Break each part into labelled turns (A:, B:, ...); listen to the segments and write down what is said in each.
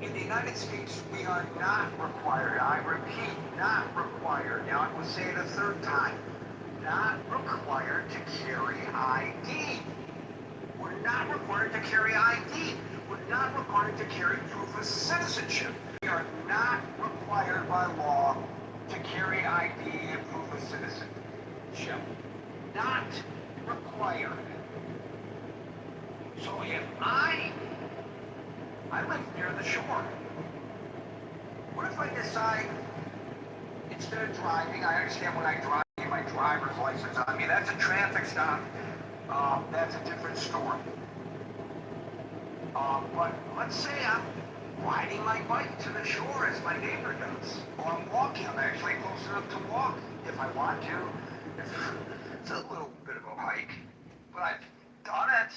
A: In the United States, we are not required, I repeat, not required, now I will say it a third time, not required to carry ID. We're not required to carry ID. We're not required to carry proof of citizenship. We are not required by law to carry ID and proof of citizenship. Not required. So if I live near the shore, what if I decide, instead of driving, I understand when I drive, I get my driver's license on me, that's a traffic stop, that's a different story. But let's say I'm riding my bike to the shore as my neighbor does, or I'm walking, I'm actually close enough to walk if I want to. It's a little bit of a hike, but I've done it.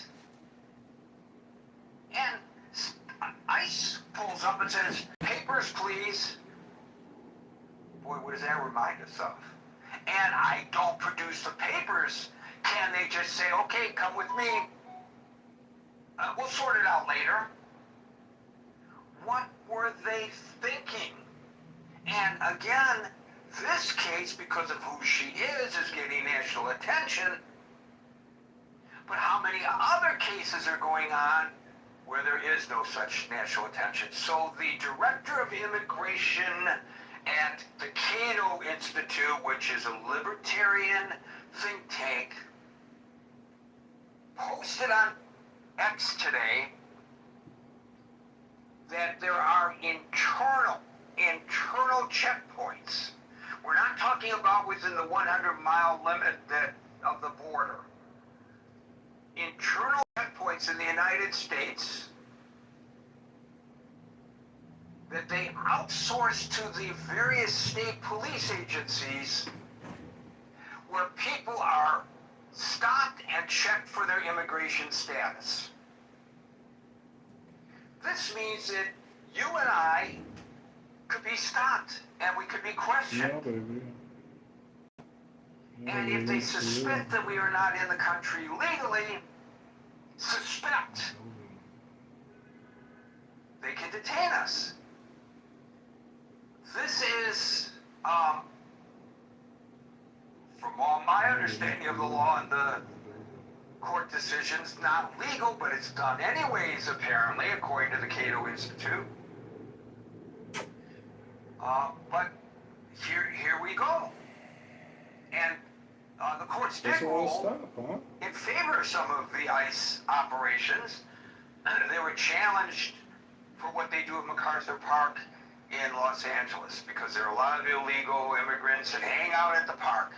A: And ICE pulls up and says, papers, please. Boy, what does that remind us of? And I don't produce the papers. Can they just say, okay, come with me? We'll sort it out later. What were they thinking? And again, this case, because of who she is getting national attention. But how many other cases are going on where there is no such national attention? So the director of immigration at the Cato Institute, which is a libertarian think tank, posted on X today that there are internal checkpoints. We're not talking about within the 100-mile limit of the border. Internal checkpoints in the United States that they outsource to the various state police agencies, where people are stopped and checked for their immigration status. This means that you and I could be stopped and we could be questioned.
B: Yeah, baby. Yeah,
A: and if they suspect that we are not in the country legally, they can detain us. This is, from all my understanding of the law and the court decisions, not legal, but it's done anyways, apparently, according to the Cato Institute. But here we go. And the courts did rule in favor of some of the ICE operations. They were challenged for what they do at MacArthur Park in Los Angeles, because there are a lot of illegal immigrants that hang out at the park.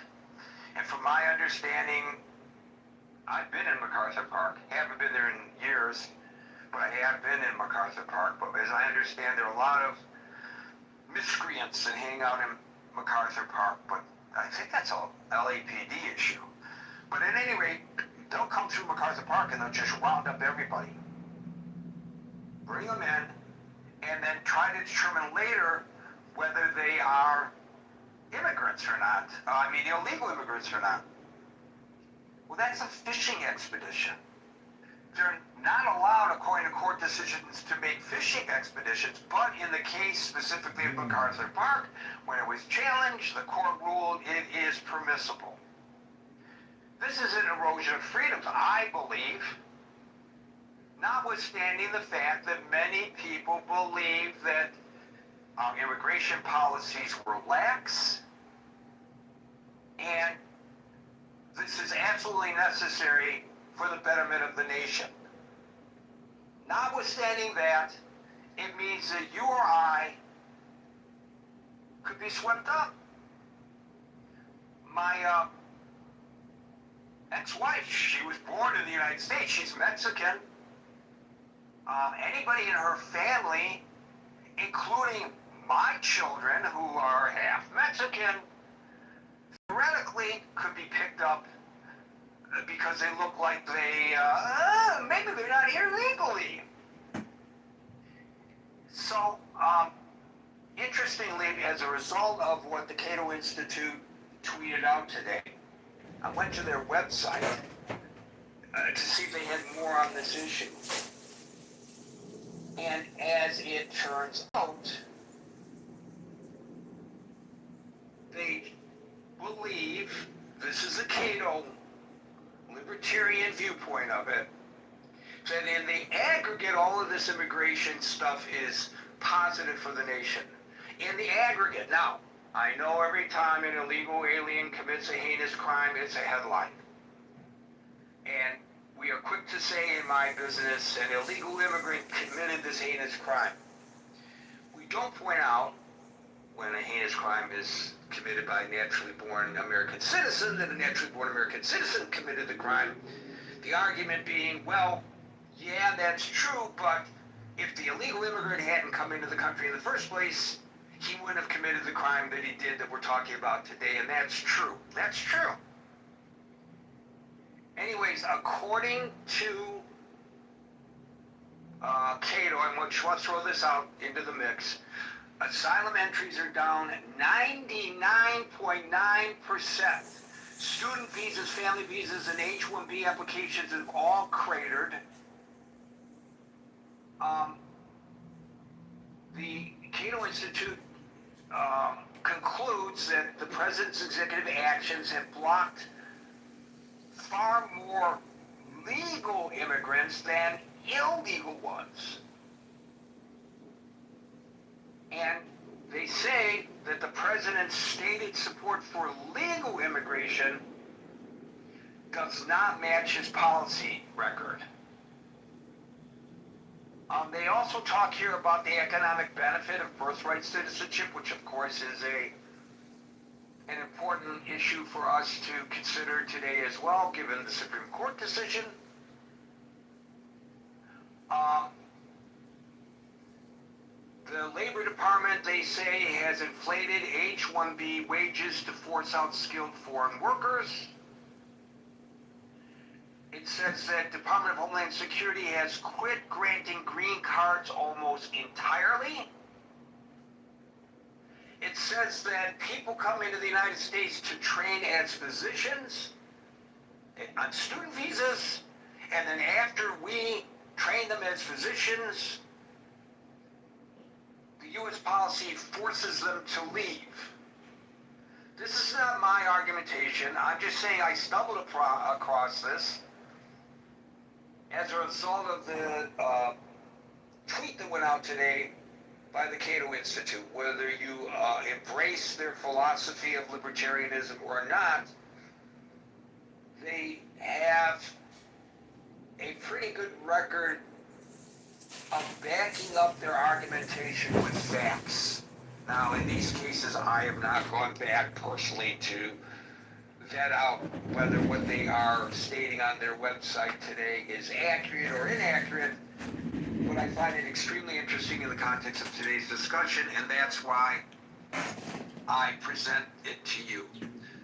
A: And from my understanding, I've been in MacArthur Park. Haven't been there in years, but I have been in MacArthur Park. But as I understand, there are a lot of miscreants that hang out in MacArthur Park, but I think that's a LAPD issue. But at any rate, they'll come through MacArthur Park and they'll just round up everybody, bring them in, and then try to determine later whether they are immigrants or not. Illegal immigrants or not. Well, that's a fishing expedition. They're not allowed, according to court decisions, to make fishing expeditions, but in the case specifically of MacArthur Park, when it was challenged, the court ruled it is permissible. This is an erosion of freedoms, I believe, notwithstanding the fact that many people believe that immigration policies were lax, and this is absolutely necessary for the betterment of the nation. Notwithstanding that, it means that you or I could be swept up. My ex-wife, she was born in the United States. She's Mexican. Anybody in her family, including my children who are half Mexican, theoretically could be picked up because they look like maybe they're not here legally. So, interestingly, as a result of what the Cato Institute tweeted out today, I went to their website to see if they had more on this issue. And as as it turns out, they believe, this is the Cato libertarian viewpoint of it, that in the aggregate, all of this immigration stuff is positive for the nation. In the aggregate. Now, I know every time an illegal alien commits a heinous crime, it's a headline. And we are quick to say in my business, an illegal immigrant committed this heinous crime. We don't point out when a heinous crime is committed by a naturally born American citizen that a naturally born American citizen committed the crime. The argument being, well, yeah, that's true, but if the illegal immigrant hadn't come into the country in the first place, he wouldn't have committed the crime that he did that we're talking about today, and that's true. That's true. Anyways, according to Cato, and let's throw this out into the mix, asylum entries are down 99.9%. Student visas, family visas, and H-1B applications have all cratered. The Cato Institute concludes that the president's executive actions have blocked far more legal immigrants than illegal ones. And they say that the president's stated support for legal immigration does not match his policy record. They also talk here about the economic benefit of birthright citizenship, which of course is an important issue for us to consider today as well, given the Supreme Court decision. The Labor Department, they say, has inflated H-1B wages to force out skilled foreign workers. It says that Department of Homeland Security has quit granting green cards almost entirely. It says that people come into the United States to train as physicians on student visas, and then after we train them as physicians, the U.S. policy forces them to leave. This is not my argumentation. I'm just saying I stumbled across this as a result of the tweet that went out today by the Cato Institute. Whether you embrace their philosophy of libertarianism or not, they have a pretty good record of backing up their argumentation with facts. Now, in these cases, I have not gone back personally to vet out whether what they are stating on their website today is accurate or inaccurate, but I find it extremely interesting in the context of today's discussion, and that's why I present it to you.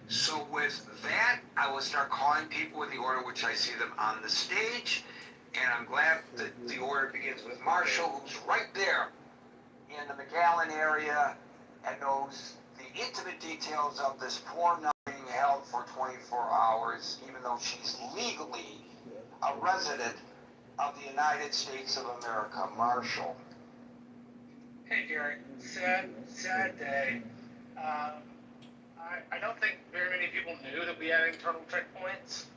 A: So with that, I will start calling people in the order which I see them on the stage, and I'm glad that the order begins with Marshall, who's right there in the McAllen area and knows the intimate details of this poor nun being held for 24 hours, even though she's legally a resident of the United States of America. Marshall.
B: Hey Gary, sad day. I don't think very many people knew that we had internal checkpoints,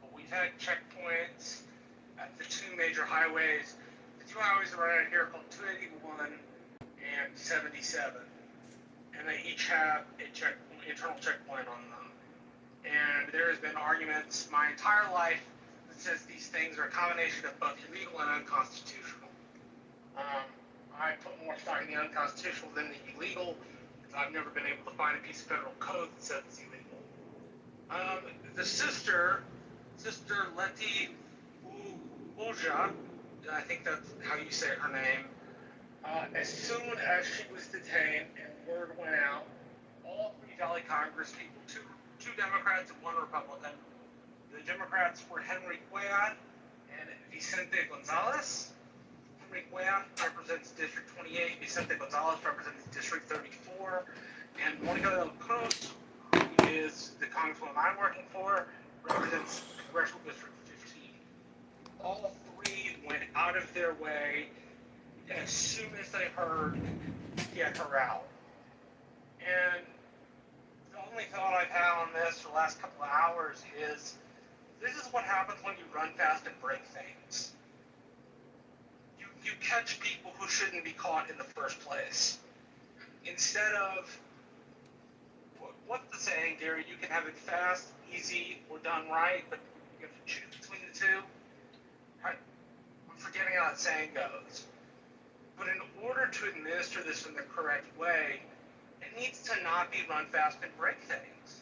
B: but we've had checkpoints at the two major highways. The two highways that are right here are called 281 and 77, and they each have a internal checkpoint on them. And there has been arguments my entire life that says these things are a combination of both illegal and unconstitutional. I put more stock in the unconstitutional than the illegal, because I've never been able to find a piece of federal code that says it's illegal. The sister Letty Oja, I think that's how you say her name, as soon as she was detained and word went out, all three Valley Congress people, two Democrats and one Republican. The Democrats were Henry Cuellar and Vicente Gonzalez. Henry Cuellar represents District 28, Vicente Gonzalez represents District 34, and Monica del Cruz, who is the congresswoman I'm working for, represents Congressional District 15. All three went out of their way as soon as they heard get her out. And the only thought I've had on this for the last couple of hours is this is what happens when you run fast and break things. You catch people who shouldn't be caught in the first place. Instead of, what's the saying, Gary? You can have it fast, easy, or done right, but you have to choose between the two. I'm forgetting how that saying goes. But in order to administer this in the correct way, it needs to not be run fast and break things,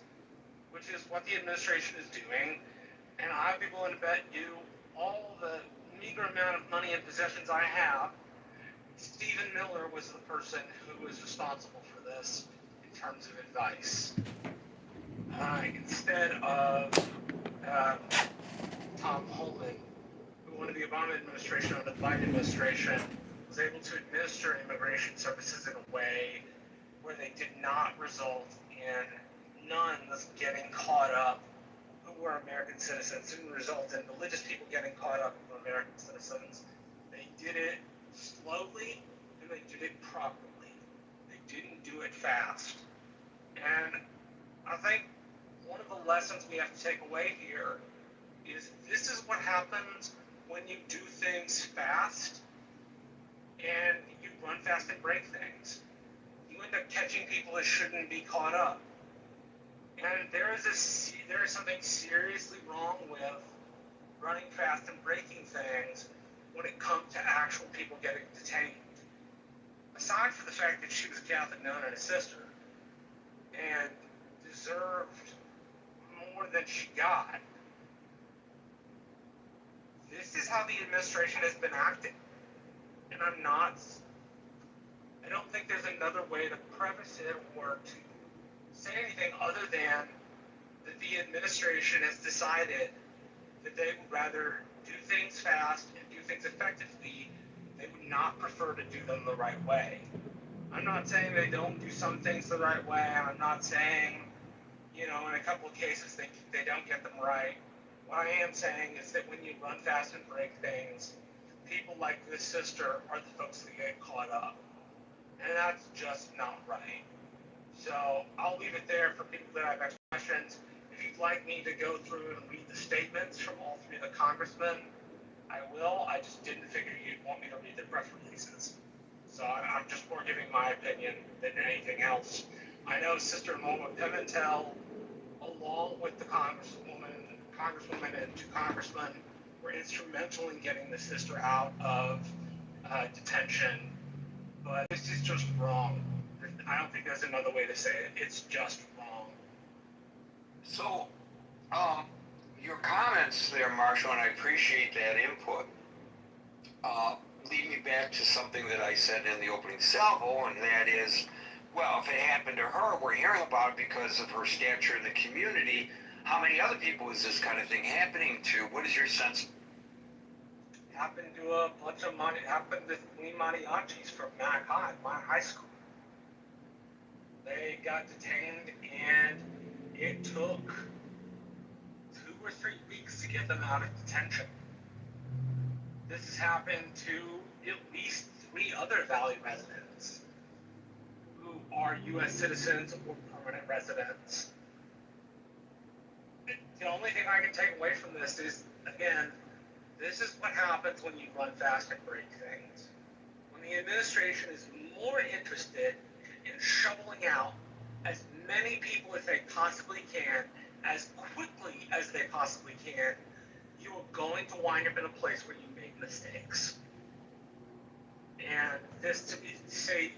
B: which is what the administration is doing. And I'd be willing to bet you all the meager amount of money and possessions I have, Stephen Miller was the person who was responsible for this in terms of advice. Instead of Tom Homan, who under the Obama administration or the Biden administration was able to administer immigration services in a way where they did not result in nuns getting caught up who were American citizens, didn't result in religious people getting caught up who were American citizens. They did it slowly and they did it properly. They didn't do it fast. And I think one of the lessons we have to take away here is this is what happens when you do things fast and you run fast and break things. You end up catching people that shouldn't be caught up. And there is something seriously wrong with running fast and breaking things when it comes to actual people getting detained. Aside from the fact that she was a Catholic nun and a sister and deserved more than she got, this is how the administration has been acting. And I don't think there's another way to preface it or to say anything other than that the administration has decided that they would rather do things fast and do things effectively. They would not prefer to do them the right way. I'm not saying they don't do some things the right way. I'm not saying, in a couple of cases they don't get them right. What I am saying is that when you run fast and break things, people like this sister are the folks that get caught up. And that's just not right. So I'll leave it there for people that have questions. If you'd like me to go through and read the statements from all three of the congressmen, I will. I just didn't figure you'd want me to read the press releases. So I'm just more giving my opinion than anything else. I know Sister Norma Pimentel, along with the congresswoman and two congressmen, were instrumental in getting the sister out of detention. But this is just wrong. I don't think there's another way to say it. It's just wrong.
A: So, your comments there, Marshall, and I appreciate that input, lead me back to something that I said in the opening salvo, and that is, well, if it happened to her, we're hearing about it because of her stature in the community. How many other people is this kind of thing happening to? What is your sense?
B: Happened to a bunch of happened to three mariachis from my high school. They got detained, and it took 2 or 3 weeks to get them out of detention. This has happened to at least 3 other Valley residents who are U.S. citizens or permanent residents. The only thing I can take away from this is, again, this is what happens when you run fast and break things. When the administration is more interested in shoveling out as many people as they possibly can, as quickly as they possibly can, you are going to wind up in a place where you make mistakes. And this, to say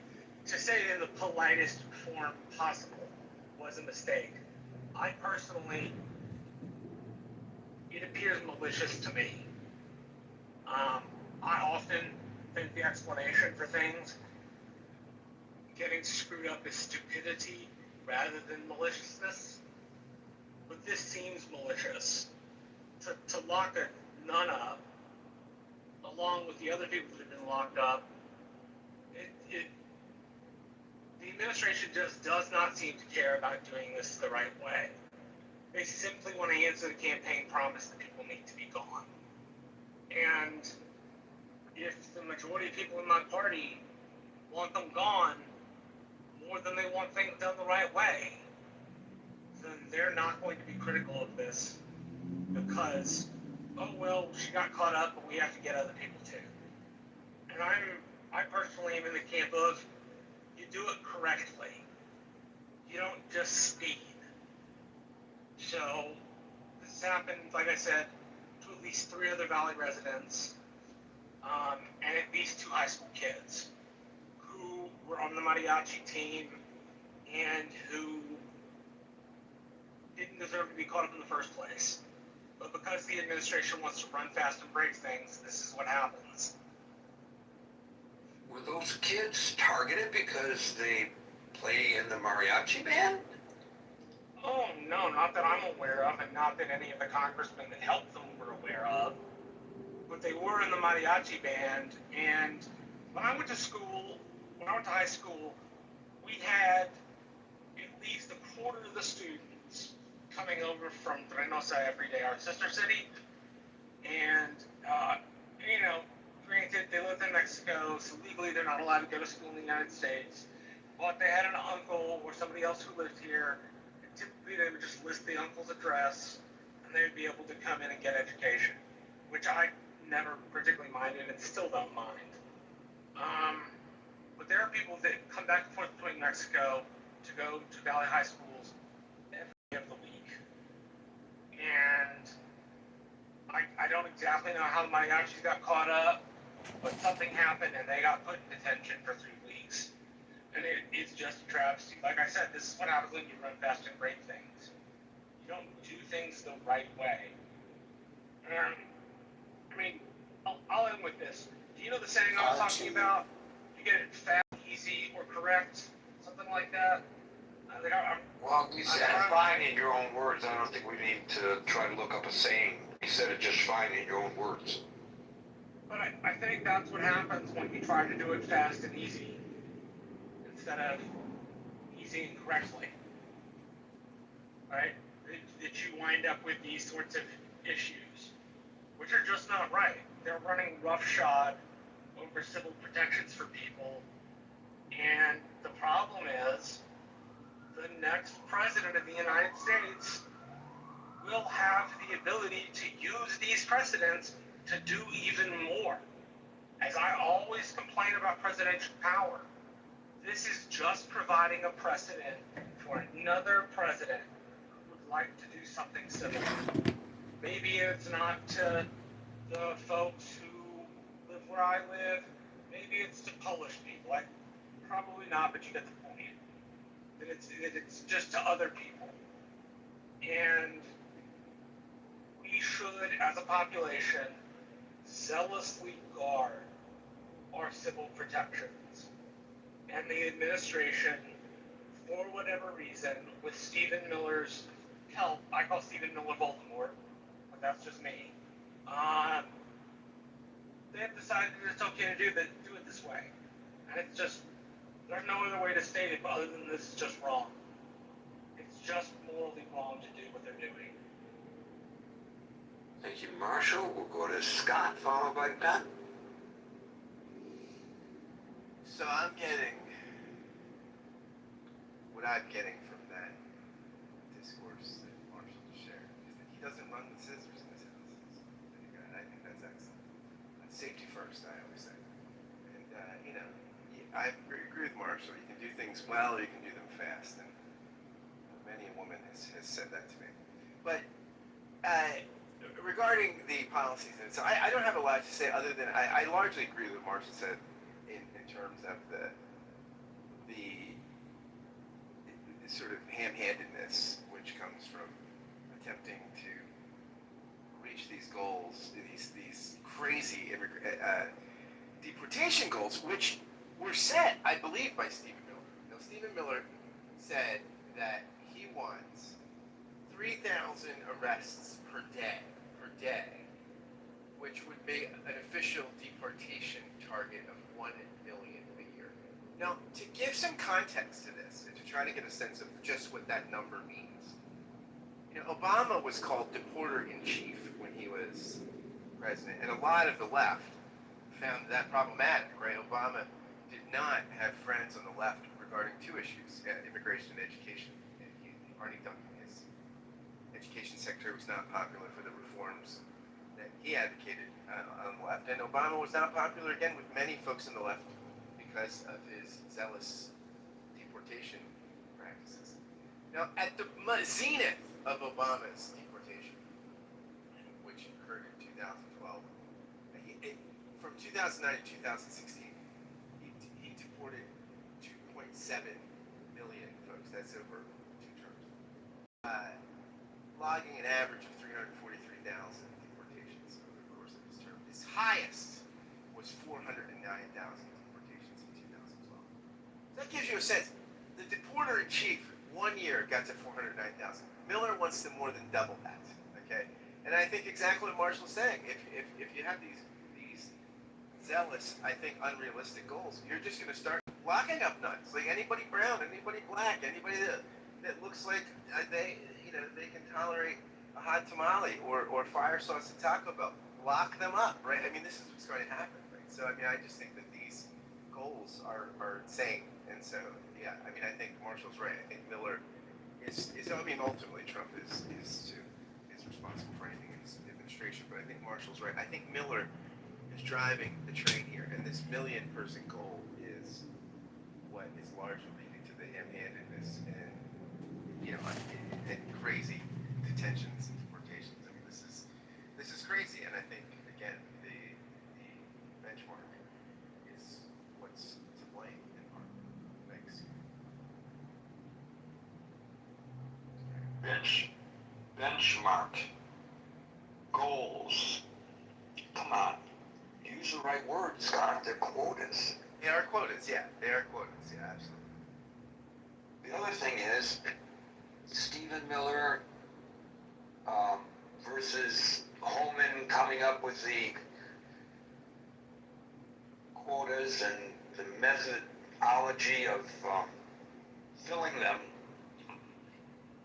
B: it in the politest form possible, was a mistake. I personally, it appears malicious to me. I often think the explanation for things getting screwed up is stupidity rather than maliciousness. But this seems malicious. To lock a nun up, along with the other people that have been locked up, the administration just does not seem to care about doing this the right way. They simply want to answer the campaign promise that people need to be gone. And if the majority of people in my party want them gone more than they want things done the right way, then they're not going to be critical of this because, oh well, she got caught up, but we have to get other people too. And I personally am in the camp of you do it correctly. You don't just speed. So this has happened, like I said, to at least 3 other Valley residents, and at least 2 high school kids who were on the mariachi team and who didn't deserve to be caught up in the first place. But because the administration wants to run fast and break things, this is what happens.
A: Were those kids targeted because they play in the mariachi band?
B: Oh, no, not that I'm aware of, and not that any of the congressmen that helped them were aware of. But they were in the mariachi band, and when I went to high school, we had at least a quarter of the students coming over from Reynosa every day, our sister city. And, granted, they lived in Mexico, so legally they're not allowed to go to school in the United States. But they had an uncle or somebody else who lived here. Typically, they would just list the uncle's address, and they would be able to come in and get education, which I never particularly minded and still don't mind. But there are people that come back and forth between Mexico to go to Valley High schools every day of the week. And I don't exactly know how the mariachis got caught up, but something happened and they got put in detention for 3 weeks. And it's just a travesty. Like I said, this is what happens when you run fast and break things. You don't do things the right way. I'll end with this. Do you know the saying I was talking about? You get it fast, easy, or correct? Something like that?
A: Well, you said it fine in your own words. I don't think we need to try to look up a saying. You said it just fine in your own words.
B: But I think that's what happens when you try to do it fast and easy instead of easy and correctly. Right? That you wind up with these sorts of issues, which are just not right. They're running roughshod over civil protections for people, and the problem is the next president of the United States will have the ability to use these precedents to do even more. As I always complain about presidential power, this is just providing a precedent for another president who would like to do something similar. Maybe it's not to the folks who live where I live. Maybe it's to Polish people. Probably not, but you get the point. That it's just to other people. And we should, as a population, zealously guard our civil protections. And the administration, for whatever reason, with Stephen Miller's help, I call Stephen Miller Voldemort, but that's just me. They have decided that it's okay to do it this way. And it's just, there's no other way to state it other than this is just wrong. It's just morally wrong to do what they're doing.
A: Thank you, Marshall. We'll go to Scott, followed by Ben.
C: So I'm getting what I'm getting from that discourse that Marshall just shared is that he doesn't run with scissors in his house. And I think that's excellent. Safety first, I always say. And I agree with Marshall. You can do things well, or you can do them fast. And many a woman has said that to me. But regarding the policies, and so I don't have a lot to say other than I largely agree with what Marshall said in terms of the sort of ham-handedness which comes from attempting to reach these goals, these crazy deportation goals, which were set, I believe, by Stephen Miller. Now, Stephen Miller said that he wants 3,000 arrests per day, which would make an official deportation target of 1 million a year. Now, to give some context to this, and to try to get a sense of just what that number means, Obama was called deporter-in-chief when he was president, and a lot of the left found that problematic, right? Obama did not have friends on the left regarding two issues, immigration and education. And Arnie Duncan, his education secretary, was not popular for the reforms that he advocated on the left. And Obama was not popular, again, with many folks on the left because of his zealous deportation practices. Now, at the zenith of Obama's deportation, which occurred in 2012, from 2009 to 2016, he deported 2.7 million folks. That's over 2 terms. Logging an average of 343,000 deportations over the course of his term. His highest was 409,000 deportations in 2012. So that gives you a sense. The deporter in chief 1 year got to 409,000. Miller wants to more than double that. Okay, and I think exactly what Marshall's saying. If you have these zealous, I think unrealistic goals, you're just going to start locking up nuts. Like anybody brown, anybody black, anybody that looks like they can tolerate a hot tamale or fire sauce at Taco Bell. Lock them up, right? I mean, this is what's going to happen, right? So I mean, I just think that these goals are insane. And so yeah, I mean, I think Marshall's right. I think Miller is I mean, ultimately Trump is responsible for anything in his administration, but I think Marshall's right. I think Miller is driving the train here, and this million-person goal is what is largely leading to the ham-handedness and and crazy detentions and deportations. I mean, this is crazy, and I think again the benchmark is what's to blame in part. Thanks.
A: Benchmark. Goals. Come on. Use the right words, Scott. They're quotas.
C: They are quotas, yeah. They are quotas, yeah, absolutely.
A: The other thing is, Stephen Miller versus Holman coming up with the quotas and the methodology of filling them.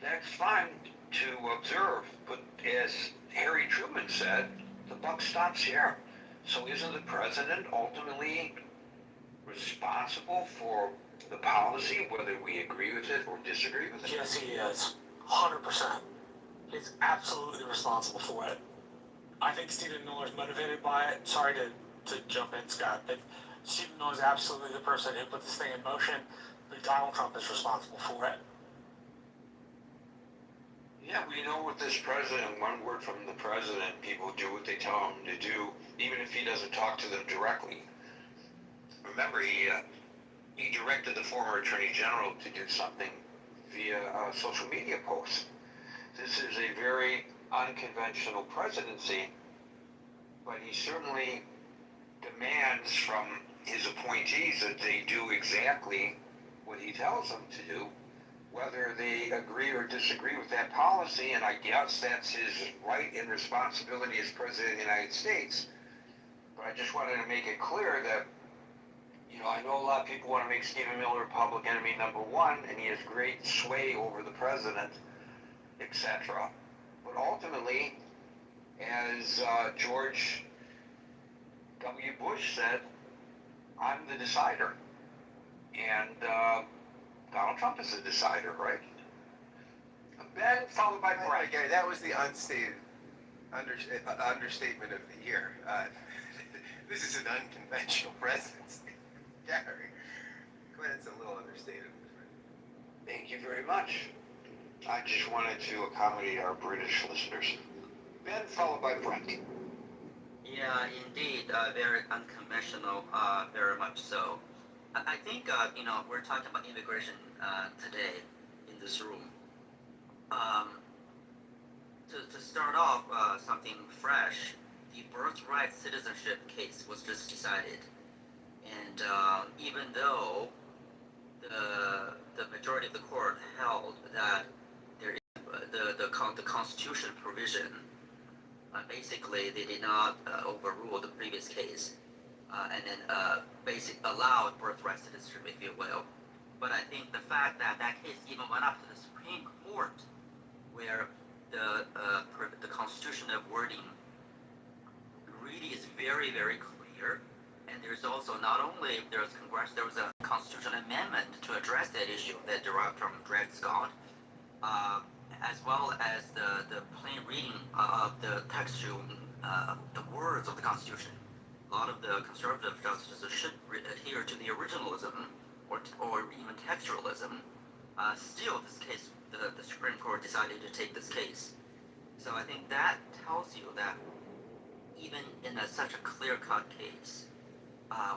A: That's fine to observe, but as Harry Truman said, the buck stops here. So isn't the president ultimately responsible for the policy, whether we agree with it or disagree with it?
D: Yes, he is. 100%. He's absolutely responsible for it. I think Stephen Miller's motivated by it. Sorry to jump in, Scott, but Stephen Miller's absolutely the person who put this thing in motion, but Donald Trump is responsible for it.
A: Yeah, we know with this president, one word from the president, people do what they tell him to do, even if he doesn't talk to them directly. Remember, he directed the former Attorney General to do something via social media posts. This is a very unconventional presidency, but he certainly demands from his appointees that they do exactly what he tells them to do, whether they agree or disagree with that policy, and I guess that's his right and responsibility as President of the United States. But I just wanted to make it clear that, I know a lot of people want to make Stephen Miller public enemy number one, and he has great sway over the president, etc. But ultimately, as George W. Bush said, I'm the decider. And Donald Trump is the decider, right? Ben, followed by Brett.
C: Gary, that was the unstated understatement of the year. This is an unconventional presidency. Gary, glad it's a little understated.
A: Thank you very much. I just wanted to accommodate our British listeners. Ben, followed by Brett.
E: Yeah, indeed, very unconventional, very much so. I think, we're talking about immigration today in this room. To start off, something fresh, the birthright citizenship case was just decided. And even though the majority of the court held that there is the Constitution provision, basically they did not overrule the previous case. And then allowed birthright citizenship, if you will. But I think the fact that that case even went up to the Supreme Court, where the constitutional wording really is very, very clear, And there's also not only there was a constitutional amendment to address that issue that derived from Dred Scott, as well as the plain reading of the textual, the words of the Constitution. A lot of the conservative justices should adhere to the originalism or even textualism. Still, this case, the Supreme Court decided to take this case. So I think that tells you that even in such a clear-cut case,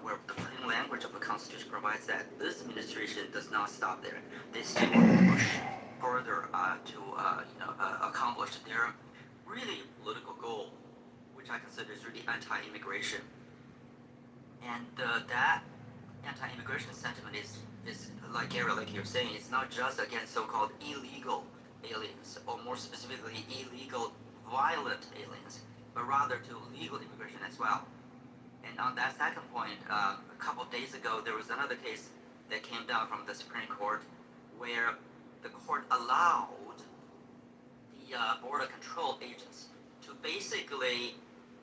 E: where the plain language of the Constitution provides that this administration does not stop there. They still want to push further to accomplish their really political goal, which I consider is really anti-immigration. And that anti-immigration sentiment is like Gary, like you're saying, it's not just against so-called illegal aliens, or more specifically, illegal violent aliens, but rather to legal immigration as well. And on that second point, a couple of days ago, there was another case that came down from the Supreme Court where the court allowed the border control agents to basically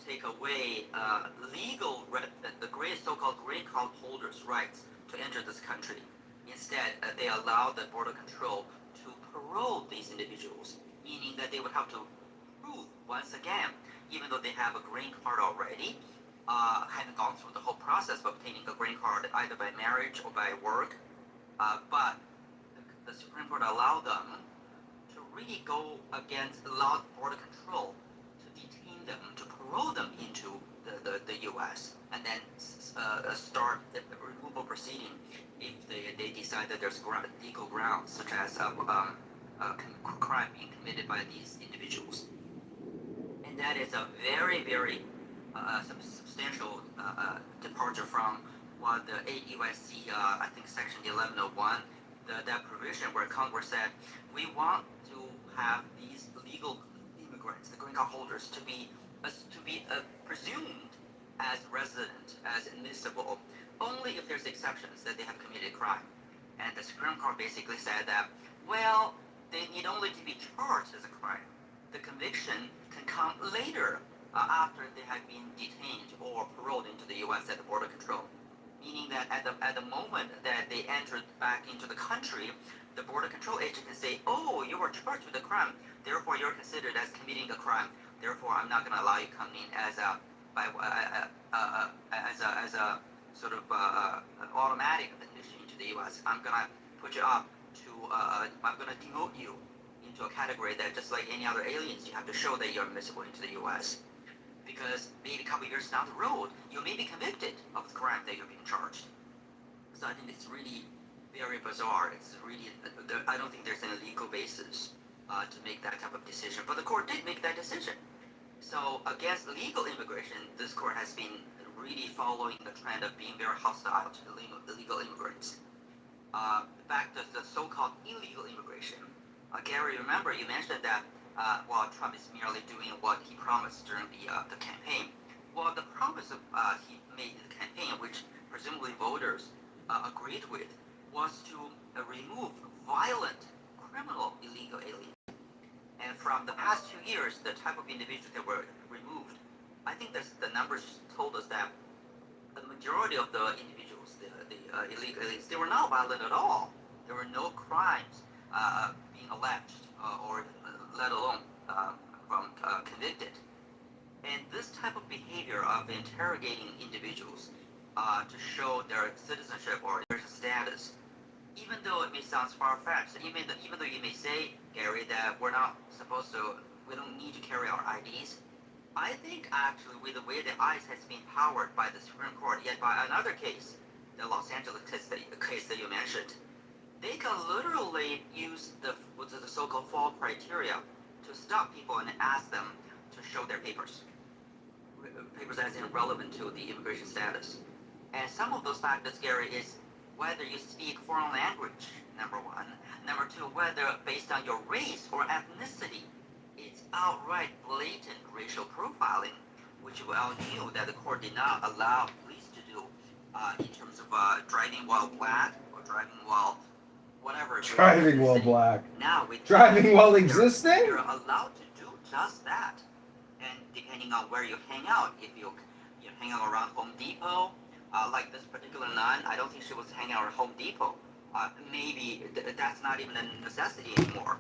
E: take away the so-called green card holders' rights to enter this country. Instead, they allowed the border control to parole these individuals, meaning that they would have to prove once again, even though they have a green card already, hadn't gone through the whole process of obtaining a green card either by marriage or by work, but the Supreme Court allowed them to really go against allowed border control to detain them, to parole them into the U.S. and then start the removal proceeding if they decide that there's legal grounds, such as crime being committed by these individuals. And that is a very, very substantial departure from what the 8 U.S.C. I think Section 1101, that provision where Congress said we want to have these legal immigrants, the green card holders, to be presumed as resident, as admissible, only if there's exceptions that they have committed crime. And the Supreme Court basically said that, well, they need only to be charged as a crime. The conviction can come later after they have been detained or paroled into the U.S. at the border control. Meaning that at the moment that they entered back into the country, the border control agent can say, oh, you were charged with a crime, therefore you're considered as committing a crime, therefore I'm not going to allow you coming in as a sort of automatic admission into the U.S. I'm going to put you up to, I'm going to demote you into a category that just like any other aliens, you have to show that you're admissible into the U.S. Because maybe a couple years down the road, you may be convicted of the crime that you're being charged. So I think it's really very bizarre. It's really, I don't think there's any legal basis to make that type of decision. But the court did make that decision. So against legal immigration, this court has been really following the trend of being very hostile to illegal immigrants. Back to the so-called illegal immigration. Gary, remember you mentioned that while Trump is merely doing what he promised during the campaign, well, the promise he made in the campaign, which presumably voters agreed with, was to remove violent, criminal, illegal aliens. And from the past 2 years, the type of individuals that were removed, I think the numbers told us that the majority of the individuals, the illegal aliens, they were not violent at all. There were no crimes being alleged or let alone convicted. And this type of behavior of interrogating individuals to show their citizenship or their status, even though it may sound far-fetched, even though you may say, Gary, that we don't need to carry our IDs, I think actually with the way the ICE has been powered by the Supreme Court, yet by another case, the Los Angeles case that you mentioned, they can literally use the so-called fall criteria to stop people and ask them to show their papers as in relevant to the immigration status. And some of those factors, Gary, is whether you speak foreign language, number one. Number two, whether based on your race or ethnicity, it's outright blatant racial profiling, which we all knew that the court did not allow police to do in terms of driving while black or driving while whatever.
F: Driving while black.
E: Now with
F: Driving while existing?
E: You're allowed to do just that. And depending on where you hang out, if you hang out around Home Depot Like this particular nun, I don't think she was hanging out at Home Depot. Maybe that's not even a necessity anymore.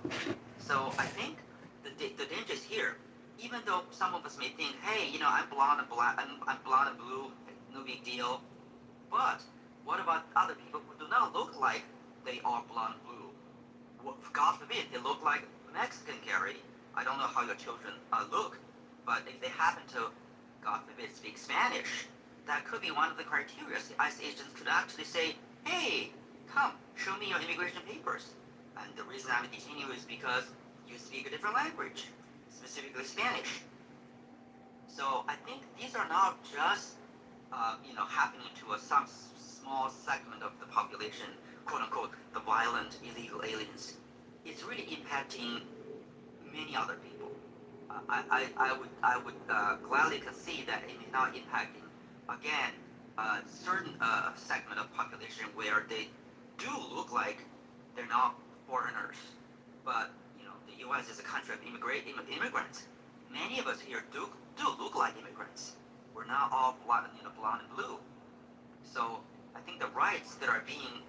E: So I think the danger is here. Even though some of us may think, hey, I'm blonde and black, I'm blonde and blue, no big deal. But what about other people who do not look like they are blonde and blue? God forbid they look like Mexican, Gary. I don't know how your children look, but if they happen to, God forbid, speak Spanish, that could be one of the criteria. The ICE agents could actually say, hey, come, show me your immigration papers. And the reason I'm detaining you is because you speak a different language, specifically Spanish. So I think these are not just, happening to some small segment of the population, quote unquote, the violent illegal aliens. It's really impacting many other people. I would gladly concede that it may not impacting again a certain segment of population where they do look like they're not foreigners, but the U.S. is a country of immigrants. Many of us here do look like immigrants. We're not all blonde and blue. So I think the rights that are being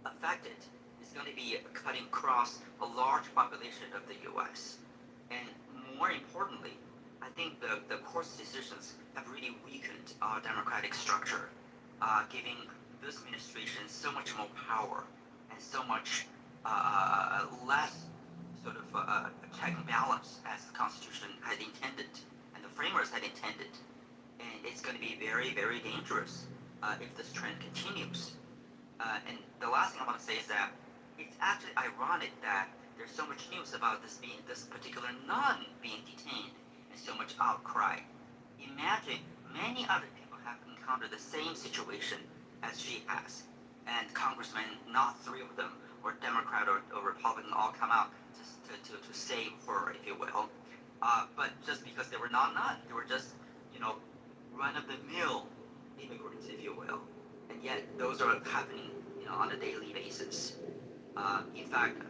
E: affected is going to be cutting across a large population of the U.S. And more importantly, I think the court's decisions have really weakened our democratic structure, giving this administration so much more power and so much less sort of check and balance as the Constitution had intended and the framers had intended. And it's going to be very, very dangerous if this trend continues. And the last thing I want to say is that it's actually ironic that there's so much news about this particular nun being detained and so much outcry. Imagine many other people have encountered the same situation as she has, and congressmen, not three of them, or Democrat or Republican, all come out to save her, if you will. But just because they were not nuns, they were just run-of-the-mill immigrants, if you will, and yet those are happening on a daily basis. In fact,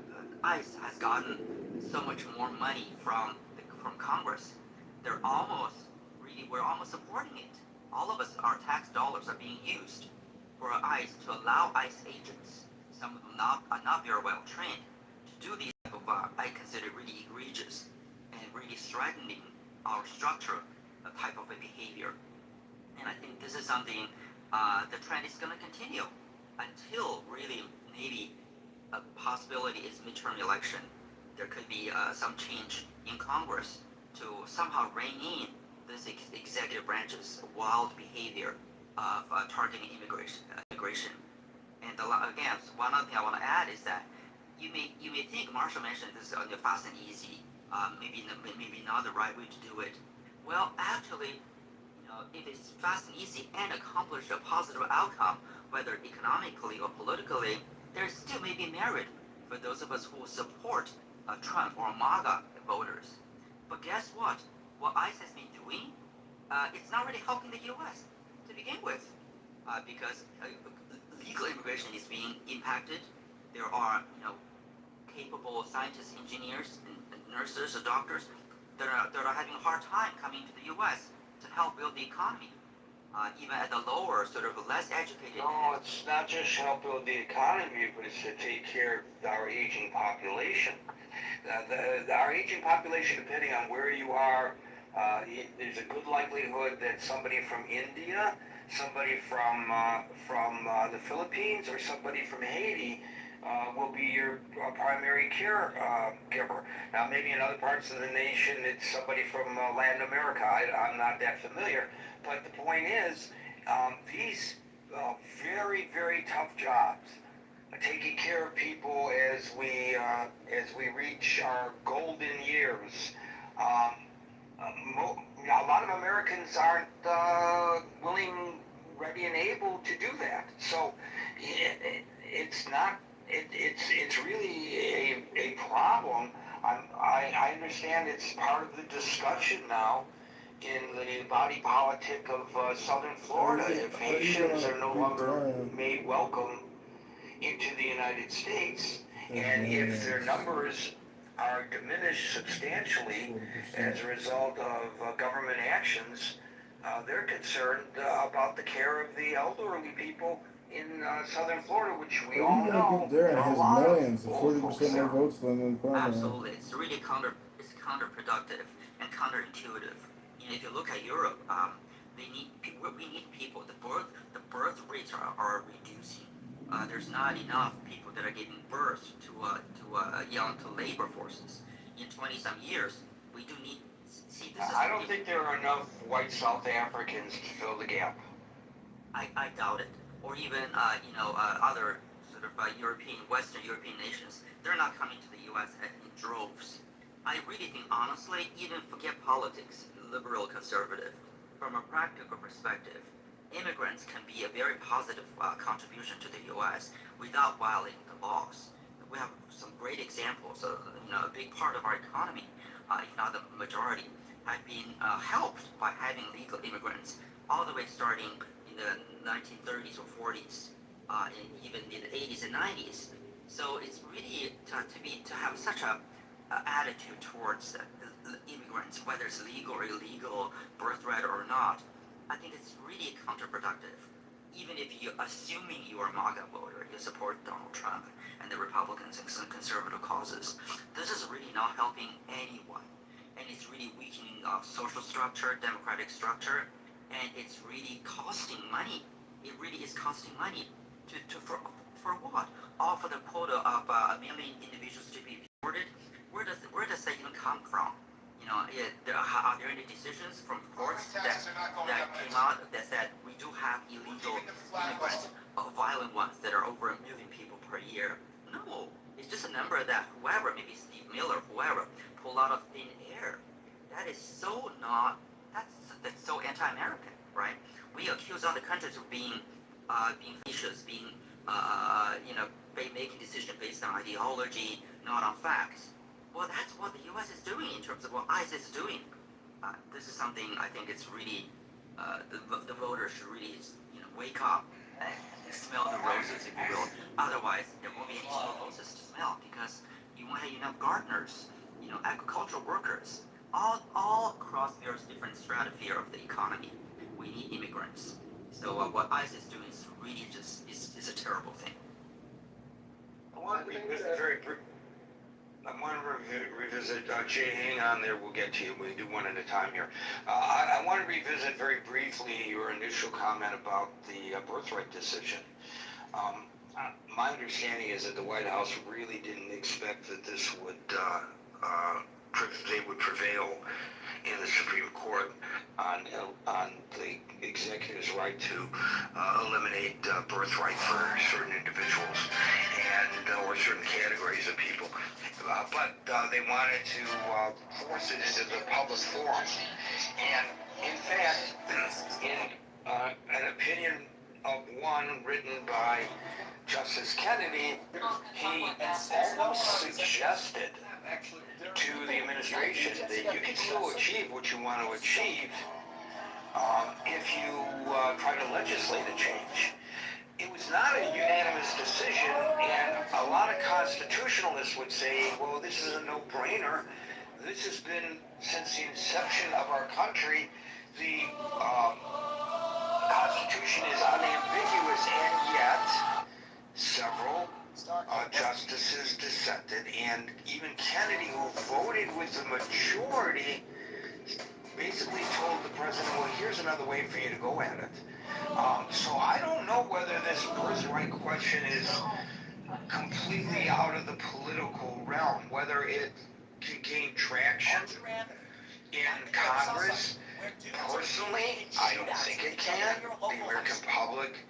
E: ICE has gotten so much more money from Congress. We're almost supporting it. All of us, our tax dollars are being used for ICE to allow ICE agents, some of them are not very well trained, to do these type of I consider really egregious and really threatening our structure type of a behavior. And I think this is something the trend is going to continue until really maybe a possibility is midterm election. There could be some change in Congress to somehow rein in this executive branch's wild behavior of targeting immigration. And again, one other thing I want to add is that you may think Marshall mentioned this on the fast and easy, maybe not the right way to do it. Well, actually, if it's fast and easy and accomplish a positive outcome, whether economically or politically, there still may be merit for those of us who support Trump or MAGA voters. But guess what? What ICE has been doing, it's not really helping the U.S. to begin with, because legal immigration is being impacted. There are, capable scientists, engineers, and nurses or doctors that are having a hard time coming to the U.S. to help build the economy, even at the lower, sort of less educated.
A: No, it's not just help build the economy, but it's to take care of our aging population. Our aging population, depending on where you are, there's a good likelihood that somebody from India, somebody from the Philippines, or somebody from Haiti will be your primary care giver. Now, maybe in other parts of the nation, it's somebody from Latin America. I'm not that familiar. But the point is, these very, very tough jobs, taking care of people as we reach our golden years. A lot of Americans aren't willing, ready, and able to do that. So it's not. It's really a problem. I understand it's part of the discussion now in the body politic of southern Florida. If Haitians are no longer made welcome into the United States, and if their numbers are diminished substantially as a result of government actions, they're concerned about the care of the elderly people in southern Florida, which we all know
F: There
A: there are a
F: has
A: lot
F: millions,
A: of old folks
F: 40% more
A: there.
F: votes than the primary.
E: Absolutely, it's really counterproductive and counterintuitive. You know, if you look at Europe, we need people. The birth rates are reducing. There's not enough people that are giving birth to young to labor forces. In 20 some years, we do need. See, this is.
A: I don't think there are enough white South Africans to fill the gap.
E: I doubt it. Or even other sort of Western European nations, they're not coming to the U.S. in droves. I really think, honestly, even forget politics, liberal, conservative, from a practical perspective, immigrants can be a very positive contribution to the U.S. without violating the laws. We have some great examples. A big part of our economy, if not the majority, have been helped by having legal immigrants, all the way starting in the 1930s or 40s, and even in the 80s and 90s. So it's really to have such a attitude towards the immigrants, whether it's legal or illegal, birthright or not. I think it's really counterproductive. Even if you, assuming you are a MAGA voter, you support Donald Trump and the Republicans and some conservative causes, this is really not helping anyone. And it's really weakening social structure, democratic structure, and it's really costing money. It really is costing money. For what? All for the quota of 1 million individuals to be deported? Where does that even come from? Are there any decisions from courts that came out that said we do have illegal immigrants, violent ones that are over 1 million people per year? No, it's just a number that whoever, maybe Steve Miller, whoever, pull out of thin air. That is so not. That's so anti-American, right? We accuse other countries of being vicious, making decisions based on ideology, not on facts. Well, that's what the U.S. is doing in terms of what ICE is doing. This is something I think it's really the voters should really wake up and smell the roses, if you will. Otherwise, there won't be any more roses to smell because you won't have enough gardeners, agricultural workers, all across various different stratosphere of the economy. We need immigrants. So what ICE is doing is really just is a terrible thing.
A: I want to revisit, Jay, hang on there, we'll get to you, we do one at a time here. I want to revisit very briefly your initial comment about the birthright decision. My understanding is that the White House really didn't expect that this would, they would prevail in the Supreme Court on the executive's right to eliminate birthright for certain individuals and or certain categories of people. But they wanted to force it into the public forum. And in fact, in an opinion of one written by Justice Kennedy, he almost suggested to the administration that you can still achieve what you want to achieve if you try to legislate a change. It was not a unanimous decision, and a lot of constitutionalists would say, well, this is a no-brainer. This has been, since the inception of our country, the Constitution is unambiguous, and yet several justices dissented, and even Kennedy, who voted with the majority, basically told the president, well, here's another way for you to go at it. So I don't know whether this birthright question is completely out of the political realm, whether it can gain traction in Congress. Personally, I don't think it can. The American public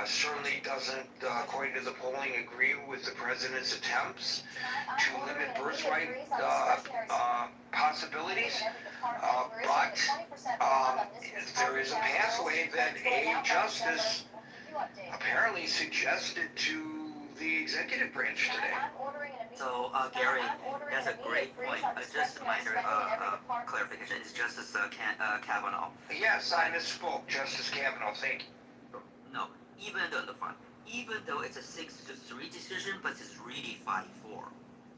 A: certainly doesn't, according to the polling, agree with the president's attempts to limit birthright possibilities. But there is a pathway that a justice apparently suggested to the executive branch today.
E: So, Gary, that's a great point. Just a minor clarification. It's Justice Kavanaugh.
A: Yes, I misspoke. Justice Kavanaugh, thank you.
E: No, even though it's a 6-3 decision, but it's really 5-4.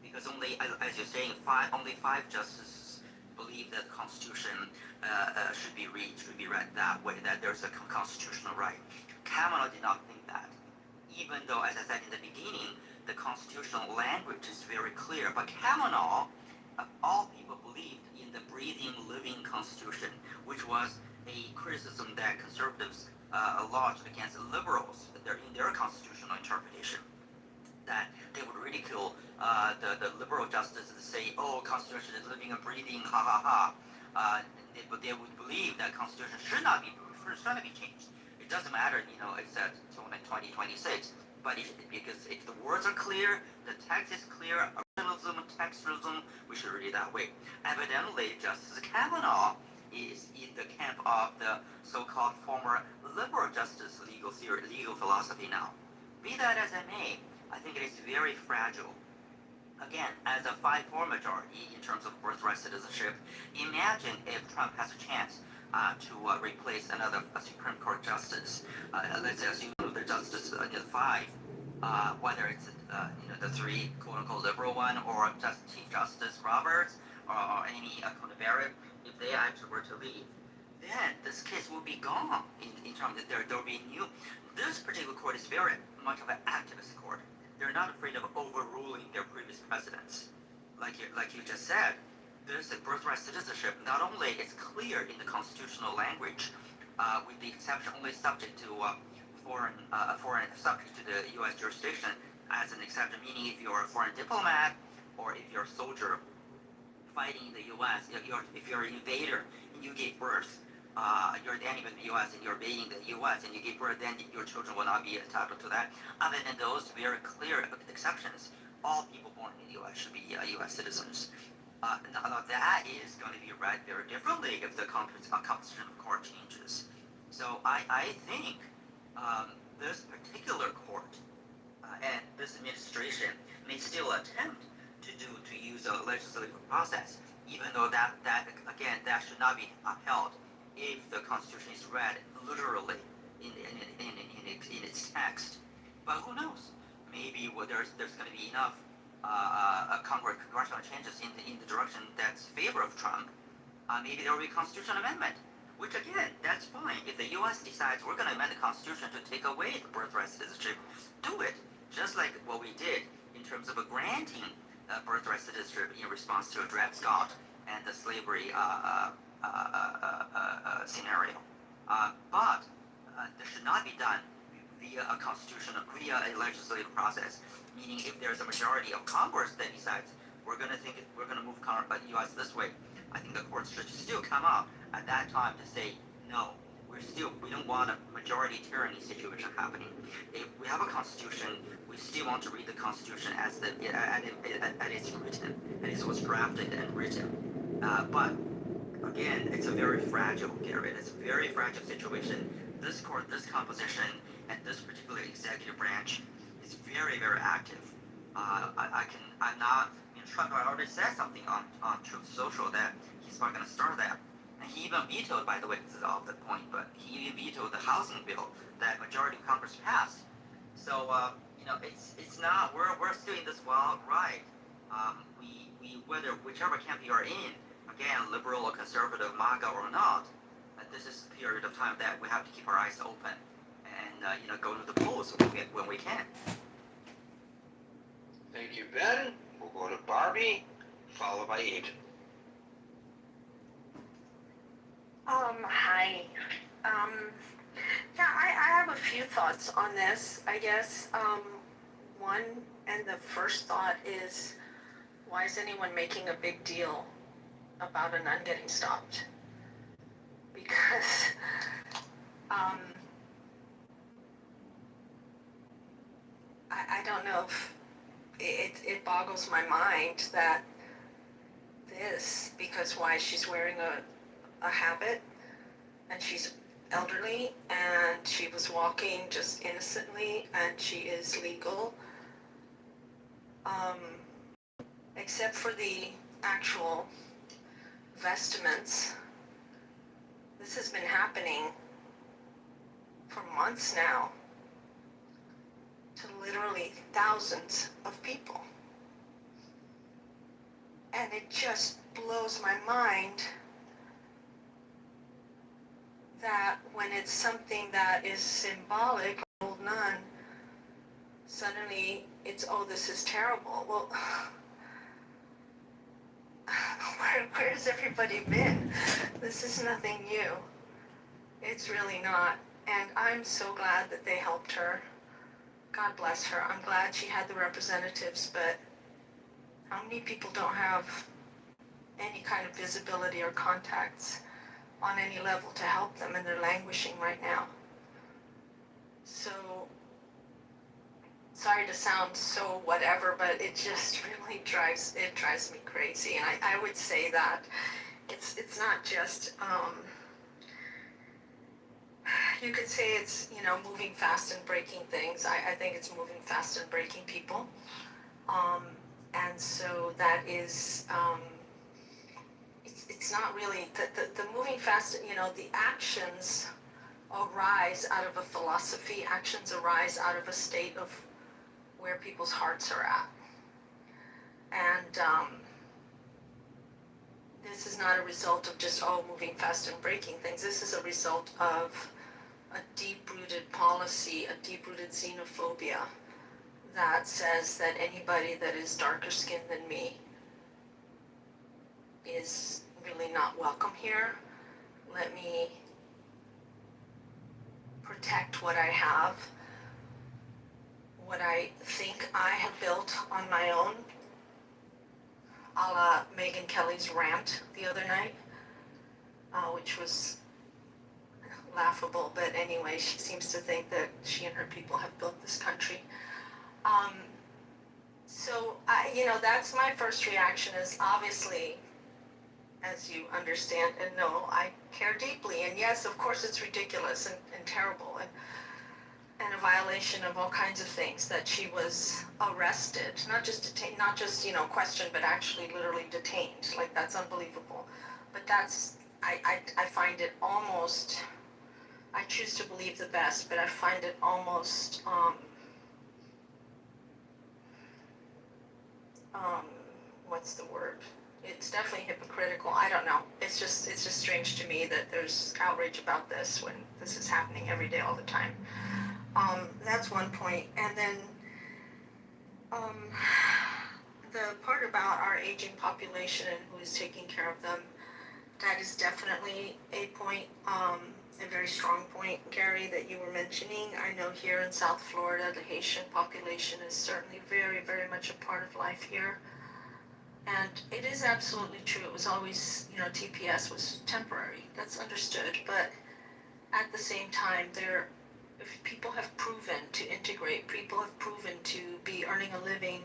E: Because only, as you're saying, only 5 justices believe that the Constitution should be read that way, that there's a constitutional right. Kavanaugh did not think that, even though, as I said in the beginning, the constitutional language is very clear. But Kavanaugh, of all people, believed in the breathing, living Constitution, which was a criticism that conservatives lodged against liberals in their constitutional interpretation. That they would ridicule the liberal justices and say, "Oh, Constitution is living and breathing, ha ha ha." They would believe that Constitution should not be changed. It doesn't matter, it's until 2026. But because if the words are clear, the text is clear, originalism, textualism, we should read it that way. Evidently, Justice Kavanaugh is in the camp of the so-called former liberal justice legal philosophy now. Be that as it may, I think it is very fragile. Again, as a 5-4 majority in terms of birthright citizenship, imagine if Trump has a chance to replace another Supreme Court justice. Let's assume the justice 5, whether it's the 3 quote-unquote liberal one, or just Chief Justice Roberts or any Barrett, if they actually were to leave, then this case will be gone in terms that there will be new. This particular court is very much of an activist court. They're not afraid of overruling their previous precedents. Like you just said, there's a birthright citizenship. Not only it's clear in the constitutional language, with the exception only subject to foreign subject to the U.S. jurisdiction as an exception, meaning if you're a foreign diplomat or if you're a soldier fighting in the U.S., if you're an invader and you gave birth, you're the enemy of the U.S. and you're invading the U.S. and you give birth, then your children will not be entitled to that. Other than those very clear exceptions, all people born in the U.S. should be U.S. citizens. Now that is going to be read very differently if the composition of court changes. So I think this particular court and this administration may still attempt to use a legislative process, even though that should not be upheld if the Constitution is read literally in its text. But who knows? Maybe there's going to be enough congressional changes in the direction that's favor of Trump. Maybe there will be a constitutional amendment, which again, that's fine. If the U.S. decides we're going to amend the Constitution to take away the birthright citizenship, do it. Just like what we did in terms of granting birthright citizenship in response to Dred Scott and the slavery scenario. But this should not be done via a constitution, via a legislative process. Meaning, if there's a majority of Congress that decides we're going to move U.S. this way, I think the courts should still come up at that time to say no. We don't want a majority tyranny situation happening. If we have a constitution, we still want to read the constitution as it's written, as it was drafted and written. But again, it's a very fragile, Garrett. It's a very fragile situation. This court, this composition, and this particular executive branch is very, very active. Trump already said something on Truth Social that he's not going to start that. And he even vetoed, by the way, this is off the point, but he even vetoed the housing bill that majority of Congress passed. So, it's not, we're still in this wild ride. Whichever camp you are in, again, liberal or conservative, MAGA or not, this is a period of time that we have to keep our eyes open and, go to the polls when we can.
A: Thank you, Ben. We'll go to Barbie, followed by Agent.
G: Hi. I have a few thoughts on this, I guess. One, and the first thought is, why is anyone making a big deal about a nun getting stopped? Because, I don't know if it boggles my mind that because why she's wearing a habit and she's elderly and she was walking just innocently and she is legal, except for the actual vestments. This has been happening for months now to literally thousands of people. And it just blows my mind that when it's something that is symbolic, old nun, suddenly it's, oh, this is terrible. Well, where's everybody been? This is nothing new. It's really not. And I'm so glad that they helped her. God bless her. I'm glad she had the representatives, but how many people don't have any kind of visibility or contacts on any level to help them, and they're languishing right now? So, sorry to sound so whatever, but it just really drives me crazy. And I would say that it's not just, you could say it's, moving fast and breaking things. I think it's moving fast and breaking people. And so that is, it's not really, the moving fast, the actions arise out of a philosophy, actions arise out of a state of where people's hearts are at. And this is not a result of just, moving fast and breaking things. This is a result of a deep-rooted policy, a deep-rooted xenophobia that says that anybody that is darker skinned than me is really not welcome here. Let me protect what I have, what I think I have built on my own, a la Megyn Kelly's rant the other night, which was laughable, but anyway, she seems to think that she and her people have built this country. So, that's my first reaction is obviously, as you understand and know, I care deeply. And yes, of course, it's ridiculous and terrible and a violation of all kinds of things that she was arrested, not just detained, not just, questioned, but actually literally detained. Like, that's unbelievable. But I find it almost, I choose to believe the best, but I find it almost, what's the word? It's definitely hypocritical. I don't know. It's just strange to me that there's outrage about this when this is happening every day, all the time. That's one point. And then, the part about our aging population and who is taking care of them, that is definitely a point, a very strong point, Gary, that you were mentioning. I know here in South Florida, the Haitian population is certainly very, very much a part of life here. And it is absolutely true. It was always, TPS was temporary. That's understood. But at the same time, if people have proven to integrate, people have proven to be earning a living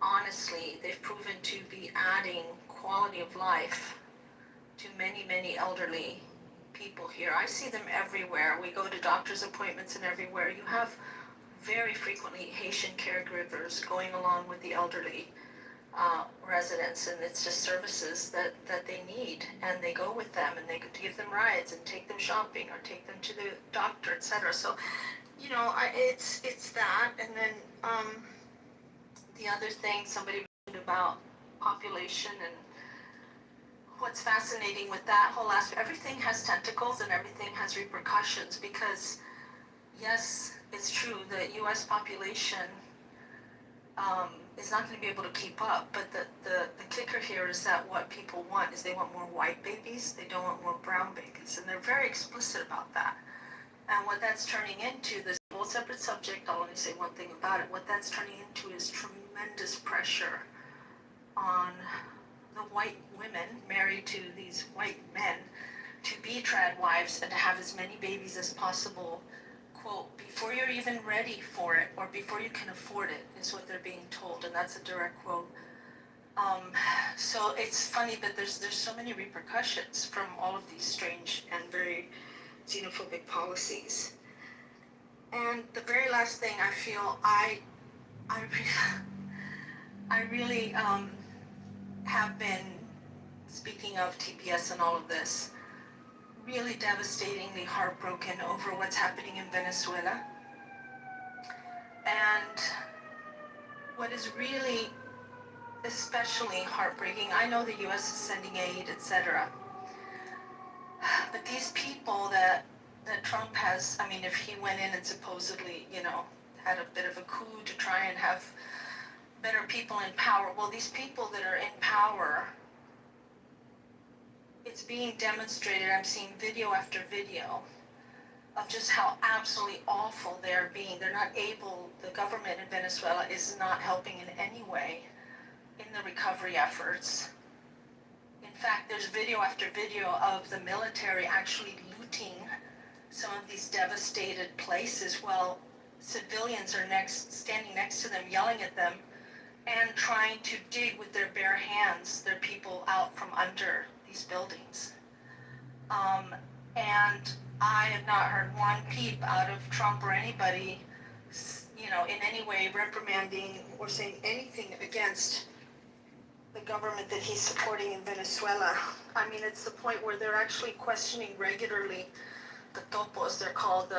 G: honestly. They've proven to be adding quality of life to many, many elderly people here. I see them everywhere. We go to doctor's appointments and everywhere. You have very frequently Haitian caregivers going along with the elderly residents, and it's just services that they need, and they go with them and they give them rides and take them shopping or take them to the doctor, etc. So, it's that. And then the other thing somebody mentioned about population, and what's fascinating with that whole aspect, everything has tentacles and everything has repercussions, because yes, it's true, the U.S. population is not going to be able to keep up, but the kicker here is that what people want is they want more white babies, they don't want more brown babies, and they're very explicit about that. And what that's turning into, this whole separate subject, I'll only say one thing about it, what that's turning into is tremendous pressure on the white women married to these white men to be trad wives and to have as many babies as possible, quote, before you're even ready for it or before you can afford it, is what they're being told, and that's a direct quote. So it's funny, but there's so many repercussions from all of these strange and very xenophobic policies. And the very last thing I feel, I really have been, speaking of TPS and all of this, really devastatingly heartbroken over what's happening in Venezuela. And what is really especially heartbreaking. I know the U.S. is sending aid, etc. But these people that Trump has, I mean, if he went in and supposedly, had a bit of a coup to try and have better people in power, well, these people that are in power, it's being demonstrated. I'm seeing video after video of just how absolutely awful they're being. They're not able, the government in Venezuela is not helping in any way in the recovery efforts. In fact, there's video after video of the military actually looting some of these devastated places while civilians are standing next to them, yelling at them, and trying to dig with their bare hands their people out from under these buildings. And I have not heard one peep out of Trump or anybody, in any way reprimanding or saying anything against the government that he's supporting in Venezuela. I mean, it's the point where they're actually questioning regularly the topos, they're called.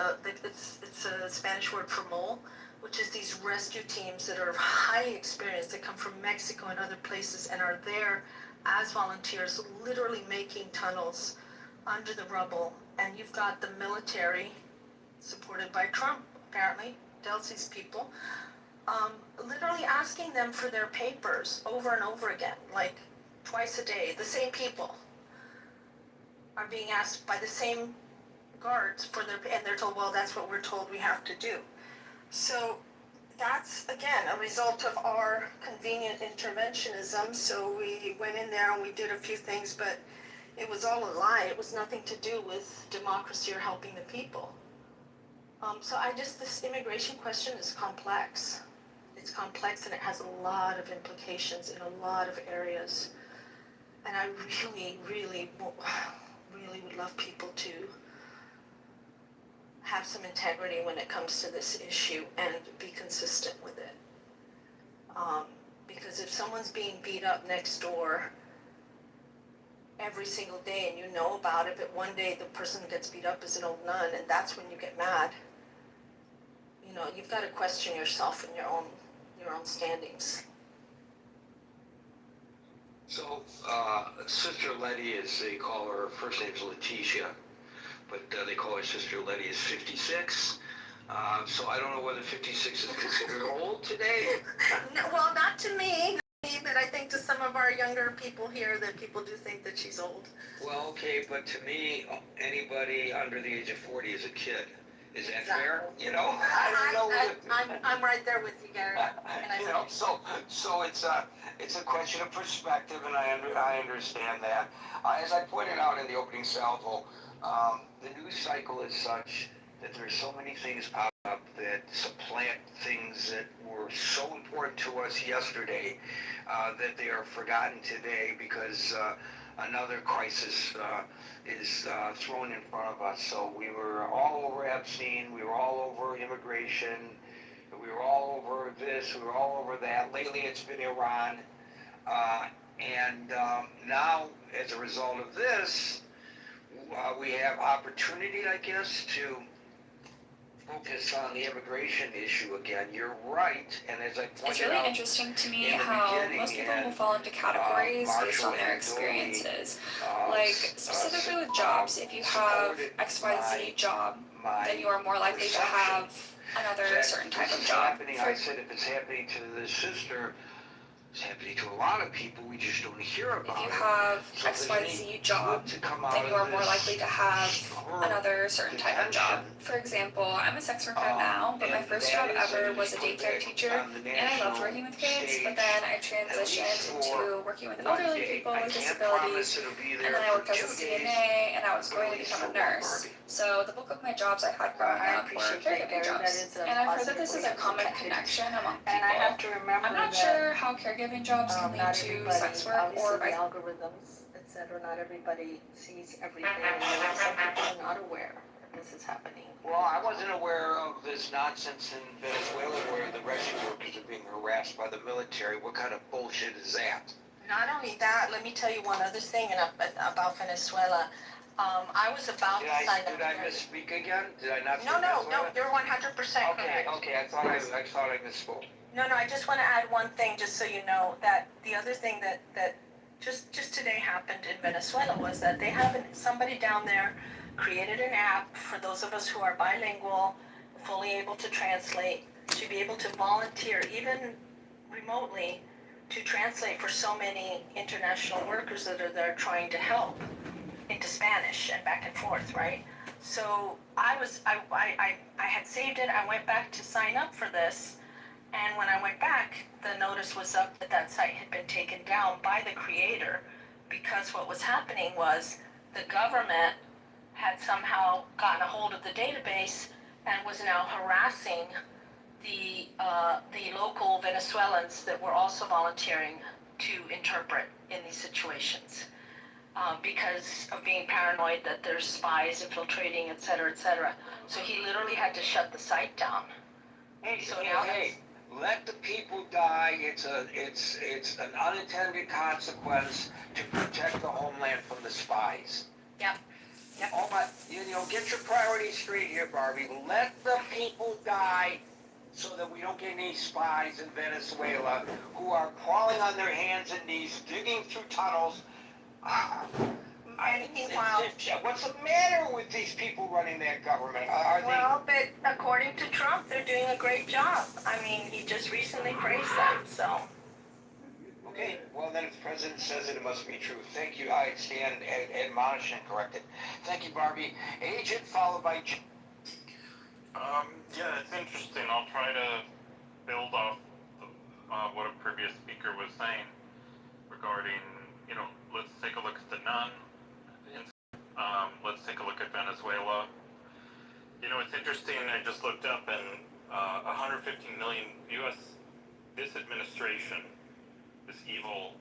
G: It's a Spanish word for mole, which is these rescue teams that are highly experienced, that come from Mexico and other places and are there as volunteers, literally making tunnels under the rubble. And you've got the military, supported by Trump, apparently, tells these people, literally asking them for their papers over and over again, like twice a day. The same people are being asked by the same guards for and they're told, well, that's what we're told we have to do. So that's, again, a result of our convenient interventionism. So we went in there and we did a few things, but it was all a lie. It was nothing to do with democracy or helping the people. So this immigration question is complex. It's complex and it has a lot of implications in a lot of areas. And I really, really, really would love people to have some integrity when it comes to this issue and be consistent with it. Because if someone's being beat up next door every single day and you know about it, but one day the person that gets beat up is an old nun, and that's when you get mad, you've got to question yourself and your own standings.
A: So, Sister Letty, as they call her, first name's Letitia, but they call her Sister Letty, is 56. So I don't know whether 56 is considered old today.
G: No, well, not to me, but I think to some of our younger people here that people do think that she's old.
A: Well, okay, but to me, anybody under the age of 40 is a kid. Is that fair?
G: I'm right there with you, Gary.
A: So it's a question of perspective, and I understand that. As I pointed out in the opening salvo, the news cycle is such that there's so many things pop up that supplant things that were so important to us yesterday that they are forgotten today because another crisis is thrown in front of us. So we were all over Epstein, we were all over immigration, we were all over this, we were all over that. Lately it's been Iran. And now, as a result of this, we have opportunity, I guess, to focus on the immigration issue again. You're right, and as I pointed out,
H: it's really interesting to me how most people will fall into categories based on their experiences. Like, specifically with jobs, if you have XYZ job, then you are more likely to have another certain type of job.
A: I said if it's happening to the sister, it's happening to a lot of people, we just don't hear about it.
H: If you have XYZ job, then you are more likely to have another certain type of job. For example, I'm a sex worker now, but my first job ever was a daycare teacher, and I loved working with kids, but then I transitioned into working with elderly people with disabilities, and then I worked as a CNA, and I was going to become a nurse. So the bulk of my jobs I had growing up were caregiving jobs, and I've heard that this is a common connection among people. I'm not sure how caregiving jobs can lead to sex work or vice versa.
G: Algorithms, etc. Not everybody sees everything, and some people are not aware that this is happening.
A: Well, I wasn't aware of this nonsense in Venezuela where the rescue workers are being harassed by the military. What kind of bullshit is that?
G: Not only that, let me tell you one other thing about Venezuela. I was about to sign up.
A: Did I misspeak again? Did I not say
G: No,
A: Venezuela?
G: you're 100% correct.
A: Okay, I thought I misspoke.
G: No, I just want to add one thing, just so you know, that the other thing that just today happened in Venezuela was that they have somebody down there created an app for those of us who are bilingual, fully able to translate, to be able to volunteer, even remotely, to translate for so many international workers that are there trying to help into Spanish and back and forth, right? So I had saved it. I went back to sign up for this, and when I went back, the notice was up that site had been taken down by the creator, because what was happening was the government had somehow gotten a hold of the database and was now harassing the local Venezuelans that were also volunteering to interpret in these situations. Because of being paranoid that there's spies infiltrating, et cetera, et cetera. So he literally had to shut the site down.
A: Hey, let the people die. It's an unintended consequence to protect the homeland from the spies.
G: Yep.
A: Oh my, get your priorities straight here, Barbie. Let the people die so that we don't get any spies in Venezuela who are crawling on their hands and knees, digging through tunnels. What's the matter with these people running that government?
G: But according to Trump, they're doing a great job. I mean, he just recently praised them, so.
A: Okay, well then if the president says it, it must be true. Thank you. I stand admonished and corrected. Thank you, Barbie. Agent followed by...
I: Yeah, it's interesting. I'll try to build off what a previous speaker was saying regarding, let's take a look at the nun. Let's take a look at Venezuela. It's interesting. I just looked up, and 150 million U.S. This administration, this evil,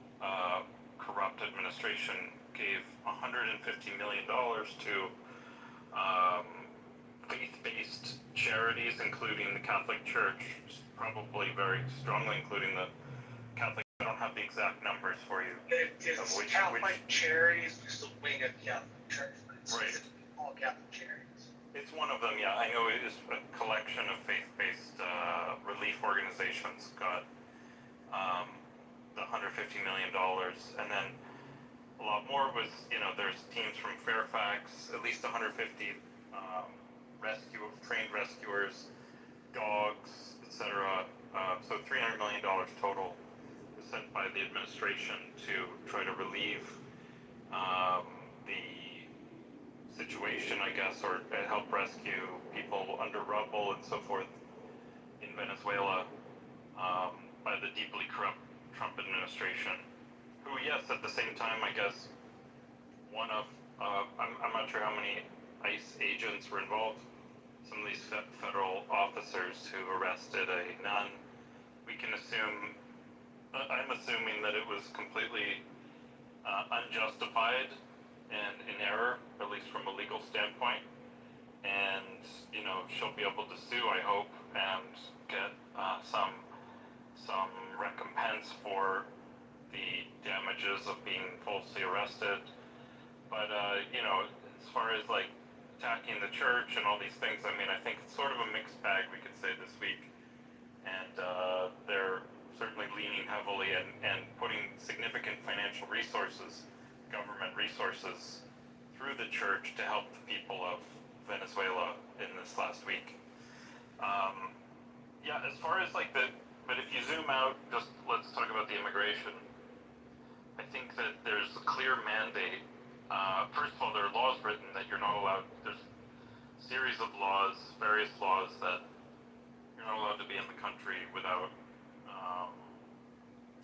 I: corrupt administration, gave $150 million to faith-based charities, including the Catholic Church, probably very strongly including the Catholic. I don't have the exact numbers for you.
B: It's Catholic charities, just a wing of Catholic Church.
I: Right.
B: All Catholic charities.
I: It's one of them, yeah. I know it is a collection of faith-based relief organizations got the $150 million, and then a lot more was, there's teams from Fairfax, at least 150 trained rescuers, dogs, etc. So $300 million total was sent by the administration to try to relieve the situation, I guess, or help rescue people under rubble and so forth in Venezuela by the deeply corrupt Trump administration, who, yes, at the same time, I guess, one of, I'm not sure how many ICE agents were involved. Some of these federal officers who arrested a nun, we can assume, I'm assuming that it was completely unjustified and in error, at least from a legal standpoint. And, she'll be able to sue, I hope, and get some recompense for the damages of being falsely arrested. But, as far as like attacking the church and all these things, I mean, I think it's sort of a mixed bag, we could say, this week. And they're certainly leaning heavily and putting significant financial resources, government resources, through the church to help the people of Venezuela in this last week. Yeah, as far as like but if you zoom out, just let's talk about the immigration. I think that there's a clear mandate. First of all, there are laws written that you're not allowed, there's a series of laws, various laws that you're not allowed to be in the country without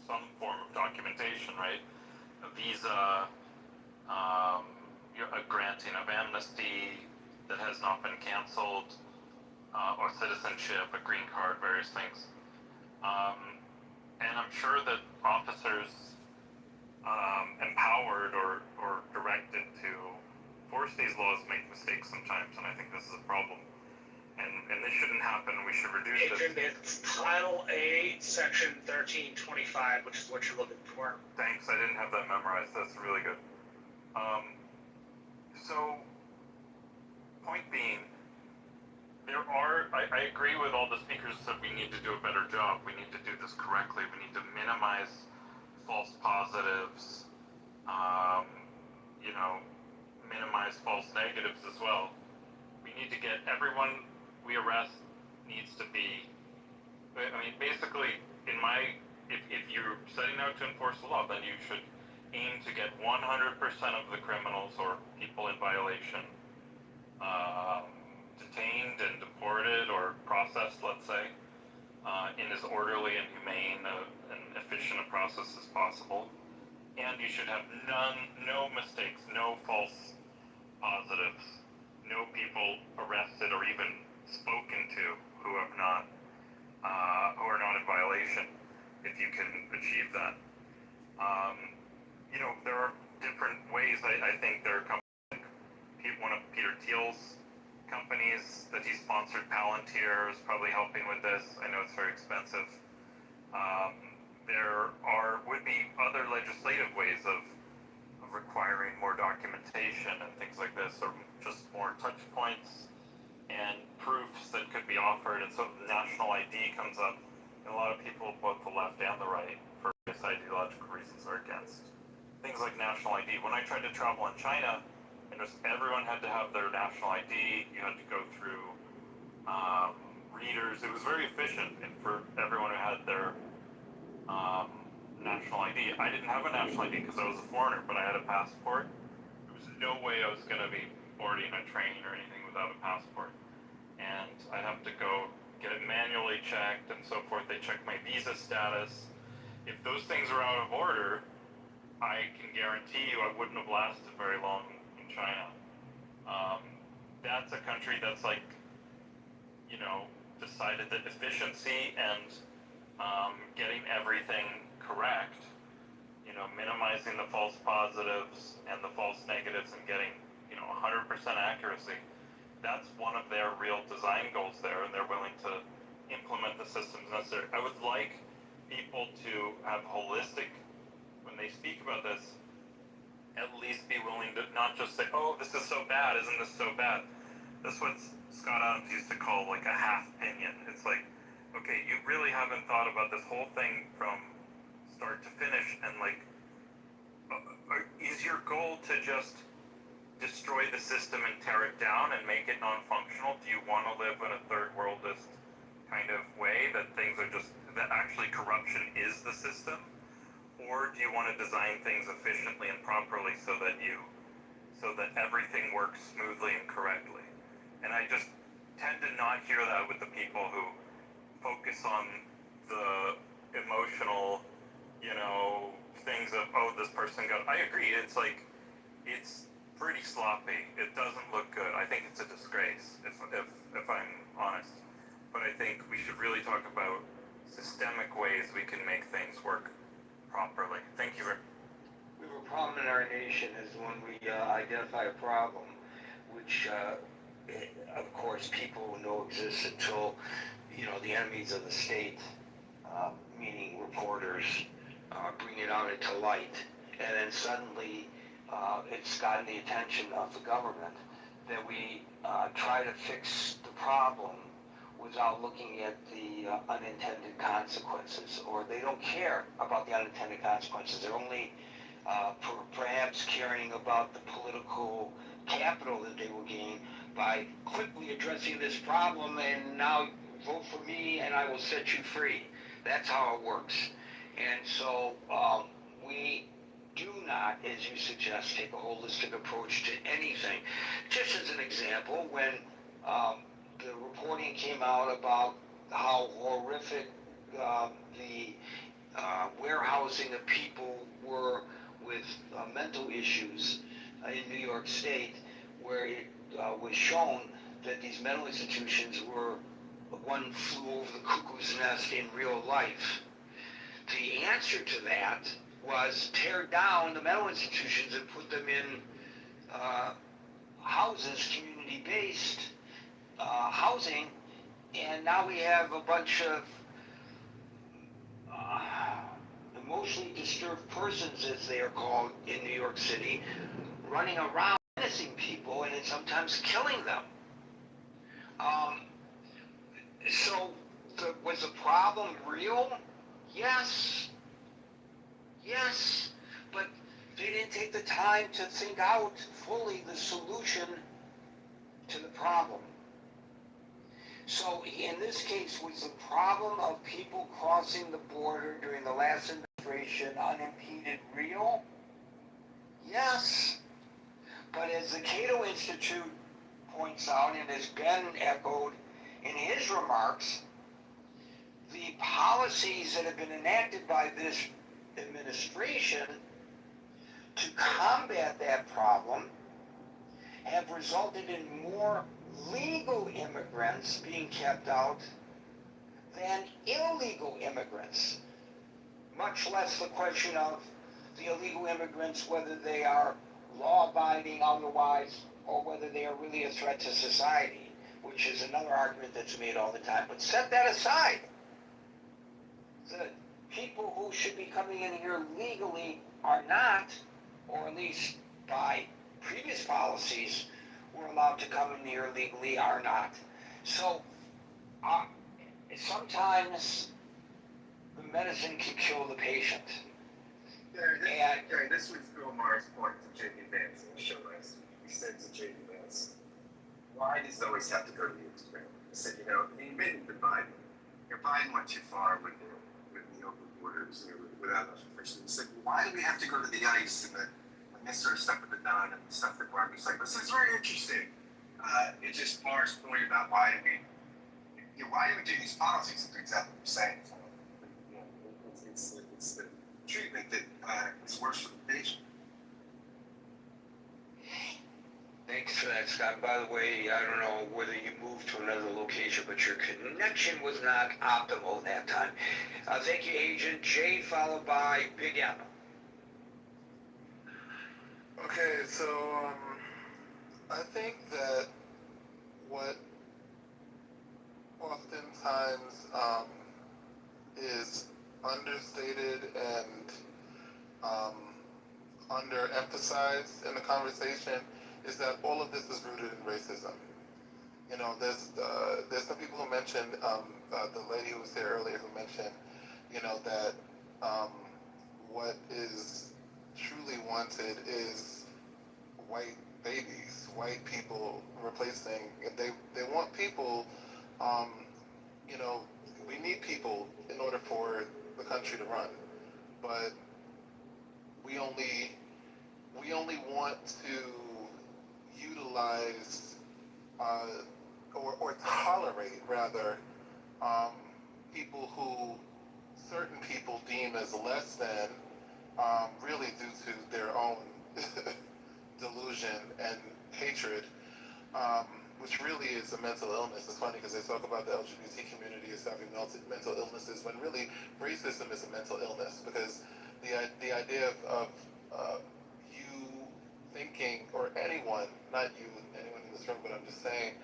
I: some form of documentation, right? A visa, a granting of amnesty that has not been canceled, or citizenship, a green card, various things. And I'm sure that officers empowered or directed to force these laws make mistakes sometimes, and I think this is a problem. And this shouldn't happen. We should reduce
B: Agent,
I: this.
B: it's Title 8, Section 1325, which is what you're looking for.
I: Thanks, I didn't have that memorized. That's really good. So, point being, I agree with all the speakers that we need to do a better job. We need to do this correctly. We need to minimize false positives, minimize false negatives as well. We need to get everyone we arrest needs to be, basically, if you're setting out to enforce the law, then you should aim to get 100% of the criminals or people in violation detained and deported or processed, let's say, in as orderly and humane and efficient a process as possible. And you should have no mistakes, no false positives, no people arrested or even spoken to who are not in violation. If you can achieve that, there are different ways. I think there are companies, one of Peter Thiel's companies that he sponsored, Palantir, is probably helping with this. I know it's very expensive. There would be other legislative ways of requiring more documentation and things like this, or just more touch points and proofs that could be offered. And so national ID comes up, and a lot of people, both the left and the right, for various ideological reasons, are against things like national ID. When I tried to travel in China, and just everyone had to have their national ID, you had to go through readers. It was very efficient, and for everyone who had their national ID. I didn't have a national ID because I was a foreigner, but I had a passport. There was no way I was going to be boarding a train or anything without a passport. And I'd have to go get it manually checked and so forth. They checked my visa status. If those things are out of order, I can guarantee you I wouldn't have lasted very long in China. That's a country that's decided that efficiency and getting everything correct, minimizing the false positives and the false negatives and getting, 100% accuracy, that's one of their real design goals there, and they're willing to implement the systems necessary. I would like people to have holistic, when they speak about this, at least be willing to not just say, oh, this is so bad, isn't this so bad? That's what Scott Adams used to call like a half opinion. It's like, okay, you really haven't thought about this whole thing from start to finish, and is your goal to just destroy the system and tear it down and make it non-functional? Do you want to live in a third worldist kind of way that that actually corruption is the system? Or do you want to design things efficiently and properly so that everything works smoothly and correctly? And I just tend to not hear that with the people who focus on the emotional, things of, oh, this person got. I agree. It's pretty sloppy. It doesn't look good. I think it's a disgrace, if I'm honest. But I think we should really talk about systemic ways we can make things work properly. Thank you.
A: We have a problem in our nation is when we identify a problem, which, of course, people know exists until, the enemies of the state, meaning reporters, bring it out into light, and then suddenly it's gotten the attention of the government that we try to fix the problem without looking at the unintended consequences, or they don't care about the unintended consequences. They're only perhaps caring about the political capital that they will gain by quickly addressing this problem, and now vote for me and I will set you free. That's how it works. And so we do not, as you suggest, take a holistic approach to anything. Just as an example, when the reporting came out about how horrific the warehousing of people were with mental issues in New York State, where it was shown that these mental institutions were one flew over the cuckoo's nest in real life. The answer to that was tear down the mental institutions and put them in houses, community-based housing, and now we have a bunch of emotionally disturbed persons, as they are called in New York City, running around. euthanizing people and sometimes killing them. So, was the problem real? Yes. Yes. But they didn't take the time to think out fully the solution to the problem. So, in this case, was the problem of people crossing the border during the last administration unimpeded real? Yes. But as the Cato Institute points out, and has been echoed in his remarks, the policies that have been enacted by this administration to combat that problem have resulted in more legal immigrants being kept out than illegal immigrants. Much less the question of the illegal immigrants, whether they are law-abiding otherwise, or whether they are really a threat to society, which is another argument that's made all the time. But set that aside. The people who should be coming in here legally are not, or at least by previous policies were allowed to come in here legally are not. So sometimes the medicine can kill the patient.
C: Gary, this was Bill Maher's point to J.D. Vance in the show last week. He said to J.D. Vance, why does it always have to go to the extreme? He said, he admitted to Biden. Biden went too far with the open borders, without enough enforcement. He said, why do we have to go to the ice and this sort of stuff with the done and the stuff that Barbie's like, this is very interesting. It's just Maher's point about why do we do these policies? It's exactly what you're saying. It's the treatment that is worse for the patient.
A: Thanks for that, Scott. By the way, I don't know whether you moved to another location, but your connection was not optimal that time. Thank you, Agent J, followed by Big M.
J: Okay, so I think that what oftentimes is understated and underemphasized in the conversation is that all of this is rooted in racism. There's some people who mentioned, the lady who was here earlier who mentioned, that what is truly wanted is white babies, white people replacing, they want people, we need people in order for the country to run, but we only want to utilize or tolerate rather people who certain people deem as less than, really due to their own delusion and hatred, which really is a mental illness. It's funny because they talk about the LGBT community as having mental illnesses, when really racism is a mental illness, because the idea of you thinking, or anyone, not you, anyone in this room, but I'm just saying,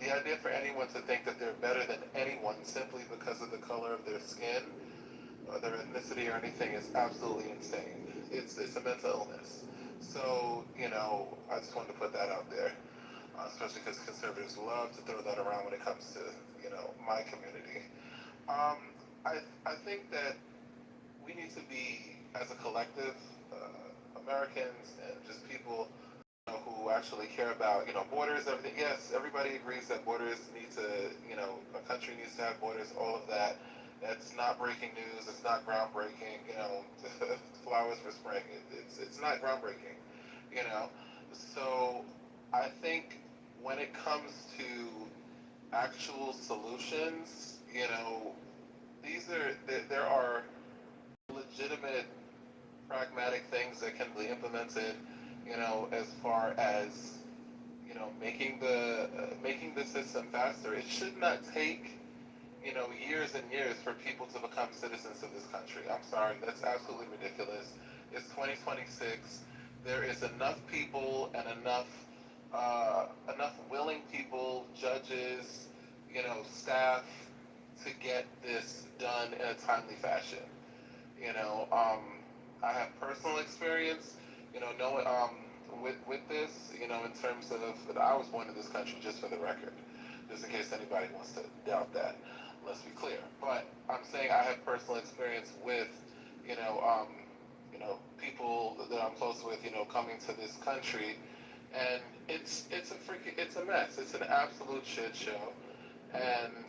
J: the idea for anyone to think that they're better than anyone simply because of the color of their skin, or their ethnicity or anything is absolutely insane. It's a mental illness. So, I just wanted to put that out there, especially because conservatives love to throw that around when it comes to, my community. I think that we need to be, as a collective, Americans and just people who actually care about, borders, everything. Yes, everybody agrees that borders need to, a country needs to have borders, all of that. That's not breaking news. It's not groundbreaking. Flowers for spring. It's not groundbreaking. So I think when it comes to actual solutions, there are legitimate, pragmatic things that can be implemented. As far as making the system faster. It should not take years and years for people to become citizens of this country. I'm sorry, that's absolutely ridiculous. It's 2026. There is enough people and enough willing people, judges, staff, to get this done in a timely fashion. I have personal experience, knowing with this, in terms of that I was born in this country, just for the record, just in case anybody wants to doubt that. Let's be clear. But I'm saying I have personal experience with, you know, um, people that I'm close with, coming to this country, and it's a mess. It's an absolute shit show, and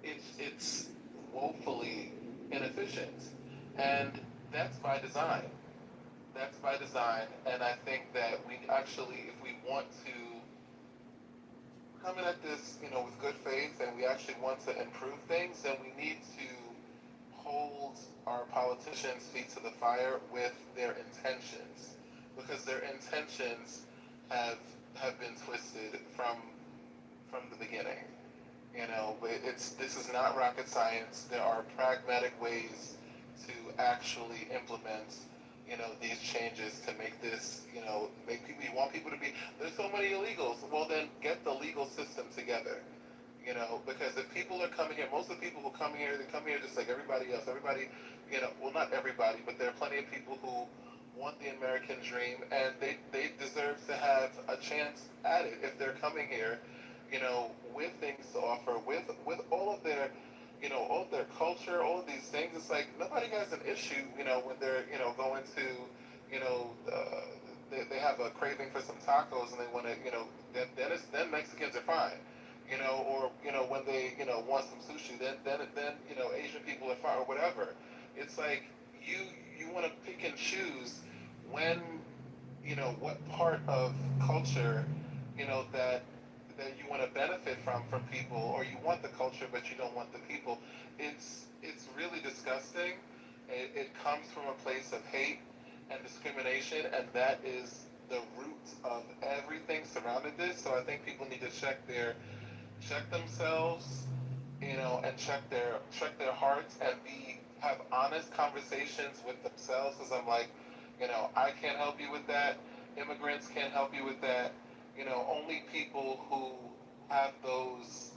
J: it's woefully inefficient, and that's by design. That's by design, and I think that we actually, if we want to come in at this, with good faith, and we actually want to improve things, then we need to hold our politicians' feet to the fire with their intentions, because their intentions have been twisted from the beginning. This is not rocket science. There are pragmatic ways to actually implement, these changes to make this, make people. You want people to be. There's so many illegals. Well, then get the legal system together. Because if people are coming here, most of the people who come here, they come here just like everybody else. Everybody, well, not everybody, but there are plenty of people who want the American dream, and they deserve to have a chance at it if they're coming here, with things to offer, with all of their, all of their culture, all of these things. It's like nobody has an issue, when they're, going to, they have a craving for some tacos and they want to, then Mexicans are fine. Or when they want some sushi, then Asian people are fine or whatever. It's like you want to pick and choose when what part of culture that you want to benefit from people, or you want the culture but you don't want the people. It's really disgusting. It comes from a place of hate and discrimination, and that is the root of everything surrounding this. So I think people need to check themselves, and check their hearts, and have honest conversations with themselves. Because I'm like, I can't help you with that. Immigrants can't help you with that. Only people who have those,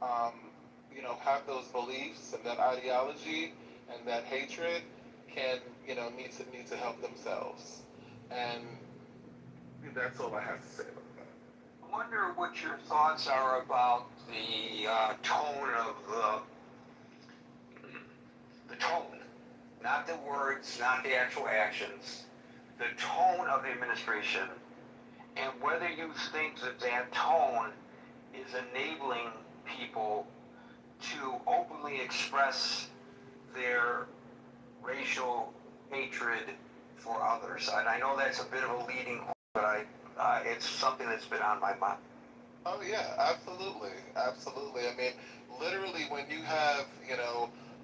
J: have those beliefs and that ideology and that hatred can, need to help themselves. And that's all I have to say about that.
A: I wonder what your thoughts are about the tone of the tone, not the words, not the actual actions, the tone of the administration, and whether you think that that tone is enabling people to openly express their racial hatred for others. And I know that's a bit of a leading, but it's something that's been on my mind.
J: Oh yeah, absolutely, absolutely. I mean, literally, when you have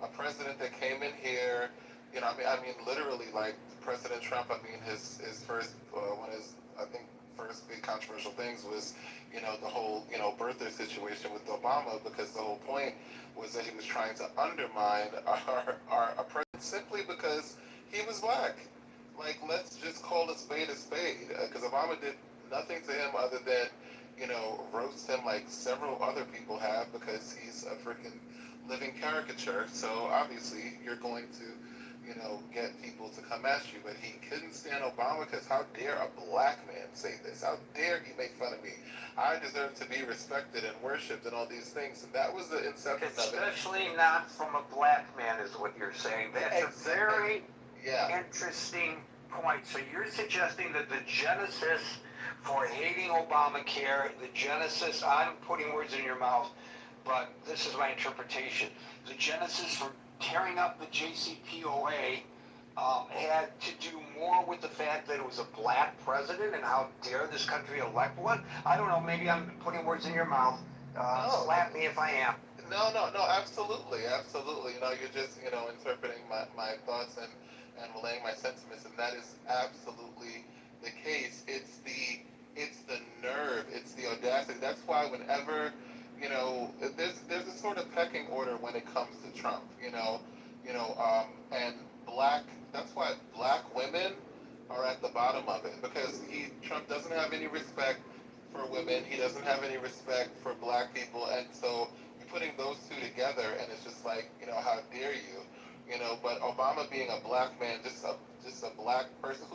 J: a president that came in here, I mean, literally, like President Trump. I mean, his first one of his, I think, first big controversial things was the whole birther situation with Obama, because the whole point was that he was trying to undermine our president simply because he was black. Like, let's just call a spade, because Obama did nothing to him other than roast him like several other people have, because he's a freaking living caricature. So obviously you're going to, get people to come at you. But he couldn't stand Obama, because how dare a black man say this? How dare he make fun of me? I deserve to be respected and worshipped and all these things. And that was the inception of it.
A: Especially not from a black man, is what you're saying. That's a very interesting point. So you're suggesting that the genesis for hating Obamacare, the genesis, I'm putting words in your mouth, but this is my interpretation. The genesis for tearing up the JCPOA had to do more with the fact that it was a black president, and how dare this country elect one? I don't know, maybe I'm putting words in your mouth. Slap me if I am.
J: No, absolutely. You're just, interpreting my thoughts and relaying my sentiments, and that is absolutely the case. It's the nerve, it's the audacity. That's why whenever, there's a sort of pecking order when it comes to Trump, and that's why black women are at the bottom of it, because Trump doesn't have any respect for women, he doesn't have any respect for black people, and so you're putting those two together, and it's just like, how dare you, But Obama being a black man, just a black person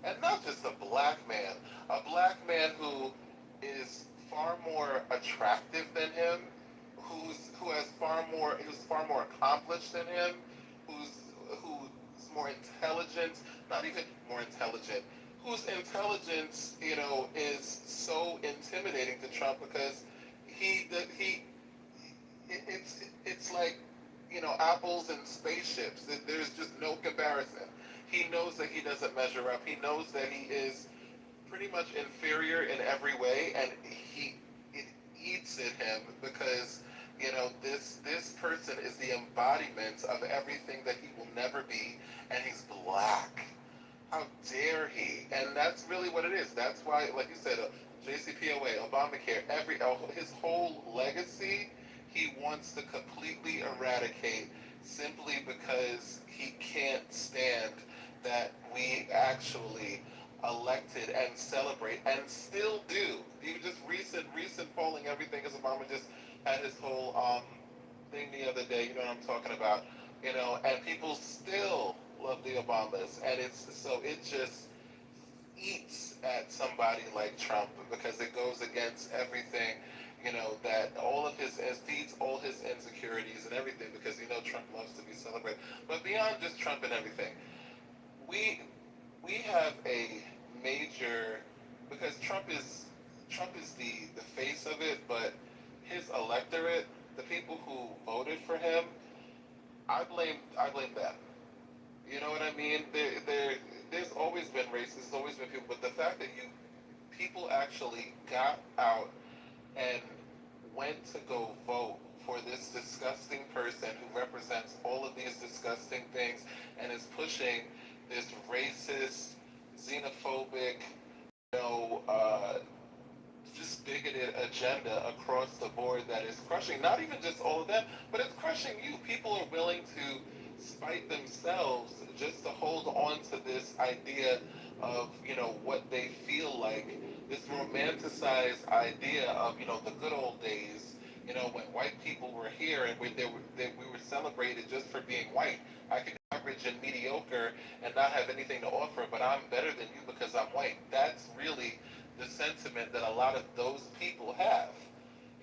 J: and not just a black man who is far more attractive than him, who's far more accomplished than him, who's more intelligent, not even more intelligent, whose intelligence, is so intimidating to Trump because it's like, apples and spaceships. There's just no comparison. He knows that he doesn't measure up. He knows that he is pretty much inferior in every way, and it eats at him because, this person is the embodiment of everything that he will never be, and he's black. How dare he? And that's really what it is. That's why, like you said, JCPOA, Obamacare, his whole legacy, he wants to completely eradicate simply because he can't stand that we actually elected and celebrate and still do. Even just recent polling, everything, as Obama just had his whole thing the other day, you know what I'm talking about, and people still love the Obamas, and it just eats at somebody like Trump because it goes against everything, that feeds all his insecurities and everything, because Trump loves to be celebrated. But beyond just Trump and everything, we have a major, because Trump is the face of it, but his electorate, the people who voted for him, I blame them. You know what I mean? There's always been racists, there's always been people, but the fact that people actually got out and went to go vote for this disgusting person who represents all of these disgusting things and is pushing this racist, xenophobic, just bigoted agenda across the board that is crushing not even just all of them, but it's crushing you. People are willing to spite themselves just to hold on to this idea of, what they feel like, this romanticized idea of, the good old days, when white people were here and we were celebrated just for being white. I could be average and mediocre and not have anything to offer, but I'm better than you because I'm white. That's really the sentiment that a lot of those people have.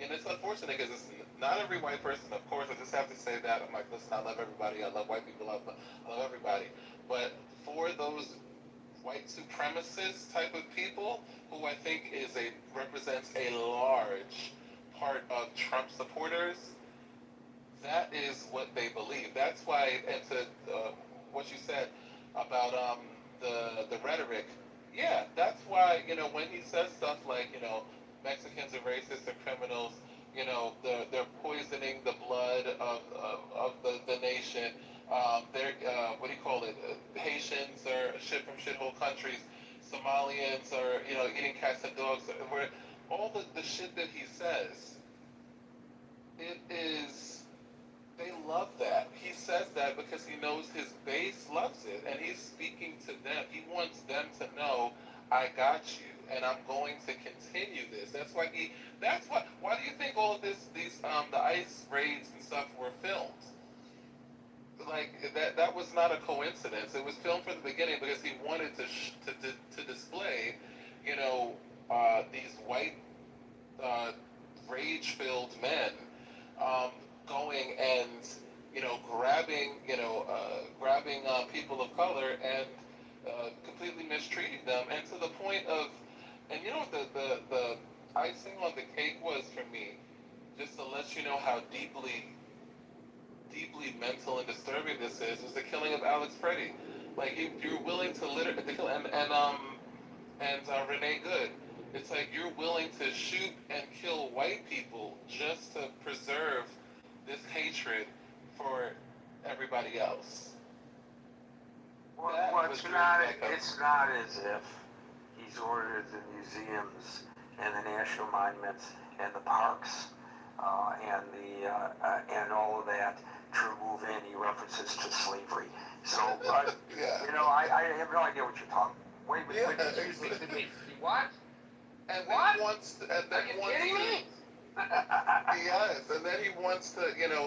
J: And it's unfortunate because it's not every white person, of course. I just have to say that. I'm like, listen, I love everybody. I love white people. I love everybody. But for those white supremacist type of people, who I think represents a large part of Trump supporters, that is what they believe. That's why, and to what you said about the rhetoric, yeah, that's why, when he says stuff like, Mexicans are racist, they're criminals, they're poisoning the blood of the nation. They're, what do you call it? Haitians are shipped from shithole countries. Somalians are, eating cats and dogs. All the shit that he says, they love that. He says that because he knows his base loves it, and he's speaking to them. He wants them to know, I got you, and I'm going to continue this. Why do you think all of the ICE raids and stuff were filmed? Like, that was not a coincidence. It was filmed from the beginning because he wanted to display, these white, rage-filled men, going and, grabbing people of color and completely mistreating them, and to the point of, and what the icing on the cake was for me, just to let you know how deeply mental and disturbing this is, was the killing of Alex Freddie. Like, you're willing to literally kill, and Renee Good. It's like you're willing to shoot and kill white people just to preserve this hatred for everybody else.
K: Well, it's not as if he's ordered the museums and the national monuments and the parks and all of that to remove any references to slavery. So,
J: yeah.
K: I have no idea what you're talking. Wait,
C: Excuse me.
B: What?
J: And
B: What?
J: then wants,
B: Are you kidding me?
J: Yes, and then he wants to,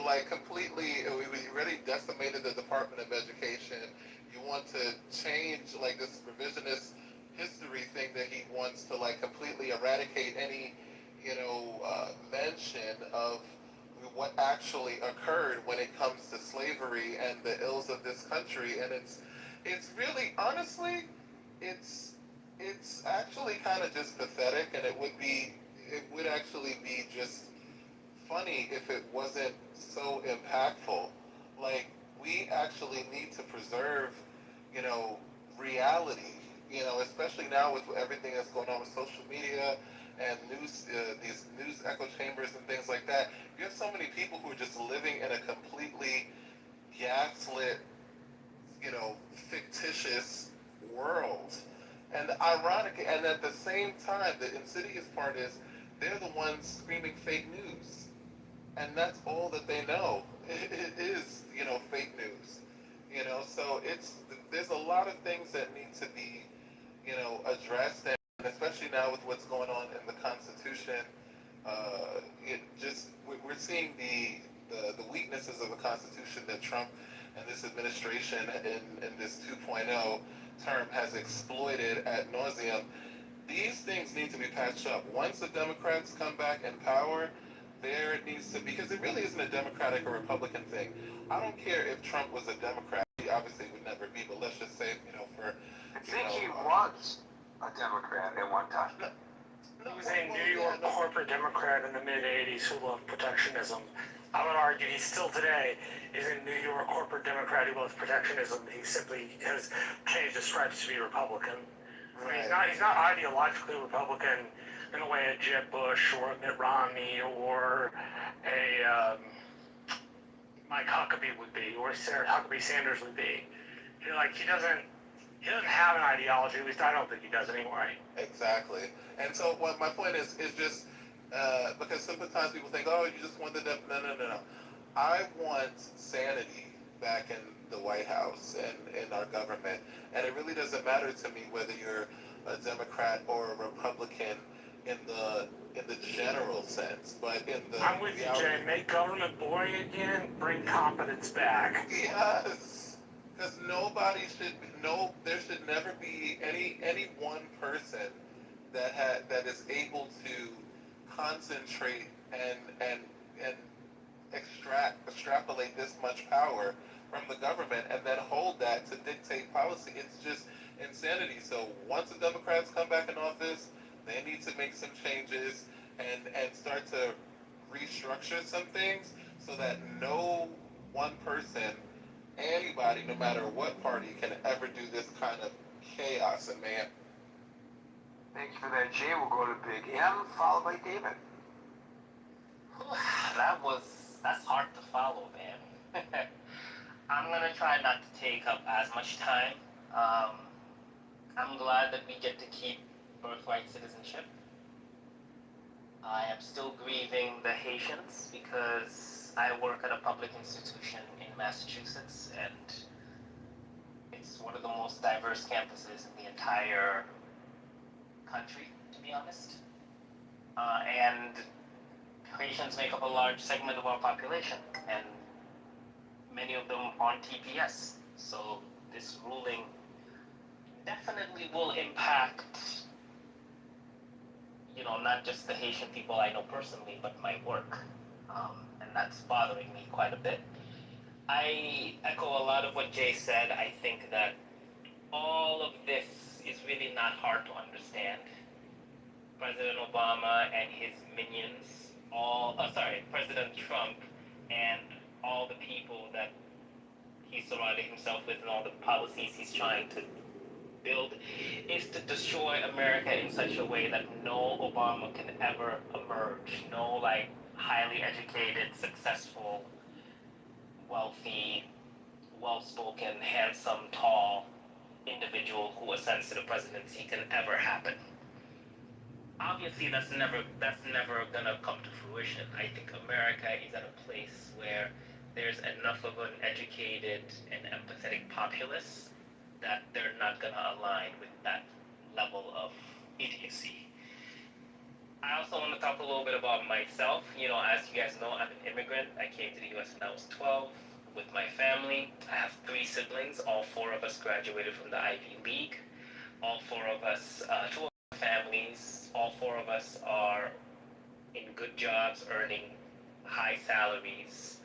J: like completely, we already decimated the Department of Education. You want to change, like, this revisionist history thing that he wants to, like, completely eradicate any, mention of what actually occurred when it comes to slavery and the ills of this country. And it's really, honestly, it's, it's actually kind of just pathetic, and it would actually be just funny if it wasn't so impactful. Like, we actually need to preserve, you know, reality, especially now with everything that's going on with social media and these news echo chambers and things like that. You have so many people who are just living in a completely gaslit, fictitious world. And ironic, and at the same time, the insidious part is they're the ones screaming fake news, and that's all that they know. It is, fake news. So there's a lot of things that need to be, addressed, and especially now with what's going on in the Constitution, we're seeing the weaknesses of the Constitution that Trump and this administration in this 2.0 term has exploited ad nauseum. These things need to be patched up. Once the Democrats come back in power, there needs to, because it really isn't a Democratic or Republican thing. I don't care if Trump was a Democrat. He obviously would never be, but let's just say, for.
K: I think he was a Democrat at one time.
D: He was a New York corporate Democrat in the mid-'80s who loved protectionism. I would argue he still today is a New York corporate Democrat who loves protectionism. He simply has changed his stripes to be Republican.
J: Right.
D: He's not ideologically Republican in the way a Jeb Bush or a Mitt Romney or a Mike Huckabee would be, or Sarah Huckabee Sanders would be. He doesn't have an ideology. At least I don't think he does anyway.
J: Exactly. And so what my point is just because sometimes people think, oh, you just want no. I want sanity back in the White House and in our government. And it really doesn't matter to me whether you're a Democrat or a Republican in the general sense, but in the
D: I'm with you, Jay. Make government boring again. Bring competence back.
J: Yes, because there should never be any one person that is able to concentrate and extrapolate this much power from the government and then hold that to dictate policy. It's just insanity. So once the Democrats come back in office, they need to make some changes and start to restructure some things so that no one person, anybody, no matter what party, can ever do this kind of chaos and man.
K: Thank you for that, Jay. We'll go to Big M, followed by David.
L: That's hard to follow, man. I'm gonna try not to take up as much time. I'm glad that we get to keep birthright citizenship. I am still grieving the Haitians because I work at a public institution in Massachusetts, and it's one of the most diverse campuses in the entire country, to be honest. And Haitians make up a large segment of our population, and many of them on TPS. So this ruling definitely will impact, not just the Haitian people I know personally, but my work. And that's bothering me quite a bit. I echo a lot of what Jay said. I think that all of this is really not hard to understand. President Obama and his minions, President Trump and all the people that he's surrounding himself with and all the policies he's trying to build is to destroy America in such a way that no Obama can ever emerge. No, highly educated, successful, wealthy, well-spoken, handsome, tall individual who ascends to the presidency can ever happen. Obviously, that's never gonna come to fruition. I think America is at a place where there's enough of an educated and empathetic populace that they're not gonna align with that level of idiocy. I also want to talk a little bit about myself. You know, as you guys know, I'm an immigrant. I came to the U.S. when I was 12 with my family. I have 3 siblings. All 4 of us graduated from the Ivy League. All 4 of us, 2 of our families, all 4 of us are in good jobs, earning high salaries.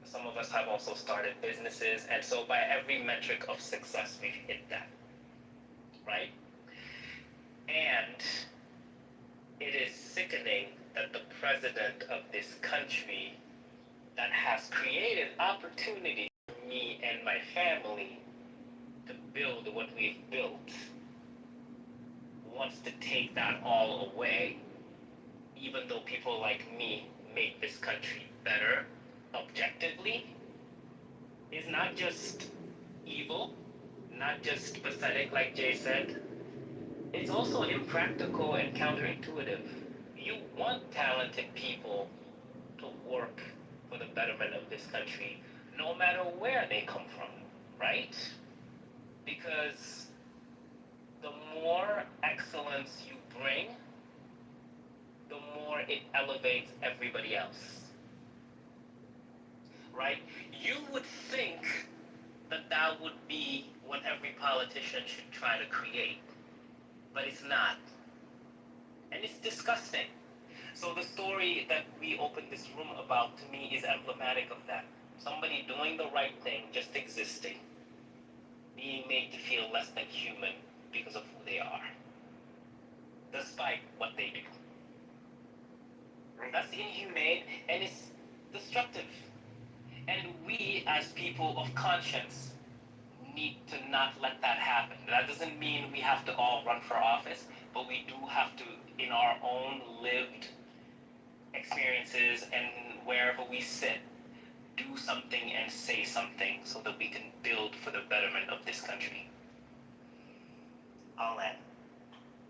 L: Some of us have also started businesses, and so by every metric of success, we've hit that, right? And it is sickening that the president of this country that has created opportunity for me and my family to build what we've built wants to take that all away, even though people like me make this country better objectively, is not just evil, not just pathetic like Jay said. It's also impractical and counterintuitive. You want talented people to work for the betterment of this country, no matter where they come from, right? Because the more excellence you bring, the more it elevates everybody else. Right? You would think that that would be what every politician should try to create, but it's not. And it's disgusting. So the story that we opened this room about, to me, is emblematic of that. Somebody doing the right thing, just existing, being made to feel less than human because of who they are, despite what they do. That's inhumane, and it's destructive. And we, as people of conscience, need to not let that happen. That doesn't mean we have to all run for office, but we do have to, in our own lived experiences and wherever we sit, do something and say something so that we can build for the betterment of this country. All that.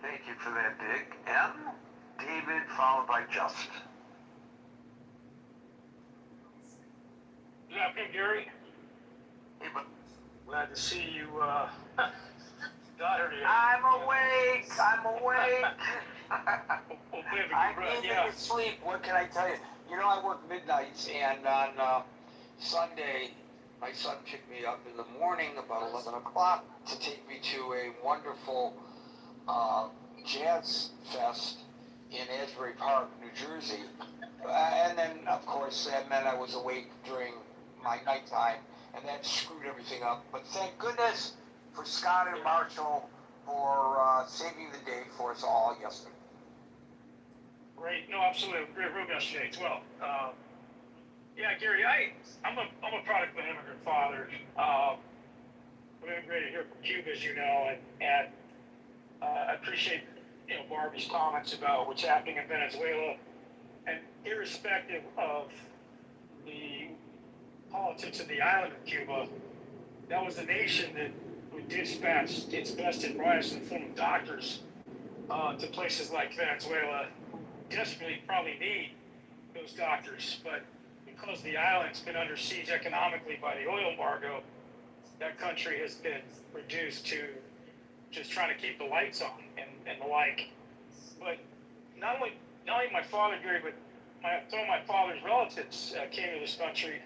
K: Thank you for that, Dick. M. David, followed by Just.
D: Good afternoon, Gary.
K: Hey, but
D: Glad to see you, daughter.
K: I'm awake. I'm awake.
D: Hopefully have a
K: I
D: good run.
K: need
D: Yeah.
K: to sleep. What can I tell you? You know, I work midnights, and on Sunday, my son picked me up in the morning about 11 o'clock to take me to a wonderful jazz fest in Asbury Park, New Jersey. And then, of course, that meant I was awake during my nighttime, and that screwed everything up. But thank goodness for Scott and Marshall for saving the day for us all yesterday.
D: Great. No, absolutely. Great room yesterday as well. Yeah, Gary, I'm a product of an immigrant father. We immigrated here from Cuba, as you know, and I appreciate Barbie's comments about what's happening in Venezuela, and irrespective of the politics of the island of Cuba, that was a nation that would dispatch its best and brightest in the form of doctors to places like Venezuela, who desperately probably need those doctors, but because the island's been under siege economically by the oil embargo, that country has been reduced to just trying to keep the lights on and the like. But not only my father, Gary, but some of my father's relatives came to this country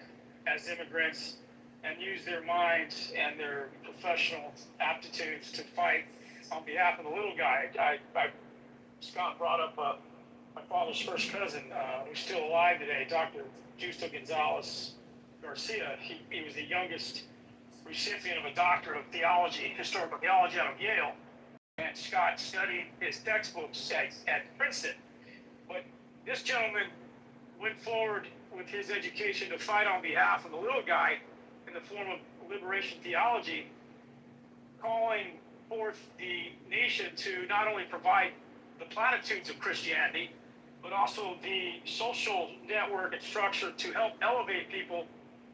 D: as immigrants and used their minds and their professional aptitudes to fight on behalf of the little guy. Scott brought up my father's first cousin, who's still alive today, Dr. Justo Gonzalez Garcia. He was the youngest recipient of a doctorate of theology, historical theology out of Yale, and Scott studied his textbooks at Princeton. But this gentleman went forward with his education to fight on behalf of the little guy in the form of liberation theology, calling forth the nation to not only provide the platitudes of Christianity, but also the social network and structure to help elevate people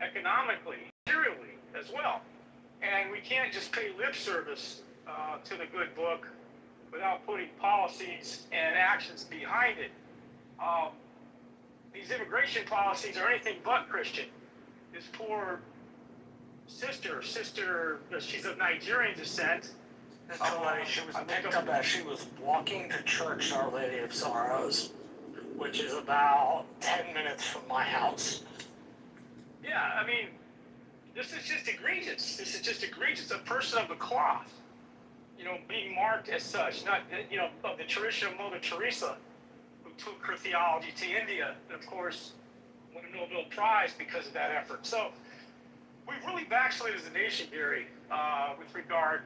D: economically, materially as well. And we can't just pay lip service to the good book without putting policies and actions behind it. These immigration policies are anything but Christian. This poor sister, she's of Nigerian descent, This young lady, she was picked up as she was walking to church, Our Lady of Sorrows, which is about 10 minutes from my house.
M: Yeah, I mean, this is just egregious. This is just egregious. A person of the cloth, being marked as such, not, of the tradition of Mother Teresa, who took her theology to India, and of course, won a Nobel Prize because of that effort. So, we've really backslid as a nation, Gary, with regard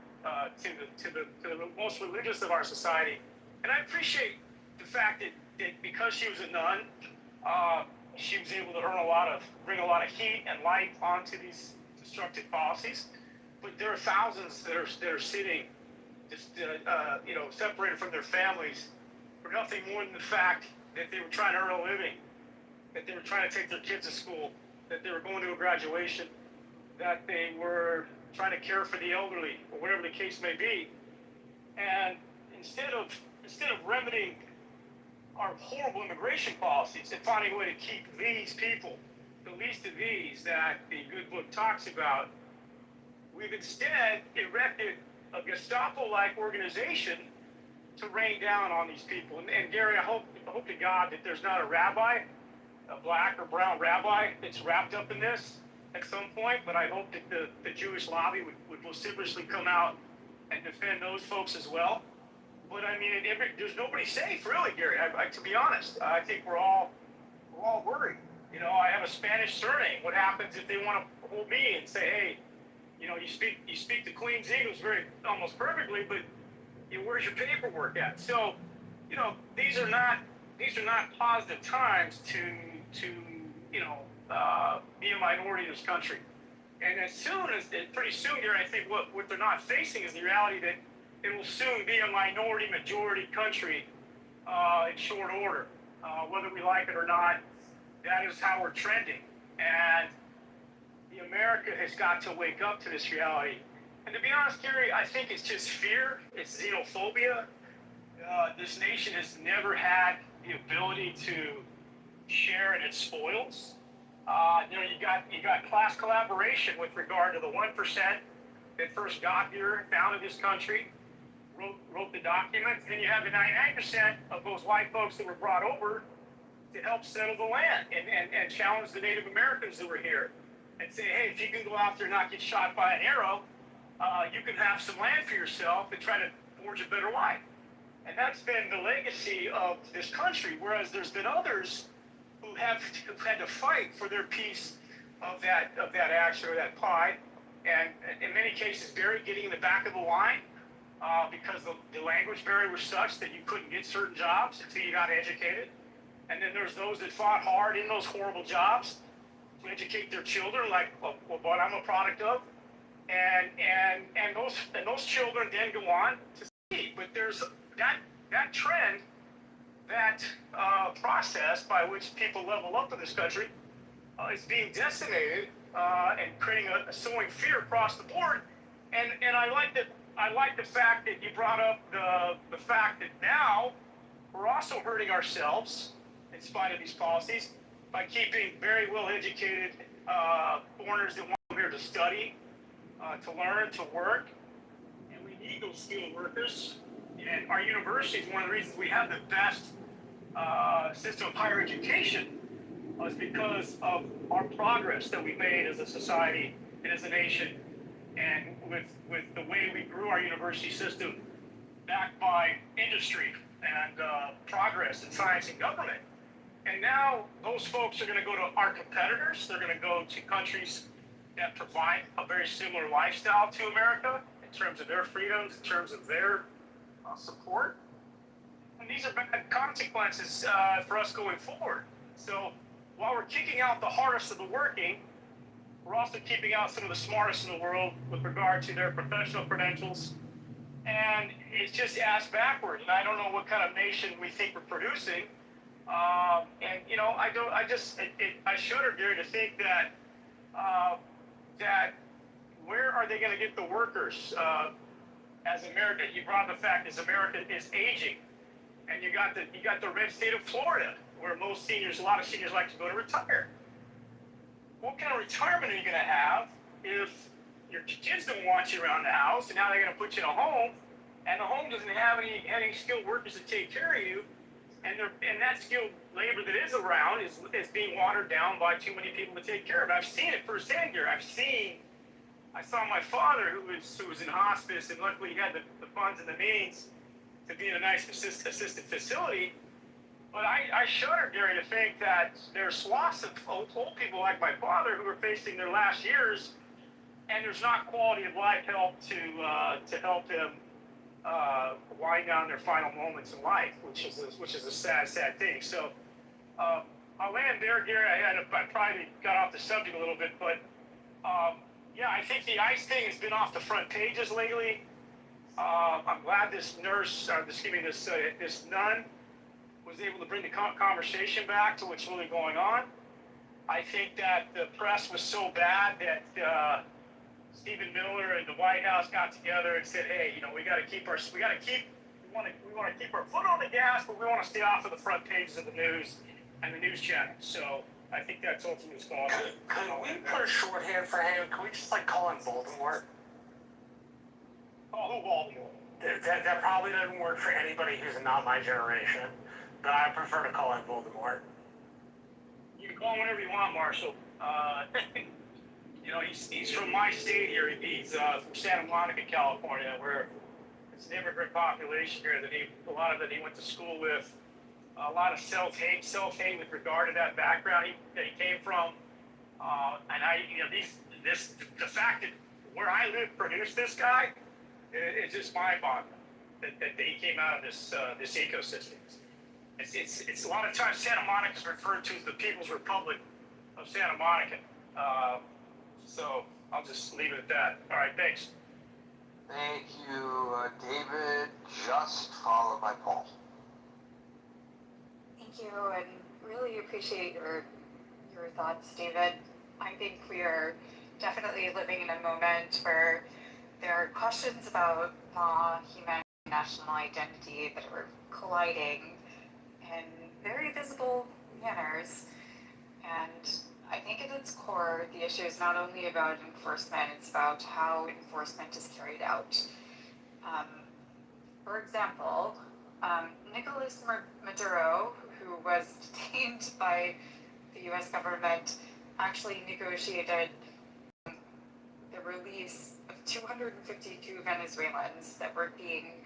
M: to the most religious of our society. And I appreciate the fact that because she was a nun, she was able to bring a lot of heat and light onto these destructive policies. But there are thousands that are sitting, just separated from their families for nothing more than the fact that they were trying to earn a living, that they were trying to take their kids to school, that they were going to a graduation, that they were trying to care for the elderly, or whatever the case may be. And instead of remedying our horrible immigration policies and finding a way to keep these people, the least of these that the good book talks about, we've instead erected a Gestapo-like organization to rain down on these people. And Gary, I hope to God that there's not a rabbi, a black or brown rabbi, that's wrapped up in this at some point, but I hope that the Jewish lobby would vociferously come out and defend those folks as well. But I mean, there's nobody safe, really, Gary. To be honest, I think we're all worried. I have a Spanish surname. What happens if they want to hold me and say, hey, you speak the Queen's English almost perfectly, but where's your paperwork at? So, these are not positive times to be a minority in this country. And pretty soon here, I think what they're not facing is the reality that it will soon be a minority majority country in short order. Whether we like it or not, that is how we're trending. And America has got to wake up to this reality. And to be honest, Gary, I think it's just fear. It's xenophobia. This nation has never had the ability to share in its spoils. You got class collaboration with regard to the 1% that first got here, founded this country, wrote the documents. Then you have the 99% of those white folks that were brought over to help settle the land and challenge the Native Americans that were here and say, hey, if you can go out there and not get shot by an arrow, you can have some land for yourself and try to forge a better life. And that's been the legacy of this country, whereas there's been others who have had to fight for their piece of that action or that pie, and in many cases, getting in the back of the line because the language barrier was such that you couldn't get certain jobs until you got educated. And then there's those that fought hard in those horrible jobs to educate their children, like what I'm a product of, and those children then go on to see. But there's that trend, that process by which people level up in this country is being decimated and creating sowing fear across the board. And I like the fact that you brought up the fact that now we're also hurting ourselves in spite of these policies by keeping very well-educated foreigners that want to come here to study, to learn, to work. And we need those skilled workers. And our university is one of the reasons we have the best system of higher education is because of our progress that we made as a society and as a nation, and with the way we grew our university system backed by industry and progress in science and government. And now those folks are going to go to our competitors. They're going to go to countries that provide a very similar lifestyle to America in terms of their freedoms, in terms of their support. And these are bad consequences for us going forward. So while we're kicking out the hardest of the working, we're also keeping out some of the smartest in the world with regard to their professional credentials. And it's just ass backward. And I don't know what kind of nation we think we're producing. I shudder, Gary, to think that where are they going to get the workers as America? You brought up the fact as America is aging, and you got the red state of Florida, where a lot of seniors like to go to retire. What kind of retirement are you going to have if your kids don't want you around the house, and now they're going to put you in a home and the home doesn't have any skilled workers to take care of you, and that skilled labor that is around is being watered down by too many people to take care of. I've seen it firsthand here. I saw my father who was in hospice, and luckily he had the funds and the means to be in a nice assisted facility. But I shudder, Gary, to think that there's swaths of old people like my father who are facing their last years, and there's not quality of life help to help them wind down their final moments in life, which is a sad thing. So I'll land there, Gary. I probably got off the subject a little bit, but yeah, I think the ICE thing has been off the front pages lately. I'm glad this this nun was able to bring the conversation back to what's really going on. I think that the press was so bad that Stephen Miller and the White House got together and said, "Hey, we want to keep our foot on the gas, but we want to stay off of the front pages of the news and the news channels." So I think that's ultimately what's going on.
D: Could we put a shorthand for him? Can we just call him Voldemort?
M: Oh, who Voldemort?
D: That probably doesn't work for anybody who's not my generation, but I prefer to call him Voldemort.
M: You can call him whatever you want, Marshall. He's from my state here. He's from Santa Monica, California, where it's an immigrant population here. A lot of it he went to school with. A lot of self-hate with regard to that background that he came from. The fact that where I live produced this guy, it's just mind-boggling that he came out of this ecosystem. It's a lot of times Santa Monica is referred to as the People's Republic of Santa Monica. So I'll just leave it at that. All right, thanks.
K: Thank you, David. Just followed by Paul.
H: Thank you, and really appreciate your thoughts, David. I think we are definitely living in a moment where there are questions about law, humanity, national identity that are colliding in very visible manners. And I think at its core, the issue is not only about enforcement, it's about how enforcement is carried out. For example, Nicolas Maduro, who was detained by the US government, actually negotiated the release of 252 Venezuelans that were being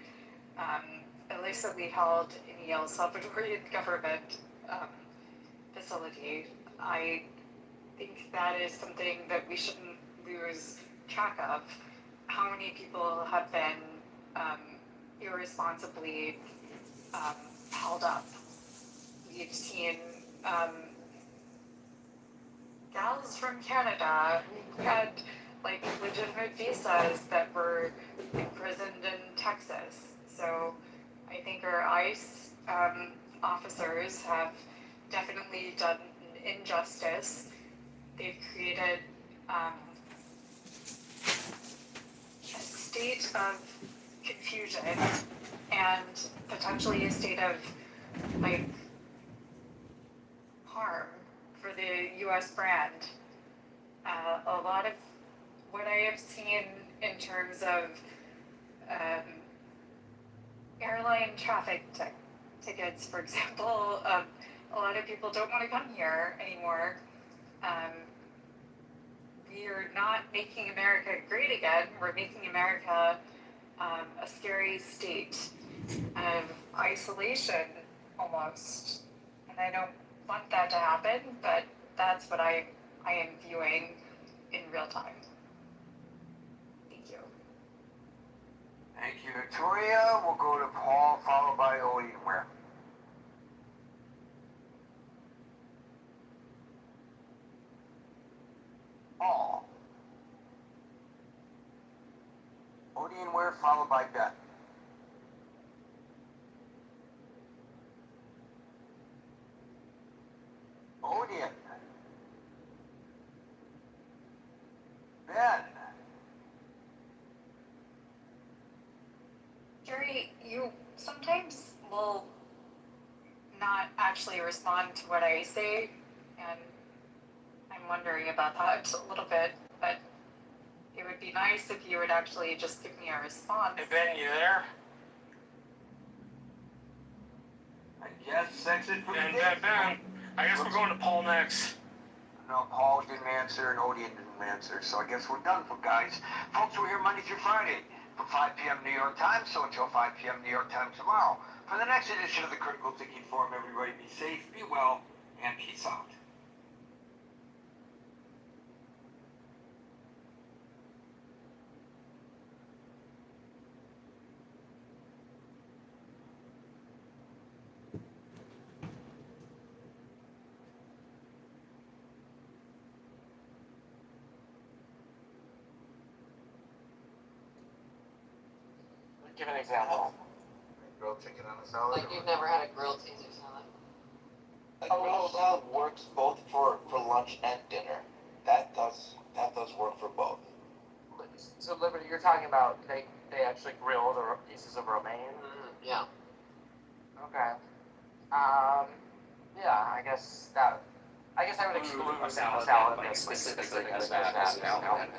H: illicitly held in the El Salvadorian government facility. I think that is something that we shouldn't lose track of. How many people have been irresponsibly held up? We've seen gals from Canada who had legitimate visas that were imprisoned in Texas. So I think our ICE officers have definitely done an injustice. They've created a state of confusion and potentially a state of harm for the US brand. A lot of what I have seen in terms of airline traffic tickets, for example, a lot of people don't want to come here anymore. We are not making America great again. We're making America a scary state of isolation almost. And I don't want that to happen, but that's what I am viewing in real time. Thank you.
K: Thank you, Victoria. We'll go to Paul, followed by Olienware. Paul. Olienware, followed by Ben. Odin. Ben.
H: Gary, you sometimes will not actually respond to what I say, and I'm wondering about that a little bit, but it would be nice if you would actually just give me a response.
D: Hey Ben, you there?
K: I guess that's it for
D: And
K: today.
D: Ben, I guess we're going to Paul next.
K: No, Paul didn't answer and Odeon didn't answer, so I guess we're done for guys. Folks, we're here Monday through Friday from 5 p.m. New York time, so until 5 p.m. New York time tomorrow. For the next edition of the Critical Thinking Forum, everybody be safe, be well, and peace out.
D: Give an example.
C: Grilled chicken on a salad.
N: Like you've never had a grilled Caesar salad?
J: A grilled salad works both for lunch and dinner. That does work for both.
N: So Liberty, you're talking about they actually grill the pieces of romaine?
L: Yeah.
N: Okay. Yeah, I guess I would exclude a salad that specifically has that as an element.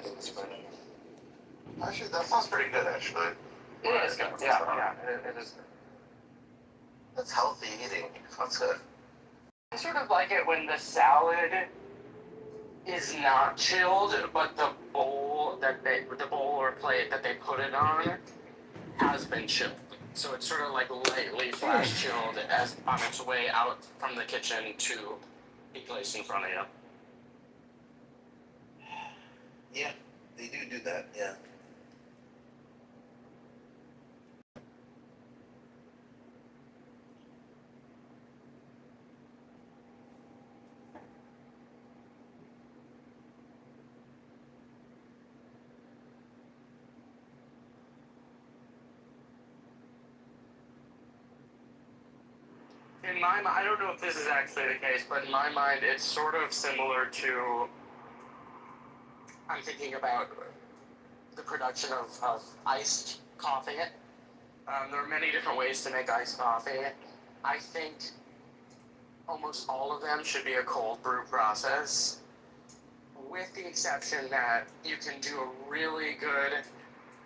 J: Actually, that sounds pretty good, actually.
N: It is good. Yeah, it is good.
J: That's healthy eating. That's good.
N: I sort of like it when the salad is not chilled, but the bowl or plate that they put it on has been chilled. So it's sort of like lightly flash chilled as on its way out from the kitchen to be placed in front of you.
J: Yeah, they do that, yeah.
N: In my mind, I don't know if this is actually the case, but in my mind, it's sort of similar to. I'm thinking about the production of iced coffee. There are many different ways to make iced coffee. I think almost all of them should be a cold brew process, with the exception that you can do a really good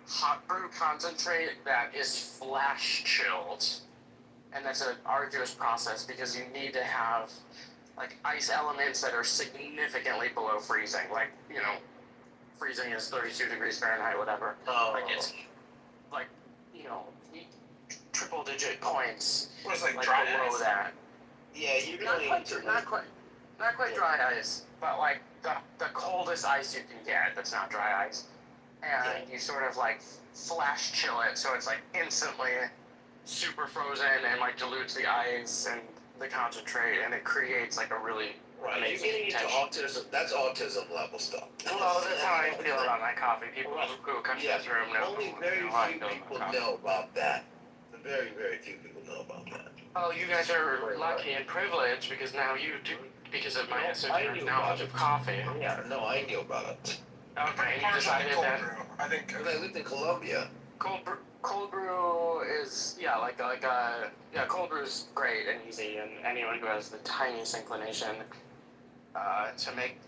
N: hot brew concentrate that is flash chilled. And that's an arduous process because you need to have like ice elements that are significantly below freezing. Like, freezing is 32 degrees Fahrenheit, whatever. Like it's like, triple digit points.
C: What is like
N: like
C: dry
N: below
C: ice?
N: that.
C: Yeah, you
N: Not
C: really
N: quite dry ice, but like the coldest ice you can get that's not dry ice. And you sort of like flash chill it so it's like instantly super frozen and like dilutes the ice and the concentrate, and it creates like a really
J: Right, you're
N: amazing
J: getting into
N: texture.
J: autism. That's autism level stuff.
N: Well, that's how I feel about my coffee. People who come to this room know.
J: Only very
N: how I
J: few
N: feel about
J: people
N: coffee.
J: know about that. Very, very few people know about that.
N: Oh, you guys are lucky and privileged because now you do, because of my
J: I
N: esoteric
J: knew
N: knowledge
J: about
N: of coffee.
J: Yeah, no, I knew about it.
N: Okay, you decided that
C: I think.
J: Because I lived in Colombia.
N: cold brew is cold brew is great and easy, and anyone who has the tiniest inclination to make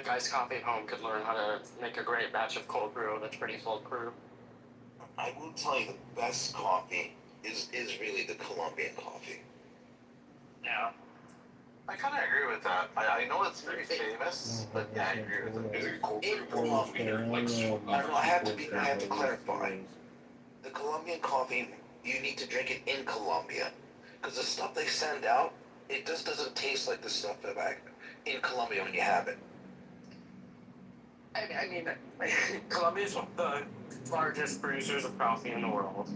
N: iced coffee at home could learn how to make a great batch of cold brew that's pretty full brew.
J: I will tell you the best coffee is really the Colombian coffee.
N: Yeah.
C: I kind of agree with that. I know it's very famous, but yeah, I agree with it.
J: In Colombia, I have to clarify. The Colombian coffee, you need to drink it in Colombia, because the stuff they send out, it just doesn't taste like the stuff that in Colombia when you have it.
N: I mean, Colombia is one of the largest producers of coffee in the world.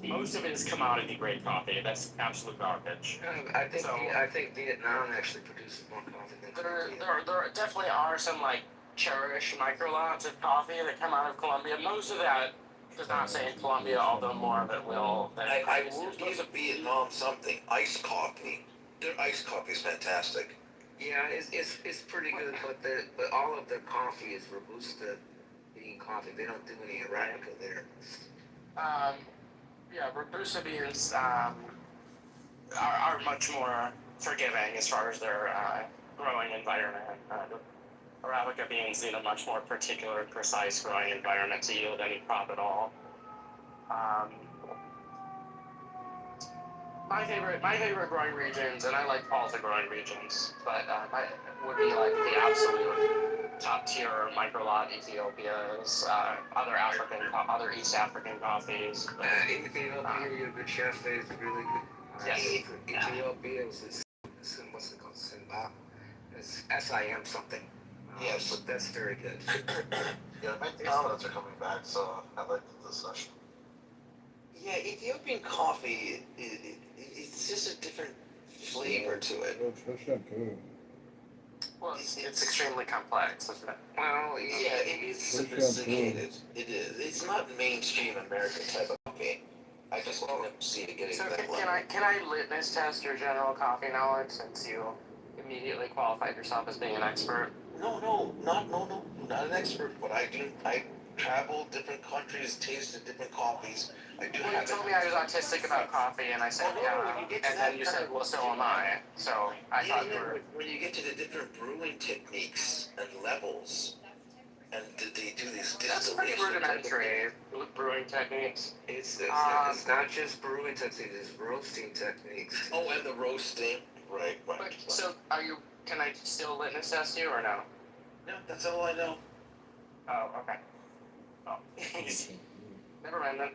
N: Most of it is commodity grade coffee. That's absolute garbage.
K: I think Vietnam actually produces more coffee than
N: There definitely are some like cherished micro lots of coffee that come out of Colombia. Most of that does not say in Colombia, although more of it will.
J: I will give Vietnam something. Iced coffee. Their iced coffee is fantastic.
K: Yeah, it's pretty good, but all of their coffee is Robusta bean coffee. They don't do any Arabica there.
N: Robusta beans are much more forgiving as far as their growing environment. Arabica beans need a much more particular, precise growing environment to yield any crop at all. my favorite growing regions, and I like all the growing regions, but my would be like the absolute top tier micro lot Ethiopia's, other East African coffees.
O: Ethiopia, you're a good chef. It's really good.
N: Yes.
O: Ethiopia is what's it called? Simba. It's SIM something.
J: Yes.
O: But that's very good.
J: Yeah, my comments are coming back, so I like the discussion.
P: Yeah, Ethiopian coffee, it's just a different flavor to it.
N: Well, it's extremely complex, isn't it?
P: Well, yeah, it is sophisticated. It is. It's not mainstream American type of coffee. I just can't see it getting
N: So
P: that level.
N: can I litmus test your general coffee knowledge since you immediately qualified yourself as being an expert?
P: No, not an expert, but I travel different countries, tasted different coffees. I do
N: Well,
P: have
N: you told me I was autistic about coffee, and I said, and then you said, well, so am I. So I thought you were...
P: When you get to the different brewing techniques and levels, and they do these
N: That's pretty rudimentary brewing techniques.
O: It's not just brewing techniques, it's roasting techniques.
P: Oh, and the roasting. Right.
N: But, so, can I still litmus test you, or no?
P: No, that's all I know.
N: Oh, okay. Oh. Never mind then.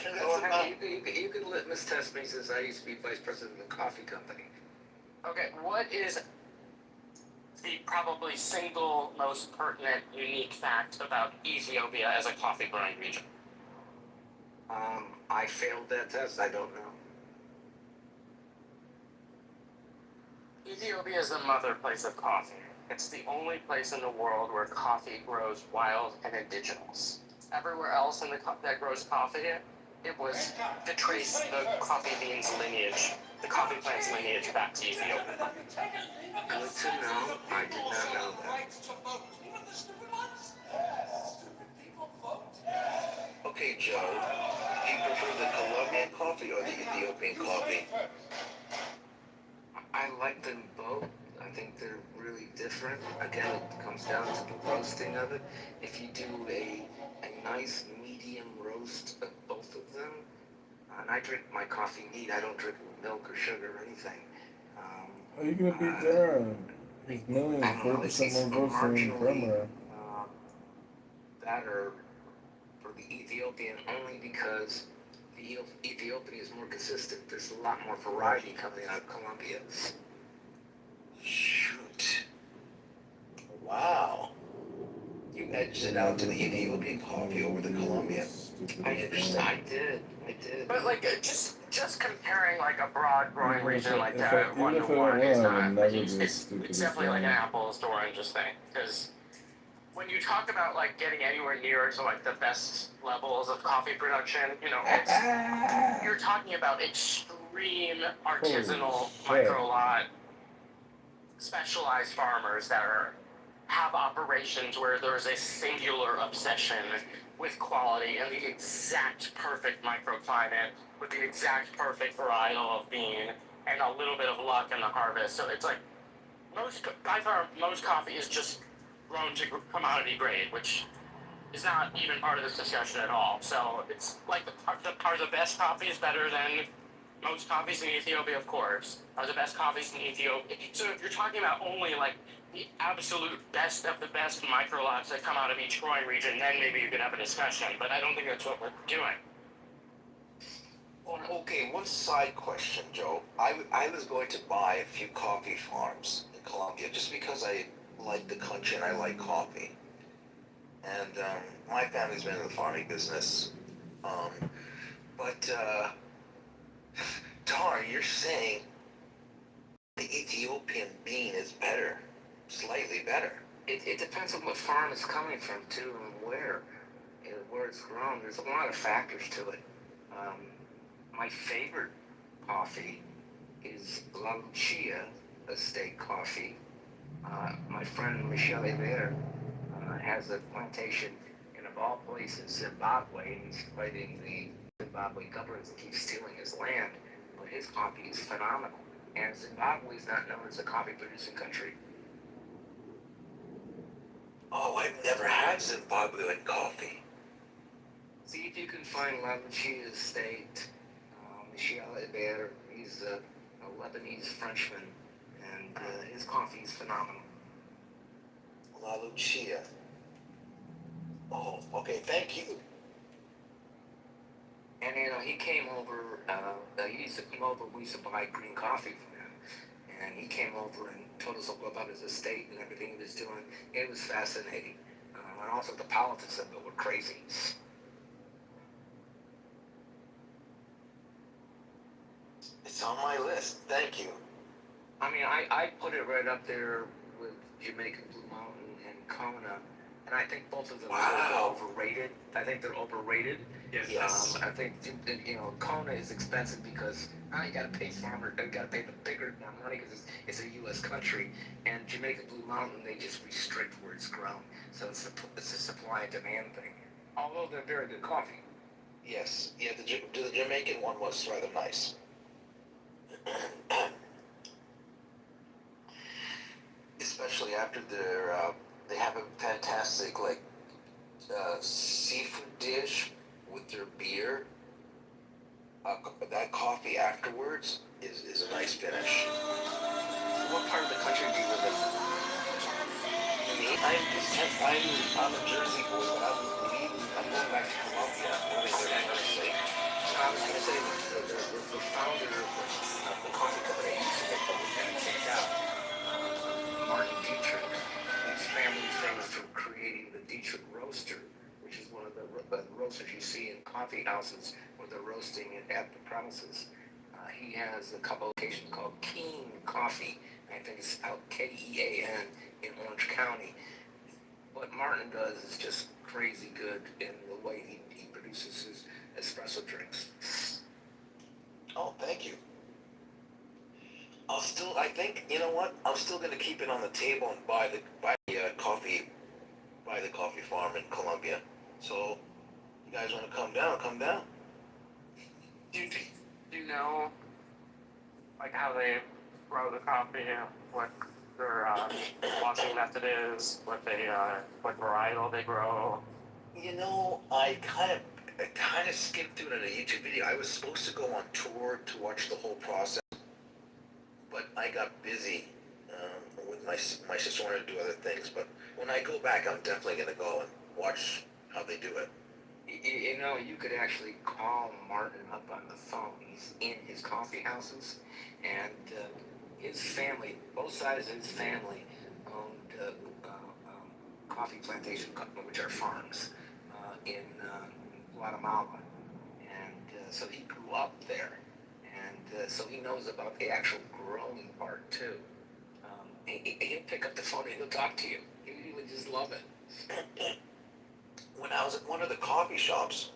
O: You can litmus test me since I used to be vice president of the coffee company.
N: Okay, what is the probably single most pertinent, unique fact about Ethiopia as a coffee growing region?
O: I failed that test. I don't know.
N: Ethiopia is the mother place of coffee. It's the only place in the world where coffee grows wild and indigenous. Everywhere else that grows coffee, it was to trace the coffee bean's lineage, the coffee plant's lineage back to Ethiopia.
O: Good to know. I did not know that.
P: Okay, Joe, do you prefer the Colombian coffee or the Ethiopian coffee?
O: I like them both. I think they're really different. Again, it comes down to the roasting of it. If you do a nice medium roast of both of them, and I drink my coffee neat. I don't drink milk or sugar or anything.
F: How are you gonna beat Darren? He's millions, 40% more votes than Premier.
O: Better for the Ethiopian only because the Ethiopian is more consistent. There's a lot more variety coming out of Colombia.
P: Shoot. Wow. You edged it out to the Ethiopian coffee over the Colombian.
O: I did.
N: But like, just comparing like a broad growing region like that, 1-to-1 is not. It's definitely like an apples to oranges thing. Because when you talk about like getting anywhere near to like the best levels of coffee production, you're talking about extreme artisanal micro lot, specialized farmers that have operations where there's a singular obsession with quality and the exact perfect microclimate with the exact perfect varietal of bean and a little bit of luck in the harvest. So it's like by far most coffee is just grown to commodity grade, which is not even part of this discussion at all. So it's like are the best coffees better than most coffees in Ethiopia? Of course. Are the best coffees in Ethiopia? So if you're talking about only like the absolute best of the best micro lots that come out of each growing region, then maybe you could have a discussion. But I don't think that's what we're doing.
P: Okay, one side question, Joe. I was going to buy a few coffee farms in Colombia just because I like the country and I like coffee. And my family's been in the farming business. Darn, you're saying the Ethiopian bean is better, slightly better.
O: It depends on what farm it's coming from too and where it's grown. There's a lot of factors to it. My favorite coffee is La Lucia Estate Coffee. My friend Michelle Hebert has a plantation in, of all places, Zimbabwe, and he's fighting the Zimbabwe government to keep stealing his land. But his coffee is phenomenal. And Zimbabwe is not known as a coffee producing country.
P: Oh, I've never had Zimbabwean coffee.
O: See if you can find La Lucia Estate, Michelle Hebert, He's a Lebanese Frenchman, and his coffee is phenomenal.
P: La Lucia. Oh, okay, thank you.
O: And he came over. He used to come over. We used to buy green coffee from him, and he came over and told us all about his estate and everything he was doing. It was fascinating, and also the politics of it were crazy.
P: It's on my list. Thank you.
O: I mean, I put it right up there with Jamaican Blue Mountain and Kona, and I think both of them are overrated. I think they're overrated.
N: Yes.
O: I think Kona is expensive because you got to pay farmer, you got to pay the bigger money because it's a U.S. country, and Jamaican Blue Mountain they just restrict where it's grown, so it's a supply and demand thing. Although they're very good coffee.
P: Yes. Yeah. The Jamaican one was rather nice. Especially after they have a fantastic seafood dish with their beer. That coffee afterwards is a nice finish.
O: What part of the country do you live in?
P: Me, I'm a Jersey boy, but I'm going back to Columbia. What was I going to say?
O: I was going to say the founder of the coffee company I used to work for was kind of kicked out. Martin Dietrich, his family is famous for creating the Dietrich Roaster, which is one of the roasters you see in coffee houses where they're roasting it at the premises. He has a couple locations called Keene Coffee, I think it's spelled Kean in Orange County. What Martin does is just crazy good in the way he produces his espresso drinks.
P: Oh, thank you. I think, you know what? I'm still going to keep it on the table and buy the coffee farm in Columbia. So, you guys want to come down? Come down.
N: Do you know, like, how they grow the coffee, what their washing method is, what varietal they grow?
P: You know, I kind of skimmed through it in a YouTube video. I was supposed to go on tour to watch the whole process, but I got busy with my sister wanted to do other things. But when I go back, I'm definitely going to go and watch how they do it.
O: You could actually call Martin up on the phone. He's in his coffee houses, and his family, both sides of his family, owned coffee plantation, which are farms in Guatemala, and so he grew up there, and so he knows about the actual growing part too. He'll pick up the phone and he'll talk to you. He would just love it.
P: When I was at one of the coffee shops,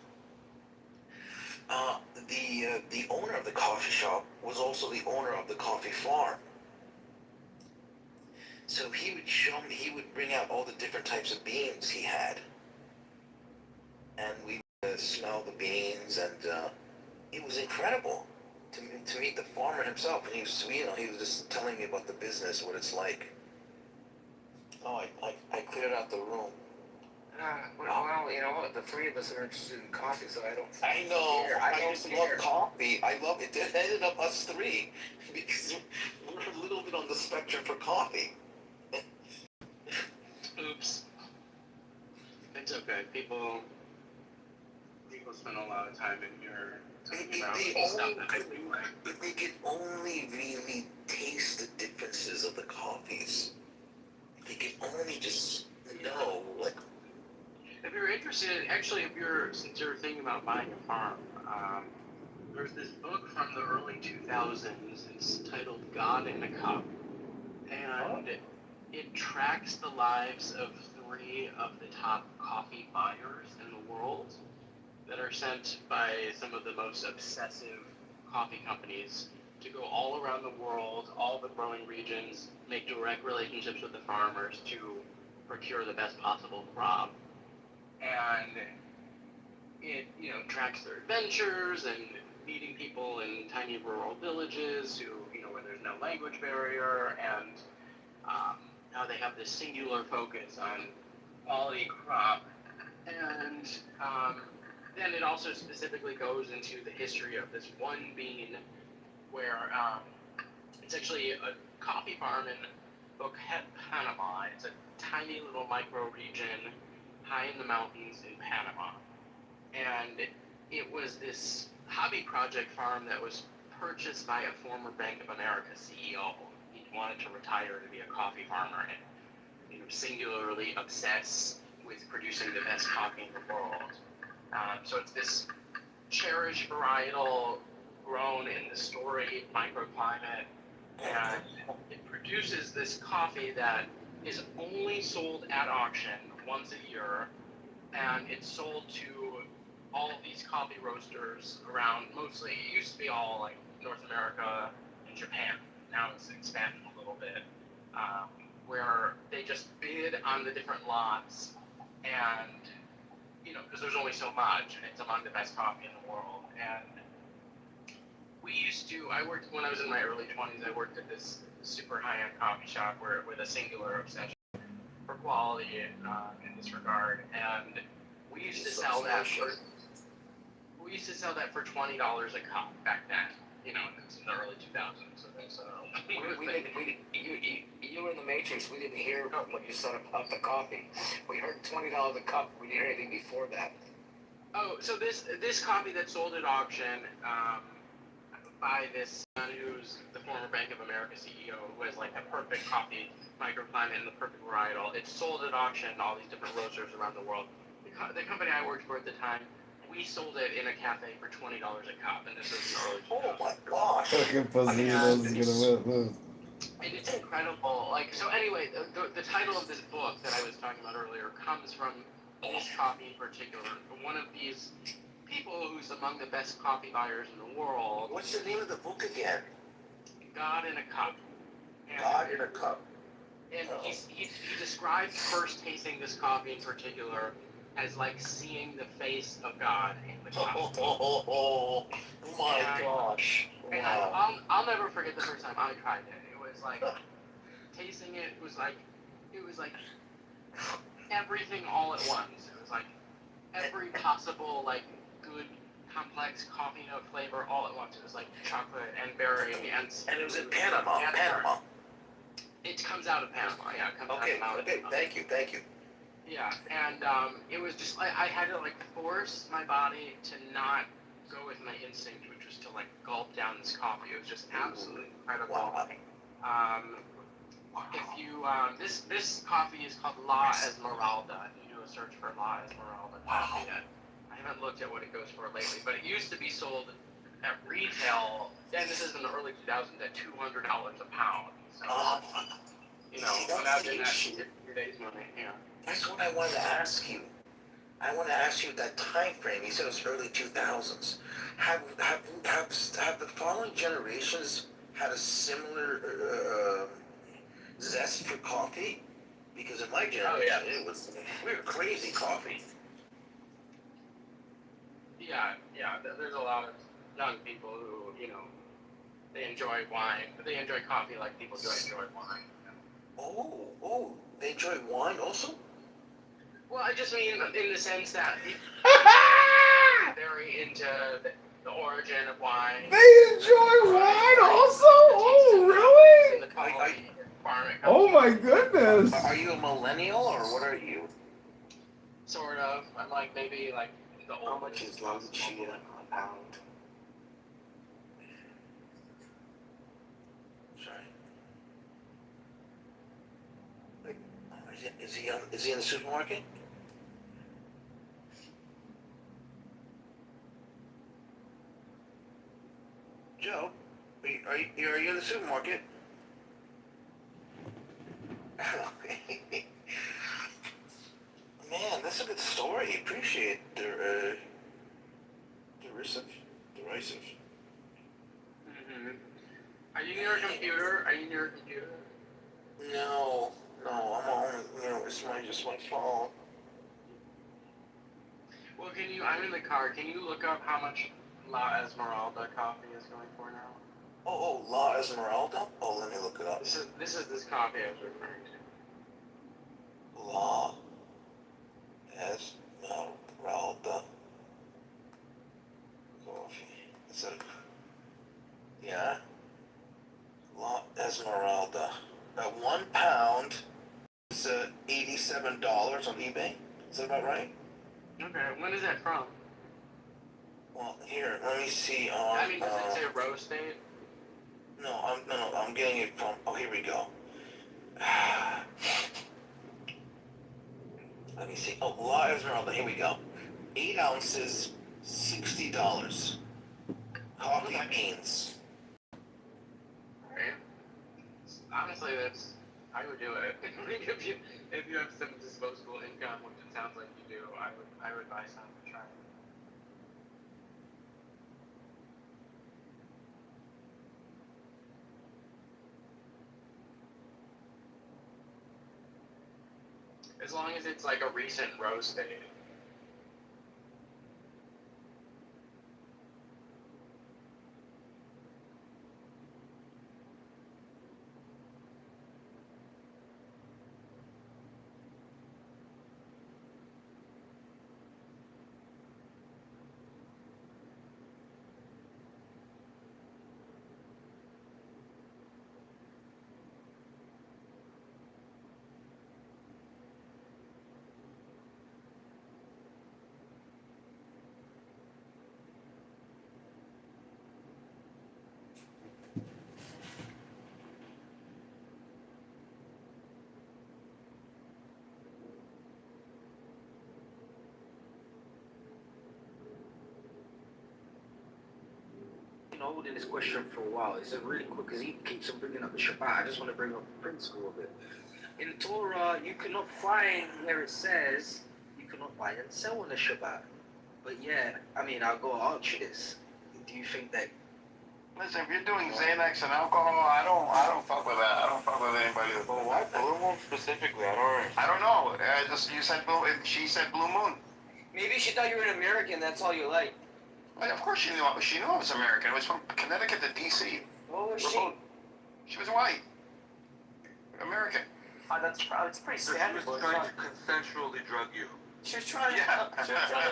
P: the owner of the coffee shop was also the owner of the coffee farm. So he would show me, he would bring out all the different types of beans he had, and we would smell the beans, and it was incredible to meet the farmer himself. And he was, he was just telling me about the business, what it's like. Oh, I cleared out the room.
O: Well, you know what? The three of us are interested in coffee, so I don't.
P: I know. I just love coffee. I love it. It ended up us three because we're a little bit on the spectrum for coffee.
N: Oops. It's okay. People spend a lot of time in here talking about stuff that they do like.
P: If they could only really taste the differences of the coffees, if they could only just know, like.
N: If you're interested, actually, since you're thinking about buying a farm, there's this book from the early 2000s. It's titled God in a Cup, and it tracks the lives of 3 of the top coffee buyers in the world that are sent by some of the most obsessive coffee companies to go all around the world, all the growing regions, make direct relationships with the farmers to procure the best possible crop. And it, tracks their adventures and meeting people in tiny rural villages who, where there's no language barrier, and how they have this singular focus on quality crop. And then it also specifically goes into the history of this one bean where it's actually a coffee farm in Boquete, Panama. It's a tiny little micro region high in the mountains in Panama. And it was this hobby project farm that was purchased by a former Bank of America CEO. He wanted to retire to be a coffee farmer and singularly obsessed with producing the best coffee in the world. So it's this cherished varietal grown in the storied microclimate, and it produces this coffee that is only sold at auction once a year, and it's sold to all of these coffee roasters around, mostly, it used to be all like North America and Japan. Now it's expanded a little bit, where they just bid on the different lots, and because there's only so much, and it's among the best coffee in the world. And I worked, when I was in my early 20s, I worked at this super high-end coffee shop with a singular obsession for quality in this regard, and we used to sell that for $20 a cup back then. It was in the early 2000s. So that's
O: you were in the Matrix. We didn't hear what you said about the coffee. We heard $20 a cup. We didn't hear anything before that.
N: Oh, so this coffee that's sold at auction by this son who's the former Bank of America CEO, who has like a perfect coffee microclimate and the perfect varietal. It's sold at auction in all these different roasters around the world. The company I worked for at the time, we sold it in a cafe for $20 a cup, and this was in the early 2000s.
P: Oh my gosh!
F: Fucking pussy, those is gonna lose.
N: And it's incredible. So anyway, the title of this book that I was talking about earlier comes from this coffee in particular. One of these people who's among the best coffee buyers in the world.
P: What's the name of the book again?
N: God in a Cup.
P: God in a Cup.
N: And he describes first tasting this coffee in particular as like seeing the face of God in the cup.
P: Oh my gosh.
N: And
P: Wow.
N: I'll never forget the first time I tried it. It was like, tasting it was like everything all at once. It was like every possible like good complex coffee note flavor all at once. It was like chocolate and berry and
P: it was in Panama. Panama.
N: It comes out of Panama. Yeah, it comes out of Panama.
P: Okay. Thank you.
N: Yeah, and it was just I had to like force my body to not go with my instinct, which was to like gulp down this coffee. It was just absolutely incredible.
P: Wow.
N: If you this coffee is called La Esmeralda. If you do a search for La Esmeralda coffee, I haven't looked at what it goes for lately, but it used to be sold at retail. And this is in the early 2000s at $200 a pound. So, imagine that in today's money. Yeah.
P: That's what I wanted to ask you. I want to ask you that time frame. You said it was early 2000s. Have the following generations had a similar zest for coffee? Because in my generation, we were crazy coffee.
N: Yeah. There's a lot of young people who, they enjoy wine, but they enjoy coffee like people do enjoy wine.
P: Oh, they enjoy wine also?
N: Well, I just mean in the sense that they're very into the origin of wine.
F: They enjoy wine also? Oh, really? Oh my goodness.
P: Are you a millennial or what are you?
N: Sort of. I'm like maybe like the oldest.
O: How much is Chia a pound?
P: Is he in the supermarket? Joe, are you in the supermarket? Man, that's a good story. Appreciate derisive.
N: Mm-hmm. Are you near a computer?
P: No, I'm on. It's just my phone.
N: Well, I'm in the car. Can you look up how much La Esmeralda coffee is going for now?
P: Oh, La Esmeralda? Oh, let me look it up.
N: This is this coffee I was referring to.
P: La Esmeralda coffee. Yeah. eBay. Is that about right?
N: Okay, when is that from?
P: Well, here, let me see on.
N: I mean, does it say rose date?
P: No, I'm getting it from. Oh, here we go. Let me see. Oh, La Esmeralda. Here we go. 8 ounces, $60. Coffee beans.
N: Right. Honestly, I would do it. if you have some disposable income, which it sounds like you do, I would buy some and try it. As long as it's like a recent roast date.
Q: Holding this question for a while. It's really quick because he keeps on bringing up the Shabbat. I just want to bring up the principle of it. In the Torah, you cannot find where it says you cannot buy and sell on the Shabbat. But yeah, I mean, I'll go ask you this. Do you think that?
A: Listen, if you're doing Xanax and alcohol, I don't fuck with that. I don't fuck with anybody.
C: Well, why Blue Moon specifically?
A: I don't know. You said Blue. She said Blue Moon.
R: Maybe she thought you were an American. That's all you like.
A: Well, of course she knew. She knew I was American. It was from Connecticut to D.C.
R: What was she?
A: She was white. American.
R: That's pretty
C: So
R: standard.
C: she was trying to consensually drug you.
R: She was trying to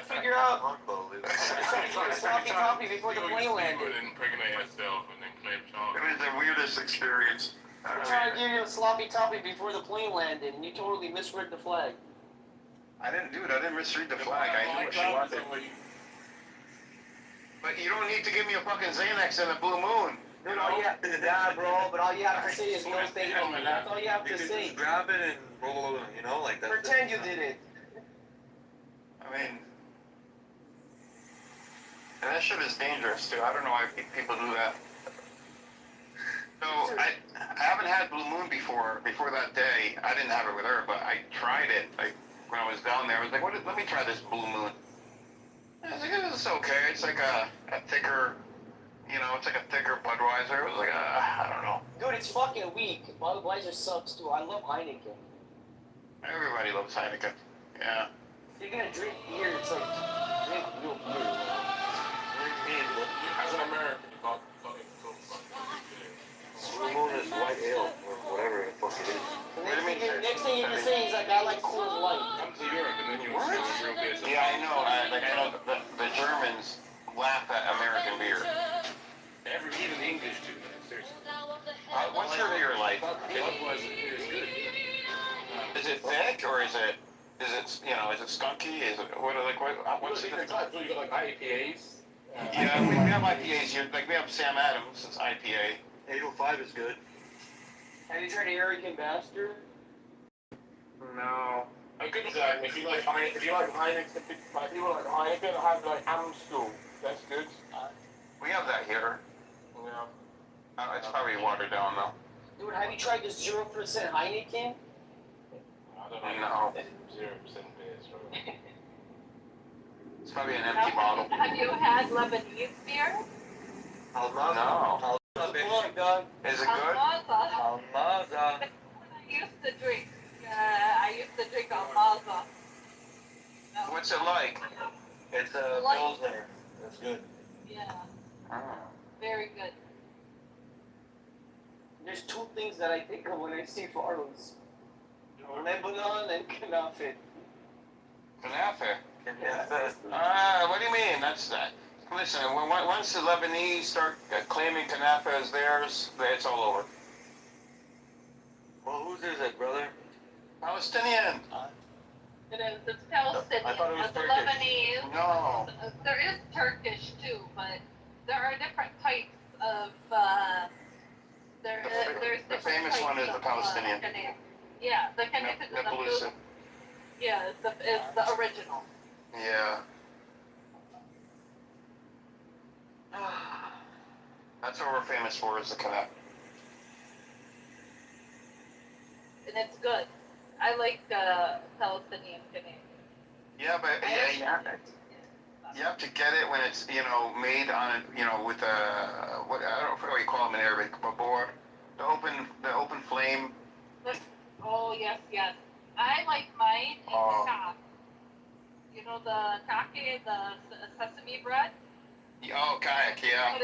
R: figure out.
C: Unbelievable.
R: She was trying to get a sloppy toppy before the plane landed.
I: Impregnate herself and then claim child.
A: It was the weirdest experience.
R: She was trying to give you a sloppy toppy before the plane landed, and you totally misread the flag.
A: I didn't do it. I didn't misread the flag. I knew what she wanted. But you don't need to give me a fucking Xanax and a Blue Moon. You know?
R: Yeah, bro. But all you have to say is no thank you. That's all you have to say.
C: Just grab it and roll it, you know, like that.
R: Pretend you did it.
A: I mean, and that shit is dangerous too. I don't know why people do that. So I haven't had Blue Moon before that day. I didn't have it with her, but I tried it. Like when I was down there, I was like, let me try this Blue Moon. I was like, it's okay. It's like a thicker, it's like a thicker Budweiser. It was like I don't know.
R: Dude, it's fucking weak. Budweiser sucks too. I love Heineken.
A: Everybody loves Heineken. Yeah.
R: If you're gonna drink beer, it's like drink real beer.
I: As an American, fucking cool.
C: Blue Moon is white ale or whatever the fuck it is.
R: Next thing you can say is like, I like Coors Light.
I: Come to Europe and then you will see real business.
A: Yeah, I know. I know the Germans laugh at American beer.
I: Even the English do that, seriously.
A: What's your beer like?
I: Budweiser is good.
A: Is it thick or is it skunky? Is it what's it?
I: You got like IPAs.
A: Yeah, we have IPAs here. Like we have Sam Adams. It's IPA.
C: 805 is good.
R: Have you tried American Bastard?
I: No. A good example, if you like Heineken, people like Heineken, have like Amstel. That's good.
A: We have that here.
I: Yeah.
A: It's probably watered down though.
R: Dude, have you tried the 0% Heineken?
I: I don't know. 0% beers, right?
A: It's probably an empty bottle.
S: Have you had Lebanese beer?
A: No. Is it good?
S: Almaza. I used to drink Almaza.
A: What's it like?
C: It's a Pilsner. That's good.
S: Yeah. Very good.
R: There's two things that I think of when I see Faros. Lebanon and Kanafe.
A: Kanafe? What do you mean? That's that. Listen, once the Lebanese start claiming Kanafe as theirs, it's all over.
C: Well, whose is it, brother?
A: Palestinian.
S: It is. It's Palestinian.
A: I thought it was
S: The
A: Turkish.
S: Lebanese.
A: No.
S: There is Turkish too, but there are different types of. There's
A: The
S: different
A: famous
S: types
A: one is the
S: of,
A: Palestinian.
S: yeah, the Knesset is
A: Nepalese.
S: yeah, is the original.
A: Yeah. That's what we're famous for, is the Knesset.
S: And it's good. I like Palestinian Canadian.
A: Yeah, but you have to get it when it's, made on, with a, what, I don't know what you call them in Arabic, a board, the open flame.
S: Oh yes, yes. I like mine in
A: Oh.
S: kak. You know the kake, the sesame bread.
A: Oh, kayak, yeah.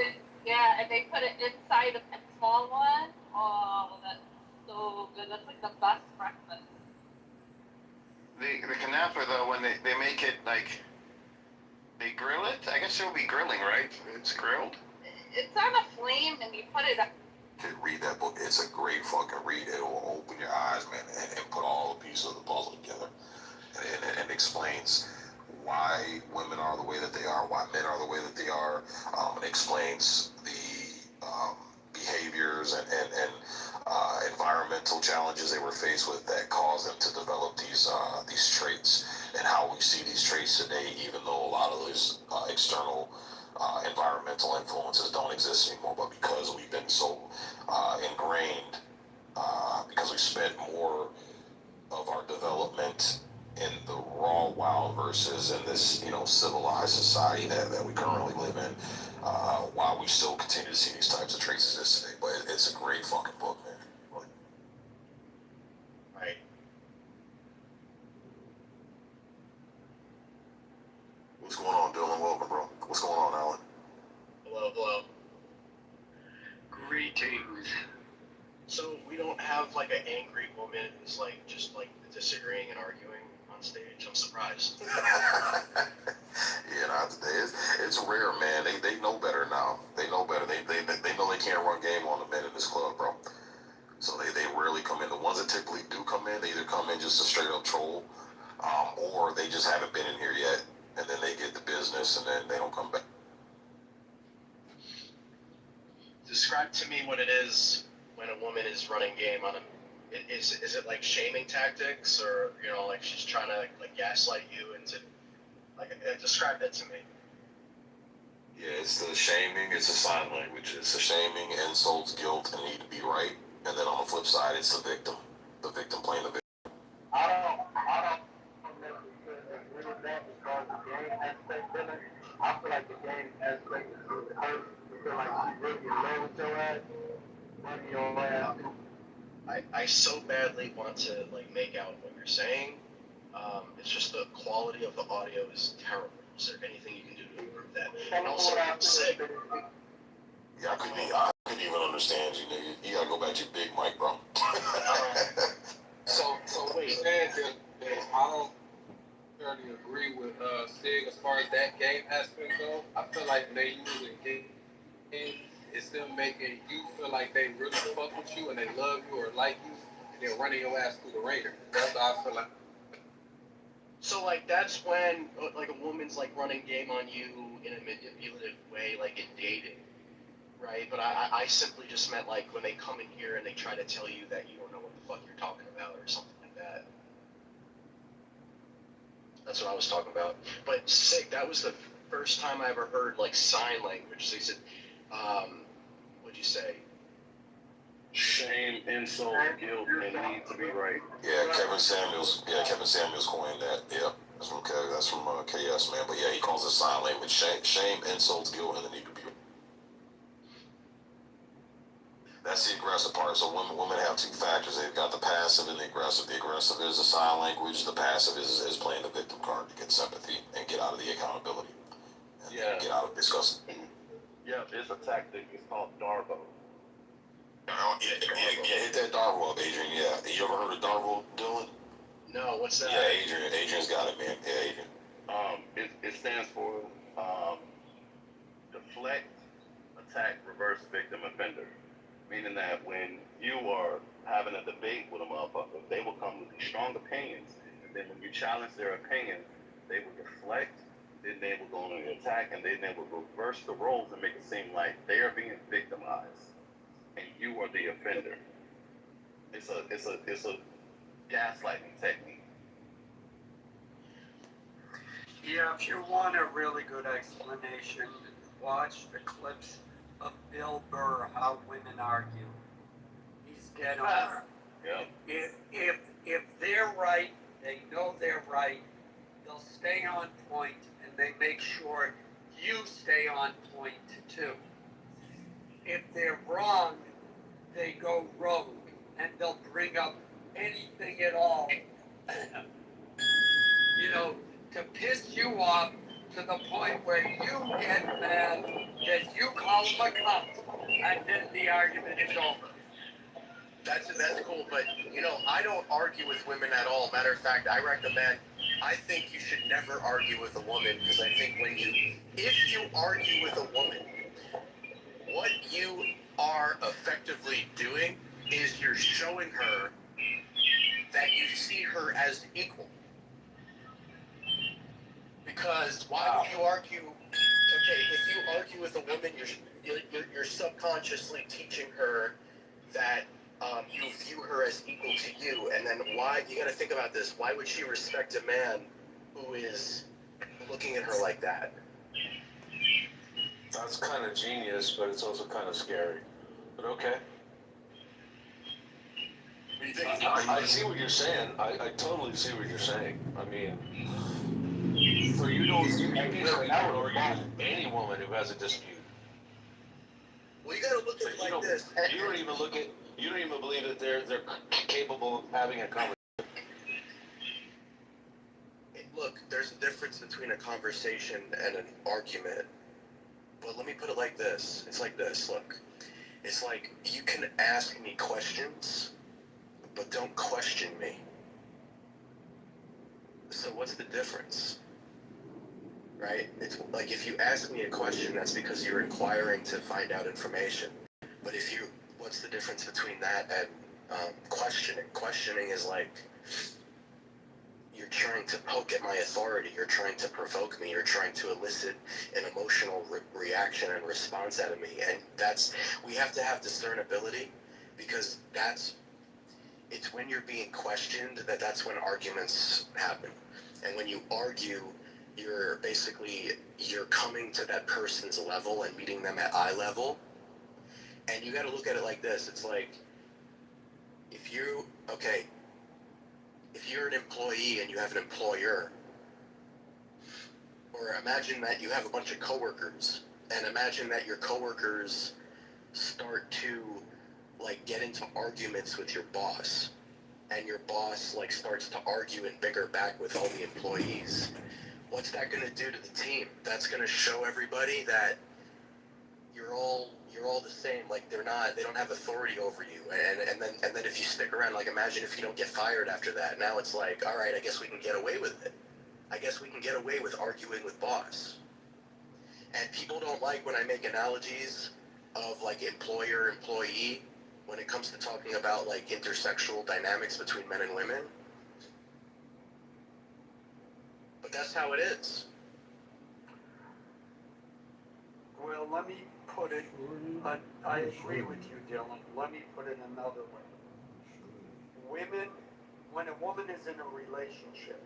S: Yeah, and they put it inside of a small one. Oh, that's so good. That's like the best breakfast.
A: The kanafa, though, when they make it, like, they grill it? I guess it will be grilling, right? It's grilled?
S: It's on a flame and you put it up.
T: To read that book, it's a great fucking read. It will open your eyes, man, and put all the pieces of the puzzle together. And explains why women are the way that they are, why men are the way that they are. It explains the behaviors and environmental challenges they were faced with that caused them to develop these traits, and how we see these traits today, even though a lot of those external environmental influences don't exist anymore, but because we've been so ingrained, because we spent more of our development in the raw wild versus in this, civilized society that we currently live in, while we still continue to see these types of traits exist today. But it's a great fucking book, man.
C: Right.
T: What's going on, Dylan? Welcome, bro. What's going on, Alan?
C: Hello, hello.
U: Greetings.
C: So we don't have like an angry woman who's like just like disagreeing and arguing on stage. I'm surprised.
T: Yeah, not today. It's rare, man. They know better now. They know better. They know they can't run game on the men in this club, bro. So they rarely come in. The ones that typically do come in, they either come in just to straight up troll, or they just haven't been in here yet, and then they get the business, and then they don't come back.
C: Describe to me what it is when a woman is running game on a. Is it like shaming tactics, or like she's trying to like gaslight you into like describe that to me.
T: Yeah, it's the shaming. It's a sign language. It's the shaming, insults, guilt, and need to be right. And then on the flip side, it's the victim. The victim playing the victim.
V: I don't necessarily agree with that as far as the game aspect of it. I feel like the game aspect is really hurt. I feel like she really in love with your ass, running your ass.
C: I so badly want to like make out what you're saying. It's just the quality of the audio is terrible. Is there anything you can do to improve that? And also, I'm sick.
T: Yeah, I couldn't even understand you, nigga. You gotta go back to your big mic, bro.
W: So wait, saying that I don't necessarily agree with Sig as far as that game aspect goes. I feel like they using game is still making you feel like they really fuck with you and they love you or like you, and they're running your ass through the ringer. That's how I feel like.
C: So like that's when like a woman's like running game on you in a manipulative way, like in dating, right? But I simply just meant like when they come in here and they try to tell you that you don't know what the fuck you're talking about or something like that. That's what I was talking about. But sick, that was the first time I ever heard like sign language. So he said, what'd you say?
U: Shame, insult, guilt, and need to be right.
T: Yeah, Kevin Samuels coined that. Yeah, that's from KS, man. But yeah, he calls it sign language. Shame, insults, guilt, and the need to be. That's the aggressive part. So women have two factors. They've got the passive and the aggressive. The aggressive is the sign language. The passive is playing the victim card to get sympathy and get out of the accountability. And get out of discussing.
U: Yeah, it's a tactic. It's called Darvo.
T: Yeah, hit that Darvo up, Adrian. Yeah, you ever heard of Darvo, Dylan?
C: No, what's that?
T: Yeah, Adrian's got it, man. Yeah, Adrian.
U: It stands for deflect, attack, reverse, victim, offender. Meaning that when you are having a debate with a motherfucker, they will come with these strong opinions, and And then when you challenge their opinion, they will deflect, then they will go on an attack, and then they will reverse the roles and make it seem like they are being victimized and you are the offender. It's a gaslighting technique.
B: Yeah, if you want a really good explanation, watch the clips of Bill Burr, How Women Argue. He's dead on.
U: Yeah.
B: If they're right, they know they're right, they'll stay on point, and they make sure you stay on point too. If they're wrong, they go rogue, and they'll bring up anything at all, you know, to piss you off to the point where you get mad that you call them a cunt, and then the argument is over.
C: That's cool, but you know, I don't argue with women at all. Matter of fact, I think you should never argue with a woman, because I think if you argue with a woman, what you are effectively doing is you're showing her that you see her as equal. Because why would you argue? Okay, if you argue with a woman, you're subconsciously teaching her that you view her as equal to you, and then why? You got to think about this. Why would she respect a man who is looking at her like that?
T: That's kind of genius, but it's also kind of scary. But okay. I see what you're saying. I totally see what you're saying. I mean, so you basically don't argue with any woman who has a dispute.
C: Well, you got to look at it like this.
T: You don't even believe that they're capable of having a conversation.
C: Look, there's a difference between a conversation and an argument. But let me put it like this. It's like this, look. It's like you can ask me questions, but don't question me. So what's the difference? Right? It's like if you ask me a question, that's because you're inquiring to find out information. But what's the difference between that and questioning? Questioning is like, you're trying to poke at my authority, you're trying to provoke me, you're trying to elicit an emotional reaction and response out of me. And we have to have discernibility, because it's when you're being questioned that's when arguments happen. And when you argue, you're coming to that person's level and meeting them at eye level. And you got to look at it like this. It's like, if you're an employee and you have an employer, or imagine that you have a bunch of coworkers, and imagine that your coworkers start to get into arguments with your boss, and your boss starts to argue and bicker back with all the employees. What's that going to do to the team? That's going to show everybody that you're all the same. They don't have authority over you. And then if you stick around, imagine if you don't get fired after that. Now it's like, all right, I guess we can get away with it. I guess we can get away with arguing with boss. And people don't like when I make analogies of employer employee when it comes to talking about intersexual dynamics between men and women. But that's how it is.
B: Well, let me put it, I agree with you, Dylan. Let me put it another way. When a woman is in a relationship,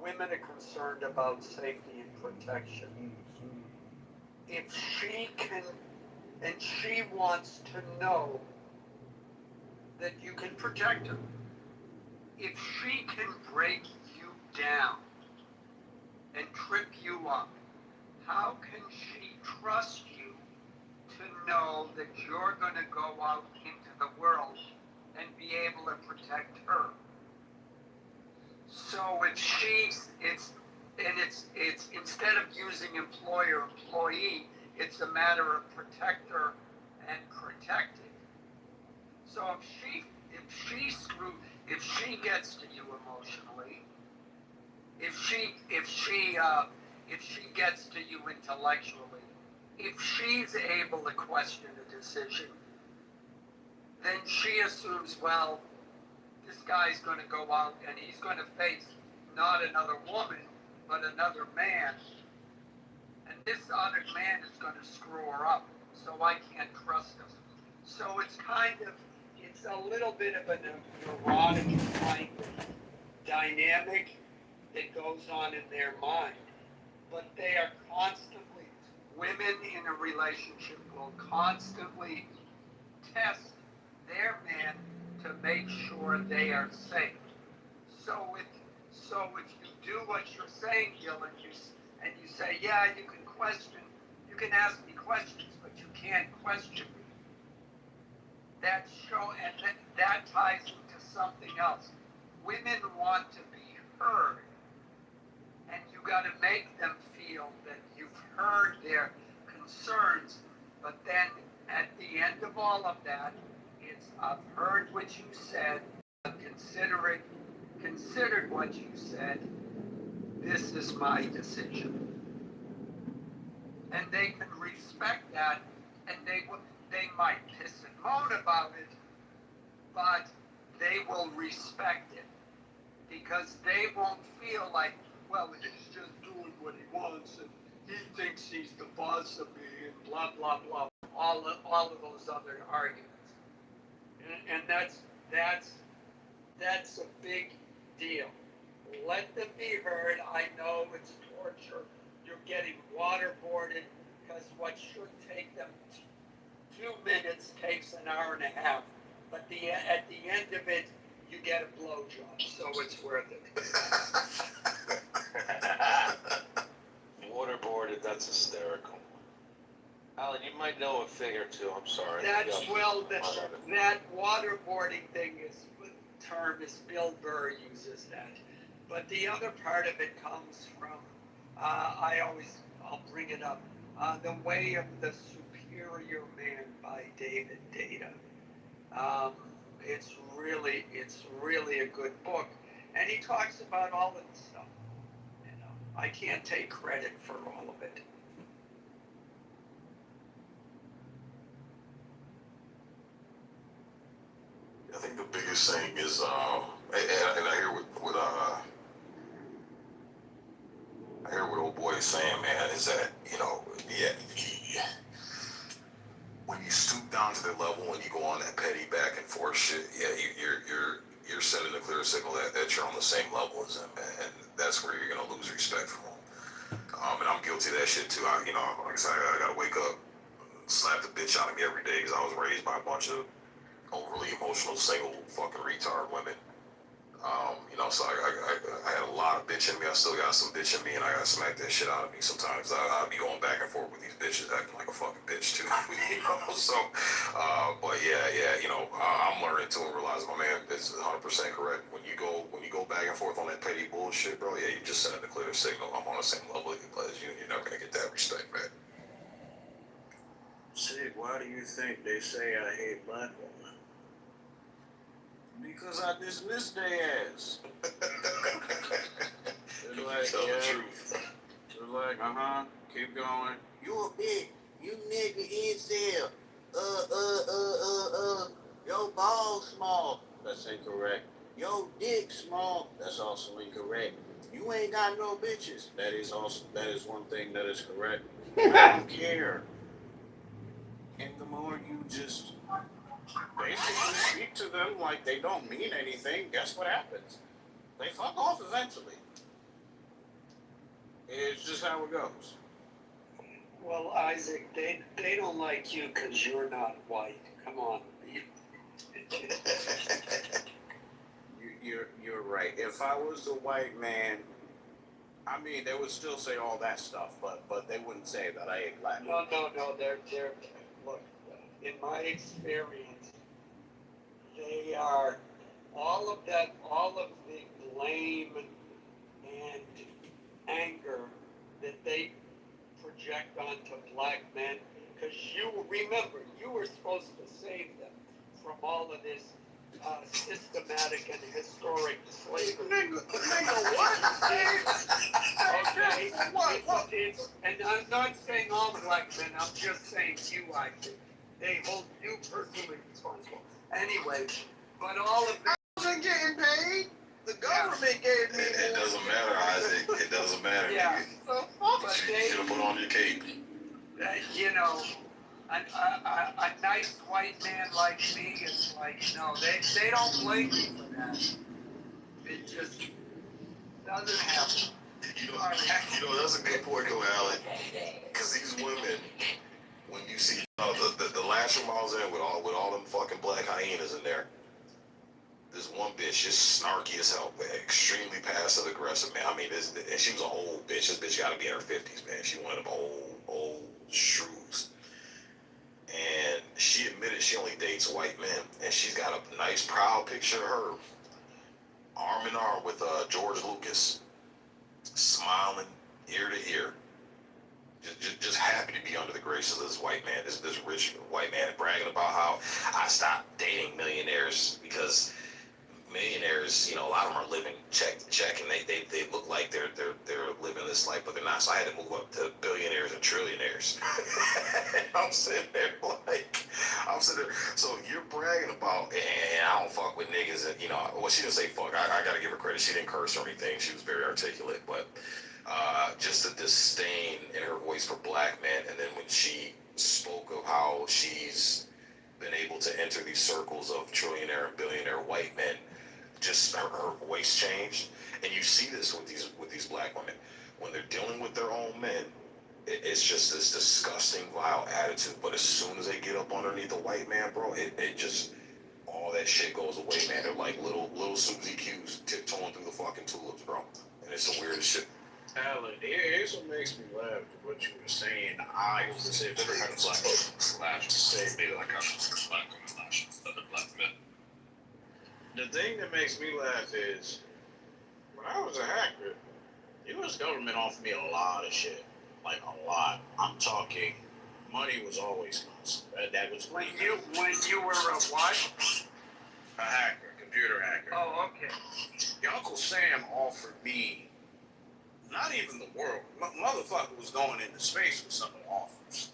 B: women are concerned about safety and protection. If she can, and she wants to know that you can protect her, if she can break you down and trip you up, how can she trust you to know that you're going to go out into the world and be able to protect her? So it's instead of using employer-employee, it's a matter of protector and protected. So if she gets to you emotionally, if she gets to you intellectually, if she's able to question a decision, then she assumes, well, this guy's going to go out and he's going to face not another woman, but another man. And this other man is going to screw her up, so I can't trust him. So it's a little bit of a neurotic kind of dynamic that goes on in their mind. But they are constantly, women in a relationship will constantly test their man to make sure they are safe. So if you do what you're saying, Gil, and you say, yeah, you can ask me questions, but you can't question me. That ties into something else. Women want to be heard, and you got to make them feel that you've heard their concerns. But then, at the end of all of that, it's I've heard what you said, I've considered what you said. This is my decision, and they can respect that, and they might piss and moan about it, but they will respect it because they won't feel like, well, he's just doing what he wants and he thinks he's the boss of me and blah blah blah, all of those other arguments, and that's a big deal. Let them be heard. I know it's torture. You're getting waterboarded because what should take them 2 minutes takes an hour and a half. But at the end of it, you get a blowjob, so it's worth it.
E: Waterboarded, that's hysterical. Alan, you might know a thing or two. I'm sorry.
B: That waterboarding term is Bill Burr uses that. But the other part of it comes from, I'll bring it up, The Way of the Superior Man by David Data. It's really a good book, and he talks about all of this stuff. I can't take credit for all of it.
T: I think the biggest thing is, and I hear what old boy is saying, man, is that, when you stoop down to that level, when you go on that petty back and forth shit, you're sending a clear signal that you're on the same level as them, and that's where you're gonna lose respect from them. And I'm guilty of that shit too. Like I said, I gotta wake up, slap the bitch out of me every day because I was raised by a bunch of overly emotional, single, fucking retard women. So I had a lot of bitch in me. I still got some bitch in me, and I gotta smack that shit out of me. Sometimes I'll be going back and forth with these bitches, acting like a fucking bitch too. So, but I'm learning to realize my man is 100% correct. When you go back and forth on that petty bullshit, bro, you just sending a clear signal. I'm on the same level as you, and you're not gonna get that respect back.
G: Sid, why do you think they say I hate black women? Because I dismiss their ass. They're like,
T: tell the truth.
G: They're like, keep going. You a bitch. You nigga incel. Your balls small. That's incorrect. Your dick small. That's also incorrect. You ain't got no bitches. That is one thing that is correct. I don't care. And the more you just basically speak to them like they don't mean anything, guess what happens? They fuck off eventually. It's just how it goes.
B: Well, Isaac, they don't like you because you're not white. Come on.
G: You're right. If I was a white man, I mean, they would still say all that stuff, but they wouldn't say that I ate black.
B: No. They're look. In my experience, they are all of the blame and anger that they project onto black men, because you were supposed to save them from all of this systematic and historic slavery.
G: Nigga, what?
B: Okay. What? And I'm not saying all black men. I'm just saying you, I think. They hold you personally responsible. Anyway, but all of them.
C: wasn't getting paid. The government gave me.
T: It doesn't matter, Isaac. It doesn't matter,
B: Yeah.
T: nigga.
B: So, but
T: You should have put on your cape.
B: you know, a nice white man like me is like, no, they don't blame me for that. It just doesn't happen.
T: You know, that's a good point, though, Alan. Because these women, when you see the last room I was in with all them fucking black hyenas in there, this one bitch just snarky as hell, man, extremely passive aggressive, man. I mean, and she was an old bitch. This bitch got to be in her 50s, man. She one of them old shrews. And she admitted she only dates white men, and she's got a nice, proud picture of her arm in arm with George Lucas, smiling ear to ear. Just happy to be under the graces of this white man, this rich white man, and bragging about how I stopped dating millionaires because millionaires, you know, a lot of them are living check to check, and they look like they're living this life, but they're not. So I had to move up to billionaires and trillionaires. I'm sitting there. So you're bragging about, and I don't fuck with niggas, and you know, well, she didn't say fuck. I gotta give her credit. She didn't curse or anything. She was very articulate, but just the disdain in her voice for black men, and then when she spoke of how she's been able to enter these circles of trillionaire and billionaire white men, just her voice changed. And you see this with these black women when they're dealing with their own men. It's just this disgusting, vile attitude. But as soon as they get up underneath a white man, bro, it just all that shit goes away, man. They're like little Susie Q's tiptoeing through the fucking tulips, bro. And it's the weirdest shit.
G: Alan, here's what makes me laugh at what you were saying. I used to say, if ever had a black slash to say, maybe like a black woman slash other black men. The thing that makes me laugh is, when I was a hacker, the U.S. government offered me a lot of shit. Like, a lot. I'm talking, money was always constant. That was
B: when you were a what?
G: A hacker, computer hacker.
B: Oh, okay.
G: Your Uncle Sam offered me not even the world. Motherfucker was going into space with some of the offers.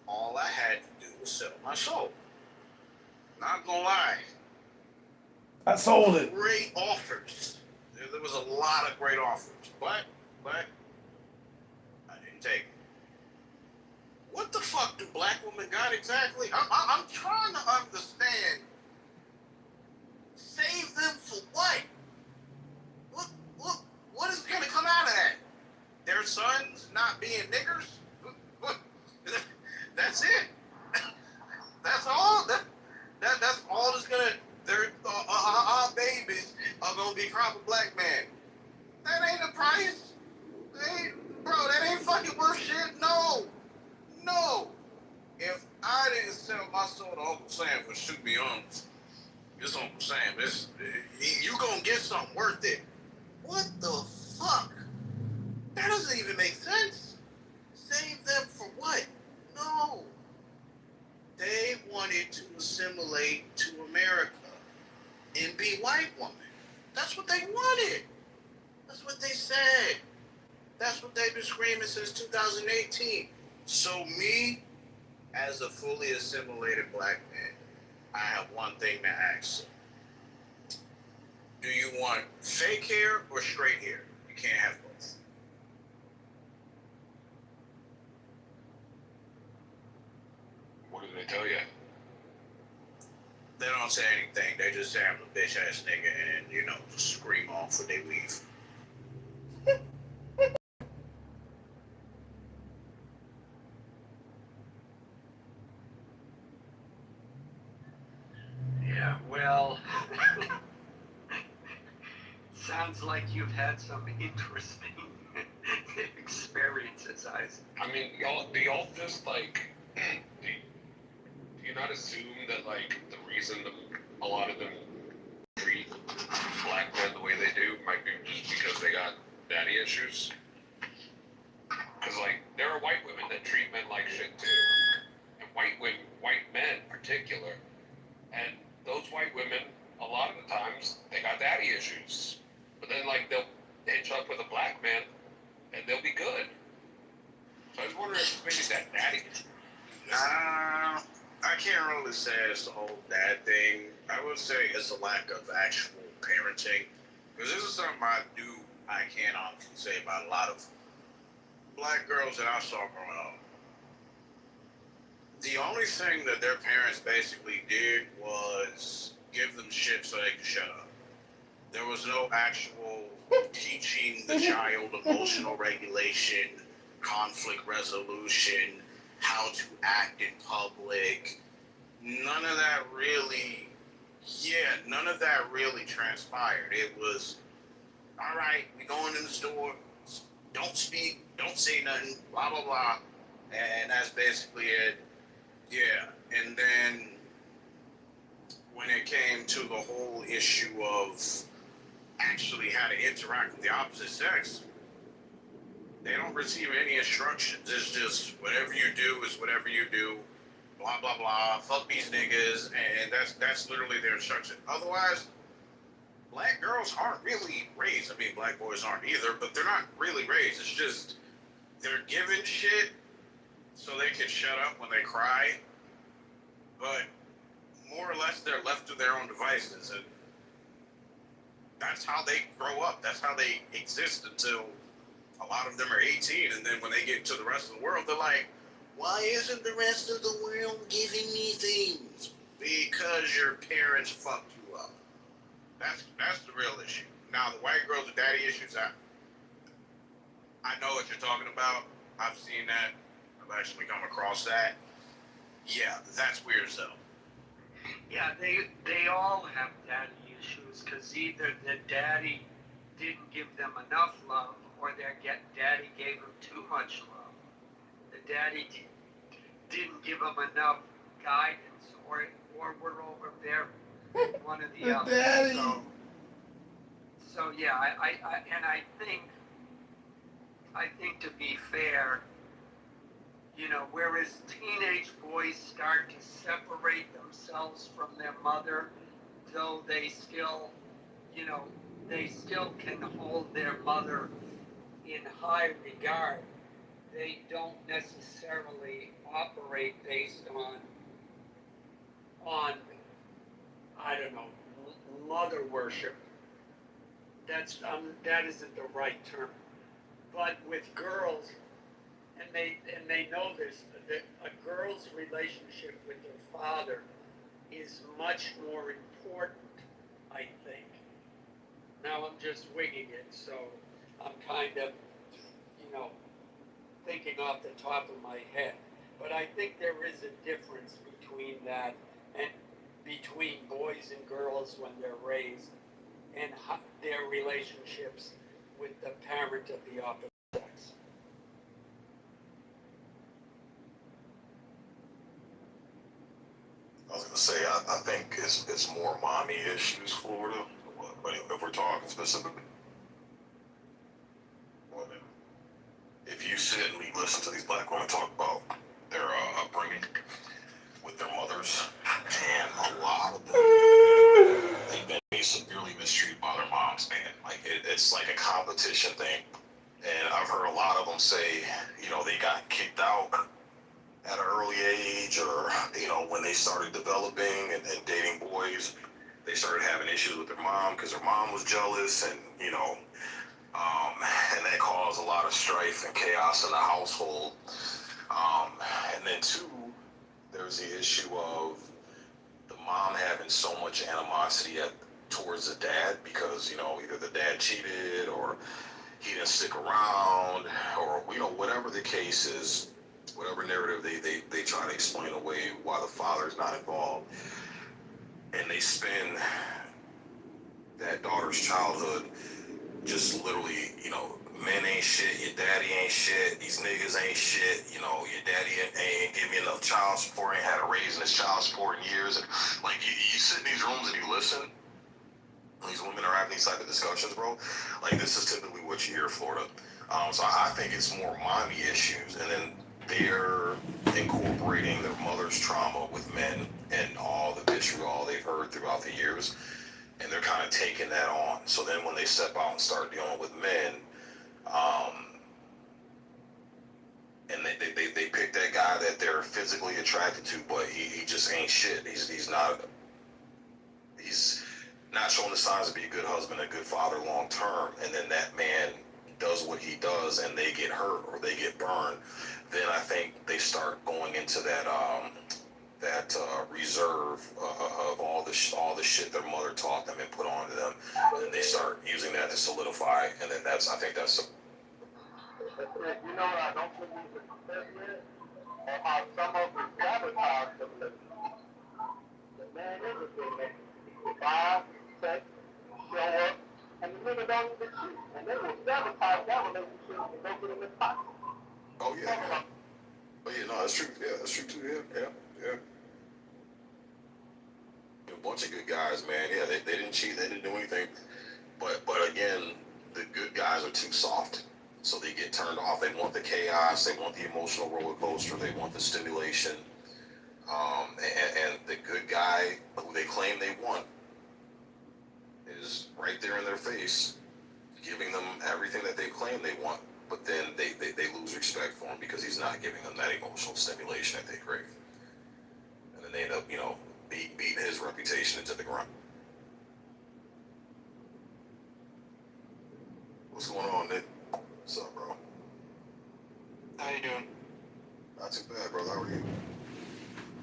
G: All I had to do was sell my soul. Not gonna lie.
F: I sold it.
G: Great offers. There was a lot of great offers. But I didn't take them. What the fuck do black women got exactly? I'm trying to understand. Save them for what? What is going to come out of that? Their sons not being niggers? That's it. That's all. That's all that's going to. Our babies are going to be proper black men. That ain't a price. Bro, that ain't fucking worth shit. No. If I didn't sell my soul to Uncle Sam, which to be honest, it's Uncle Sam. You gonna get something worth it. What the fuck? That doesn't even make sense. Save them for what? No. They wanted to assimilate to America and be white women. That's what they wanted. That's what they said. That's what they've been screaming since 2018. So me, as a fully assimilated black man, I have one thing to ask. Do you want fake hair or straight hair? You can't have both.
T: What did they tell you?
G: They don't say anything. They just say I'm a bitch ass nigga and, just scream off when they leave.
B: Yeah, well, sounds like you've had some interesting experiences, Isaac.
D: I mean, do y'all just do you not assume that the reason a lot of them treat black men the way they do might be just because they got daddy issues? Because there are white women that treat men like shit too, and white men in particular, and those white women, a lot of the times, they got daddy issues. But then, they'll hitch up with a black man, and they'll be good. So I was wondering if maybe that daddy issue.
G: I can't really say it's the whole dad thing. I would say it's a lack of actual parenting, because this is something I can honestly say about a lot of black girls that I saw growing up. The only thing that their parents basically did was give them shit so they could shut up. There was no actual teaching the child emotional regulation, conflict resolution, how to act in public. None of that really transpired. It was, all right, we going in the store, don't speak, don't say nothing, blah, blah, blah. And that's basically it. Yeah. And then when it came to the whole issue of actually how to interact with the opposite sex, they don't receive any instructions. It's just whatever you do is whatever you do, blah blah blah, fuck these niggas, and that's literally their instruction. Otherwise, black girls aren't really raised. I mean, black boys aren't either, but they're not really raised. It's just they're given shit so they can shut up when they cry, but more or less they're left to their own devices, and that's how they grow up. That's how they exist until a lot of them are 18, and then when they get to the rest of the world, they're like, why isn't the rest of the world giving me things? Because your parents fucked you up. That's the real issue. Now, the white girls with daddy issues, I know what you're talking about. I've seen that. I've actually come across that. Yeah, that's weird as hell.
B: Yeah, they all have daddy issues because either the daddy didn't give them enough love or their daddy gave them too much love. The daddy didn't give them enough guidance or were overbearing. One or the other.
F: Daddy.
B: So yeah, I think to be fair, you know, whereas teenage boys start to separate themselves from their mother, though they still, you know, they still can hold their mother in high regard, they don't necessarily operate based on I don't know, mother worship. That isn't the right term. But with girls, and they know this, that a girl's relationship with her father is much more important, I think. Now I'm just winging it, so I'm kind of, you know, thinking off the top of my head. But I think there is a difference between that and between boys and girls when they're raised and their relationships with the parent of the opposite sex.
T: I was gonna say, I think it's more mommy issues, Florida, but if we're talking specifically women, if you sit and we listen to these black women talk about their upbringing with their mothers, and a lot of them, they've been severely mistreated by their moms, man. Like, it's like a competition thing. And I've heard a lot of them say, you know, they got kicked out at an early age, or, you know, when they started developing and dating boys, they started having issues with their mom because their mom was jealous, and, you know, and that caused a lot of strife and chaos in the household. And then two, there's the issue of the mom having so much animosity towards the dad because, you know, either the dad cheated or he didn't stick around, or, you know, whatever the case is, whatever narrative they try to explain away why the father's not involved. And they spend that daughter's childhood just literally, you know, men ain't shit, your daddy ain't shit, these niggas ain't shit, you know, your daddy ain't give me enough child support, ain't had a raise in his child support in years. And like, you sit in these rooms and you listen, these women are having these type of discussions, bro. Like, this is typically what you hear in Florida. So I think it's more mommy issues, and then they're incorporating their mother's trauma with men and all the vitriol they've heard throughout the years, and they're kind of taking that on. So then when they step out and start dealing with men, and they pick that guy that they're physically attracted to, but he just ain't shit. He's not not showing the signs to be a good husband, a good father long term, and then that man does what he does and they get hurt or they get burned, then I think they start going into that reserve of all the shit their mother taught them and put onto them, and then they start using that to solidify, and then I think that's
V: You know what I don't think we can say yet? Or how some of them sabotage the relationship. The man is a good man. He buy, sex, show up, and the nigga don't even shoot. And they will sabotage that relationship and go get him in pocket.
T: oh yeah. Oh yeah, no, that's true. Yeah, that's true too. Yeah. A bunch of good guys, man. Yeah, they didn't cheat, they didn't do anything. But again, the good guys are too soft. So they get turned off. They want the chaos, they want the emotional roller coaster, they want the stimulation. And the good guy who they claim they want is right there in their face, giving them everything that they claim they want. But then they lose respect for him because he's not giving them that emotional stimulation that they crave. And then they end up, beating his reputation into the ground. What's going on, Nick? What's up, bro?
H: How you doing?
T: Not too bad, brother. How are you?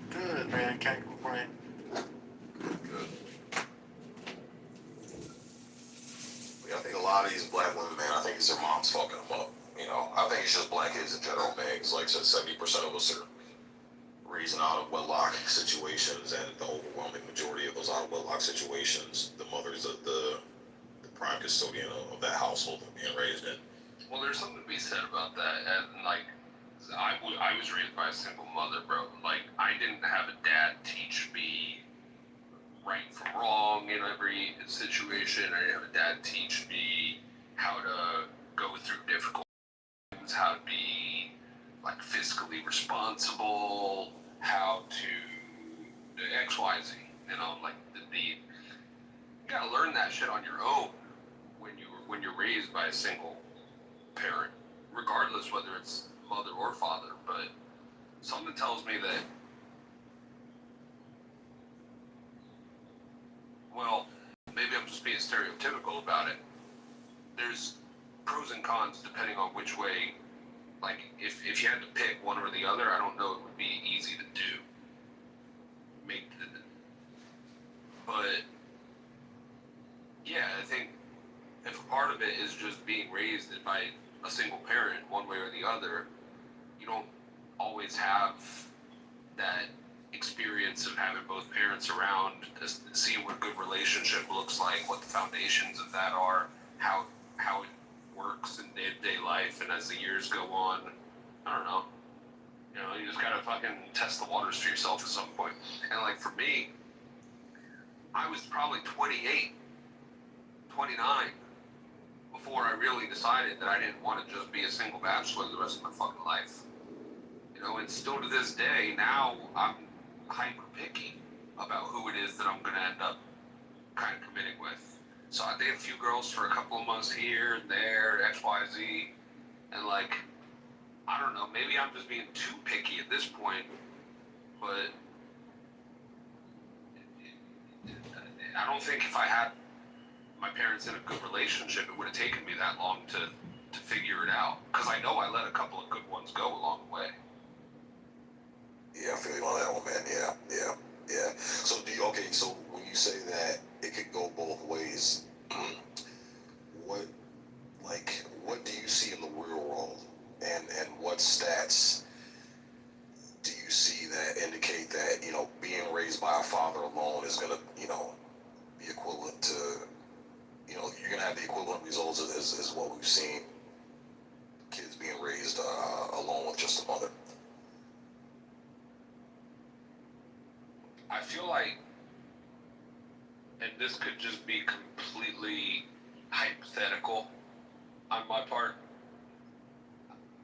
H: Good, man. Can't complain.
T: Good. Yeah, I think a lot of these black women, man, I think it's their moms fucking them up. I think it's just black kids in general, man. Because like I said, 70% of us are raising out of wedlock situations, and the overwhelming majority of those out of wedlock situations, the mothers of the prime custodian of that household they're being raised in.
D: Well, there's something to be said about that, and like, I was raised by a single mother, bro. Like, I didn't have a dad teach me right from wrong in every situation. I didn't have a dad teach me how to go through difficult things, how to be, like, fiscally responsible, how to X, Y, Z. Like, you gotta learn that shit on your own when you're raised by a single parent, regardless whether it's mother or father. But something tells me that, well, maybe I'm just being stereotypical about it. There's pros and cons depending on which way. Like, if you had to pick one or the other, I don't know it would be easy to do. But yeah, I think if a part of it is just being raised by a single parent, one way or the other, you don't always have that experience of having both parents around to see what a good relationship looks like, what the foundations of that are, how it works in day-to-day life, and as the years go on, I don't know. You just gotta fucking test the waters for yourself at some point. And like for me, I was probably 28, 29 before I really decided that I didn't want to just be a single bachelor the rest of my fucking life. And still to this day, now I'm hyper picky about who it is that I'm gonna end up kind of committing with. So I dated a few girls for a couple of months here and there, X, Y, Z, and like, I don't know, maybe I'm just being too picky at this point, but I don't think if I had my parents in a good relationship, it would have taken me that long to figure it out. Because I know I let a couple of good ones go along the way.
T: Yeah, I feel you on that one, man. Yeah. So so when you say that it could go both ways, what do you see in the real world, and what stats do you see that indicate that being raised by a father alone is gonna be equivalent to you're gonna have the equivalent results as what we've seen, kids being raised alone with just a mother?
D: I feel like, and this could just be completely hypothetical on my part,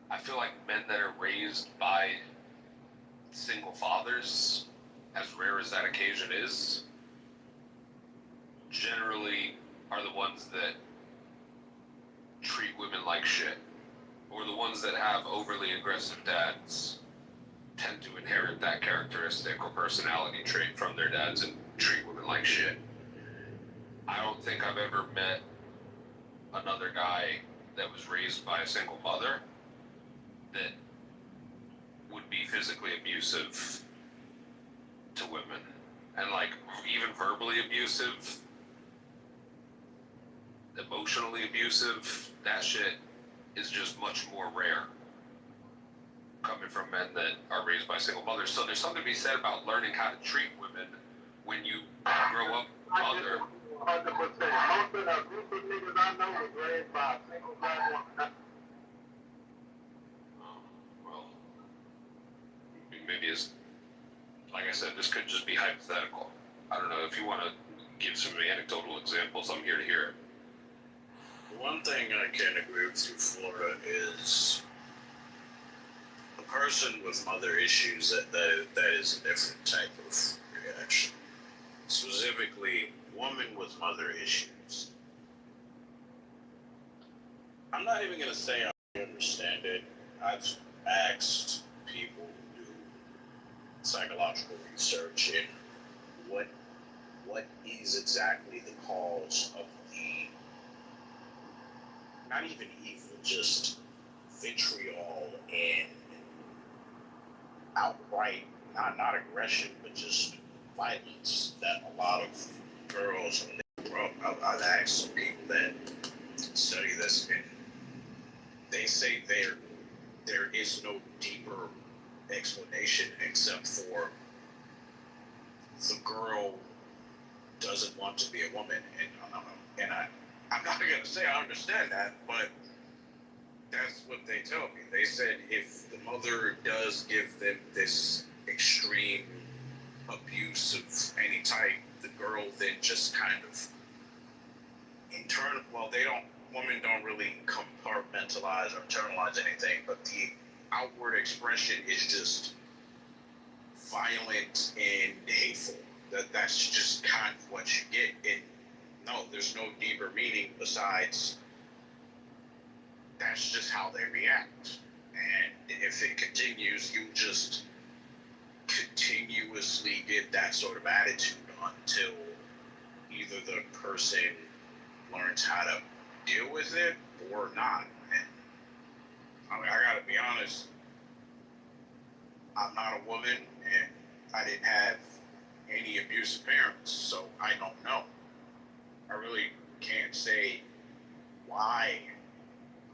D: I feel like men that are raised by single fathers, as rare as that occasion is, generally are the ones that treat women like shit, or the ones that have overly aggressive dads tend to inherit that characteristic or personality trait from their dads and treat women like shit. I don't think I've ever met another guy that was raised by a single mother that would be physically abusive to women, and like even verbally abusive, emotionally abusive. That shit is just much more rare coming from men that are raised by single mothers. So there's something to be said about learning how to treat women when you grow up mother.
V: 100%. Most of the group of niggas I know was raised by a single black woman.
D: Well, maybe it's, like I said, this could just be hypothetical. I don't know if you want to give some anecdotal examples. I'm here to hear it.
G: One thing I can agree with you, Florida, is a person with mother issues, that is a different type of reaction. Specifically, woman with mother issues. I'm not even going to say I understand it. I've asked people who do psychological research in what is exactly the cause of the, not even evil, just vitriol and outright, not aggression, but just violence that a lot of girls, when they grow up, I've asked some people that study this, and they say there is no deeper explanation except for the girl doesn't want to be a woman, and I'm not gonna say I understand that, but that's what they tell me. They said if the mother does give them this extreme abuse of any type, the girl then just kind of women don't really compartmentalize or internalize anything, but the outward expression is just violent and hateful. That's just kind of what you get. And no, there's no deeper meaning besides that's just how they react. And if it continues, you just continuously get that sort of attitude until either the person learns how to deal with it or not. And I mean, I gotta be honest, I'm not a woman and I didn't have any abusive parents, so I don't know. I really can't say why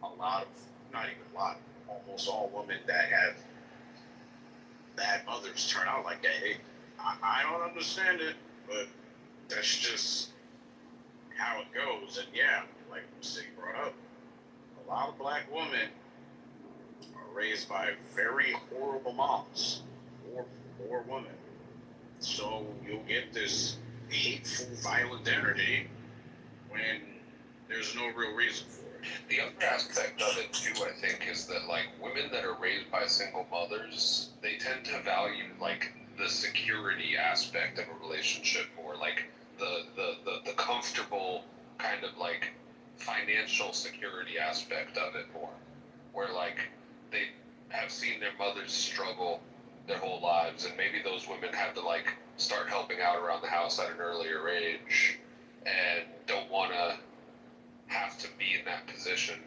G: a lot of, not even a lot, almost all women that have bad mothers turn out like that. I don't understand it, but that's just how it goes. And yeah, like Sig brought up, a lot of black women are raised by very horrible moms or women. So you'll get this hateful, violent energy when there's no real reason for it.
D: The other aspect of it too, I think, is that like women that are raised by single mothers, they tend to value like the security aspect of a relationship more, like the comfortable kind of like financial security aspect of it more, where like they have seen their mothers struggle their whole lives, and maybe those women have to like start helping out around the house at an earlier age and don't want to have to be in that position.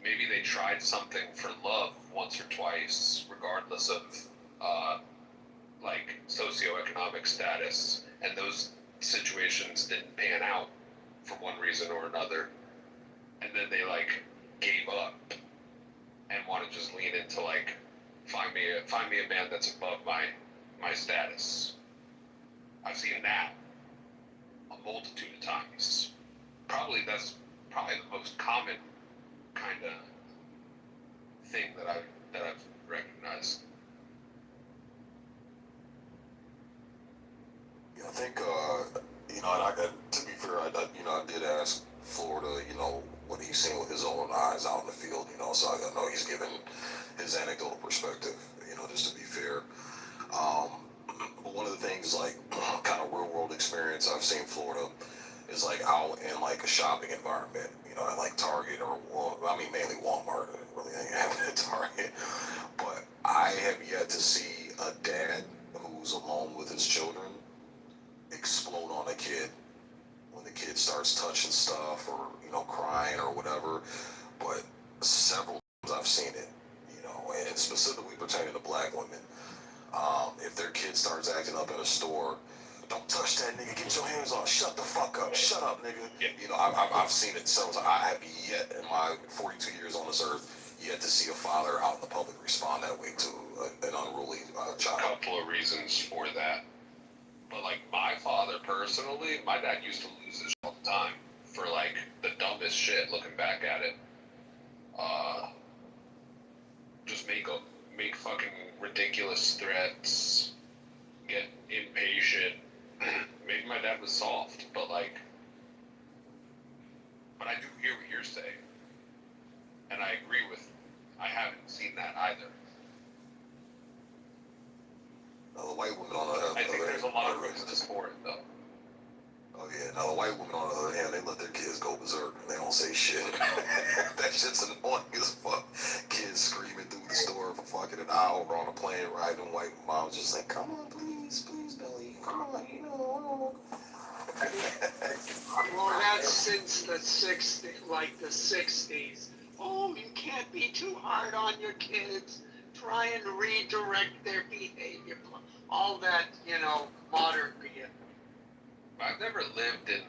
D: Maybe they tried something for love once or twice, regardless of like socioeconomic status, and those situations didn't pan out for one reason or another, and then they like gave up and want to just lean into like find me a man that's above my status. I've seen that a multitude of times. That's probably the most common kind of thing that I've recognized.
T: Yeah, I think, and to be fair, I did ask Florida, what he's seen with his own eyes out in the field, so I know he's given his anecdotal perspective, just to be fair. But one of the things, like, kind of real world experience I've seen Florida is like out in like a shopping environment, at like Target or, mainly Walmart. It really ain't happening at Target. But I have yet to see a dad who's alone with his children explode on a kid when the kid starts touching stuff or, you know, crying or whatever. But several times I've seen it, you know, and specifically pertaining to black women. If their kid starts acting up in a store, don't touch that nigga, get your hands off, shut the fuck up, shut up nigga. You know, I've seen it several times. I have yet in my 42 years on this earth yet to see a father out in the public respond that way to an unruly child.
D: A couple of reasons for that. But like my father personally, my dad used to lose his shit all the time for like the dumbest shit looking back at it. Just make fucking ridiculous threats, get impatient. Maybe my dad was soft, but I do hear what you're saying. And I agree with, I haven't seen that either.
T: Now the white woman on the other hand.
D: I think there's a lot of reasons for it though.
T: Oh yeah, now the white women on the other hand, they let their kids go berserk and they don't say shit. That shit's annoying as fuck. Kids screaming through the store for fucking an hour on a plane ride and white moms just like, come on, please, Billy, come on, you know.
B: Well, that's since the 60s. Oh, you can't be too hard on your kids. Try and redirect their behavior. All that, you know, modern behavior.
D: I've never lived in,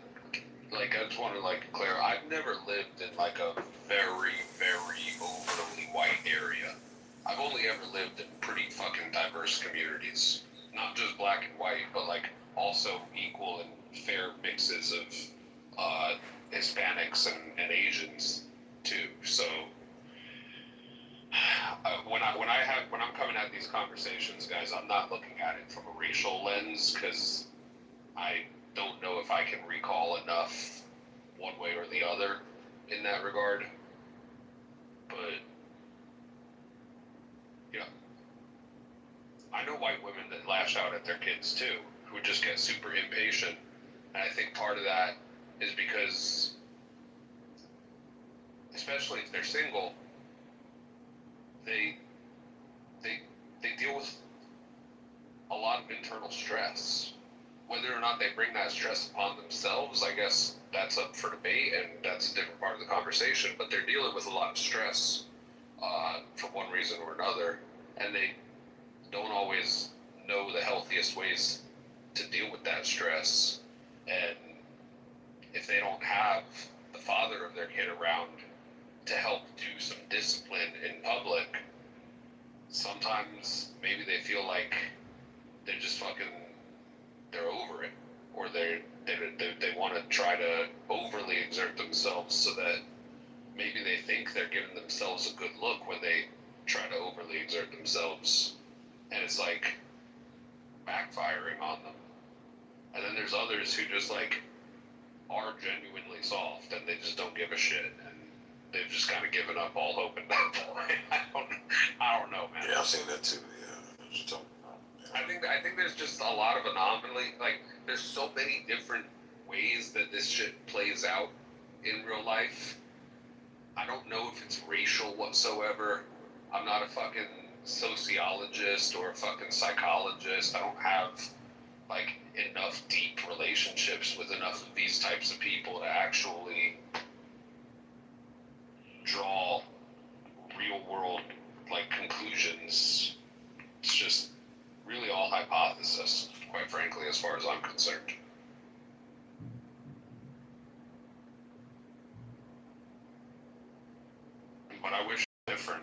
D: I just want to clarify, I've never lived in a very, very overly white area. I've only ever lived in pretty fucking diverse communities. Not just black and white, but also equal and fair mixes of Hispanics and Asians too. So when I'm coming at these conversations, guys, I'm not looking at it from a racial lens because I don't know if I can recall enough one way or the other in that regard. But, you know, I know white women that lash out at their kids too, who just get super impatient. And I think part of that is because, especially if they're single, they deal with a lot of internal stress. Whether or not they bring that stress upon themselves, I guess that's up for debate, and that's a different part of the conversation. But they're dealing with a lot of stress for one reason or another, and they don't always know the healthiest ways to deal with that stress. And if they don't have the father of their kid around to help do some discipline in public, sometimes maybe they feel like they're just they're over it, or they want to try to overly exert themselves so that maybe they think they're giving themselves a good look when they try to overly exert themselves, and it's backfiring on them. And then there's others who just are genuinely soft and they just don't give a shit, and they've just kind of given up all hope at that point. I don't know, man.
T: Yeah, I've seen that too. Yeah, just don't.
D: I think there's just a lot of anomaly. There's so many different ways that this shit plays out in real life. I don't know if it's racial whatsoever. I'm not a fucking sociologist or a fucking psychologist. I don't have enough deep relationships with enough of these types of people to actually draw real world conclusions. It's just really all hypothesis, quite frankly, as far as I'm concerned. But I wish it was different,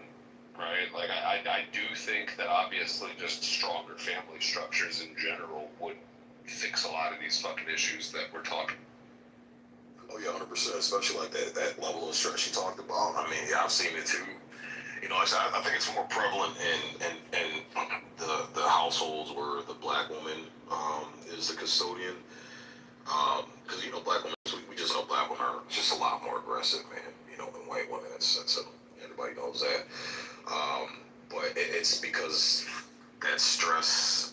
D: right? I do think that obviously just stronger family structures in general would fix a lot of these fucking issues that we're talking.
T: Oh yeah, 100%. Especially that level of stress you talked about. I mean, yeah, I've seen it too. You know, I think it's more prevalent in the households where the black woman is the custodian. Because black women, we just know black women are just a lot more aggressive, man. Than white women. Everybody knows that. But it's because that stress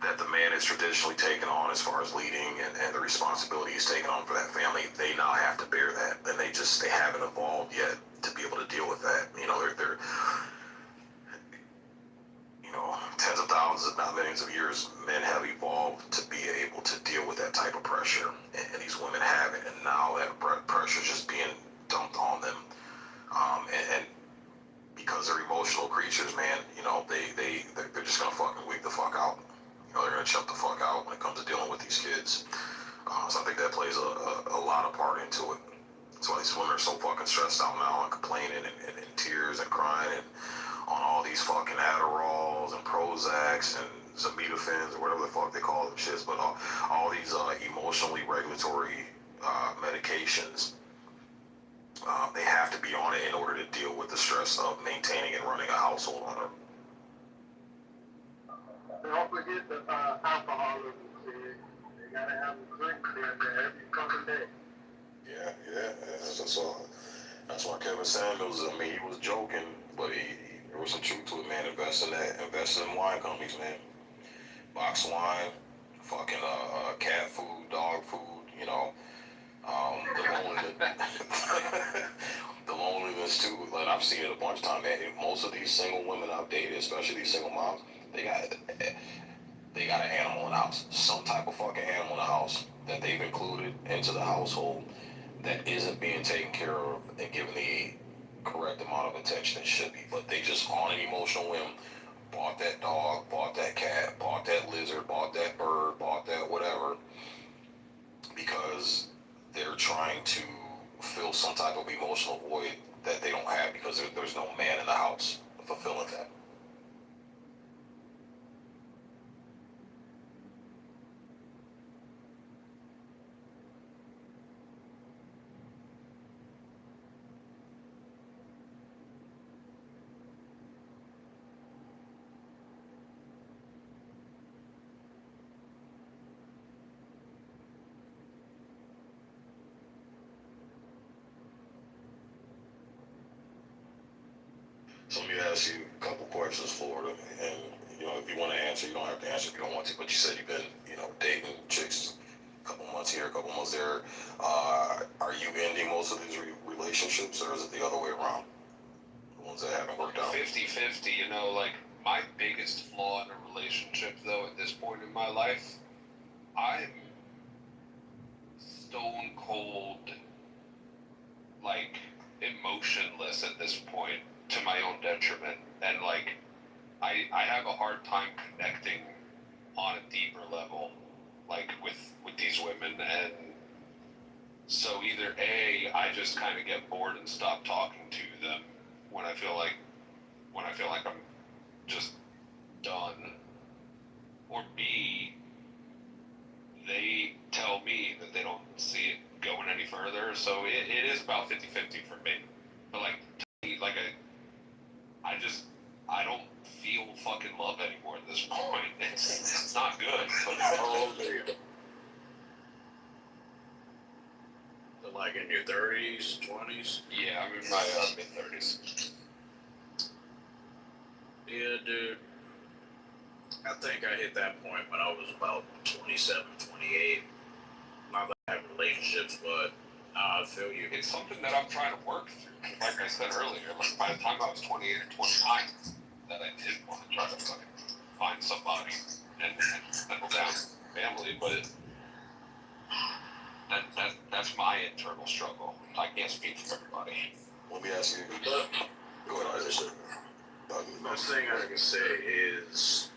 T: that the man is traditionally taken on as far as leading and the responsibility he's taken on for that family, they now have to bear that, and they haven't evolved yet to be able to deal with that. They're tens of thousands, if not millions of years, men have evolved to be able to deal with that type of pressure, and emotional creatures, man. You know, they're just gonna fucking wig the fuck out. You know, they're gonna chump the fuck out when it comes to dealing with these kids. So I think that plays a lot of part into it. That's why these women are so fucking stressed out now and complaining and in tears and crying and on all these fucking Adderalls and Prozacs and Zometafins or whatever the fuck they call them shits, but all these emotionally regulatory medications, they have to be on it in order to deal with the stress of maintaining and running a household on it.
V: Don't forget the alcoholism, see? They gotta have a drink there every fucking day.
T: Yeah, that's why Kevin Samuels, I mean, he was joking, but there was some truth to it, man. Invest in wine companies, man. Box wine, fucking cat food, dog food, you know. The loneliness too. Like I've seen it a bunch of times, man. Most of these single women I've dated, especially these single moms, they got an animal in the house, some type of fucking animal in the house that they've included into the household that isn't being taken care of and given the correct amount of attention it should be. But they just on an emotional whim bought that dog, bought that cat, bought that lizard, bought that bird, bought that whatever, because they're trying to fill some type of emotional void that they don't have because there's no man in the house fulfilling that. So let me ask you a couple questions, Florida, and you know if you want to answer, you don't have to answer if you don't want to. But you said you've been, you know, dating chicks a couple months here, a couple months there. Are you ending most of these relationships, or is it the other way around? The ones that haven't worked out.
D: 50-50, you know, like my biggest flaw in a relationship, though, at this point in my life, I'm stone cold, like emotionless at this point, to my own detriment, and like I have a hard time connecting on a deeper level, like with these women, and so either A, I just kind of get bored and stop talking to them when I feel like I'm just done, or B, they tell me that they don't see it going any further, so it is about 50-50 for me. But like I don't feel fucking love anymore at this point. It's not good. But
G: How old are you? Like in your 30s, 20s?
D: Yeah, I'm in my mid-30s.
G: Yeah, dude. I think I hit that point when I was about 27, 28. Not that I have relationships, but I feel you.
D: It's something that I'm trying to work through. Like I said earlier, like by the time I was 28 or 29, that I did want to try to fucking find somebody and settle down family, but that's my internal struggle. I can't speak for everybody.
T: Let me ask you. Go ahead, Isaac.
G: The best thing I can say is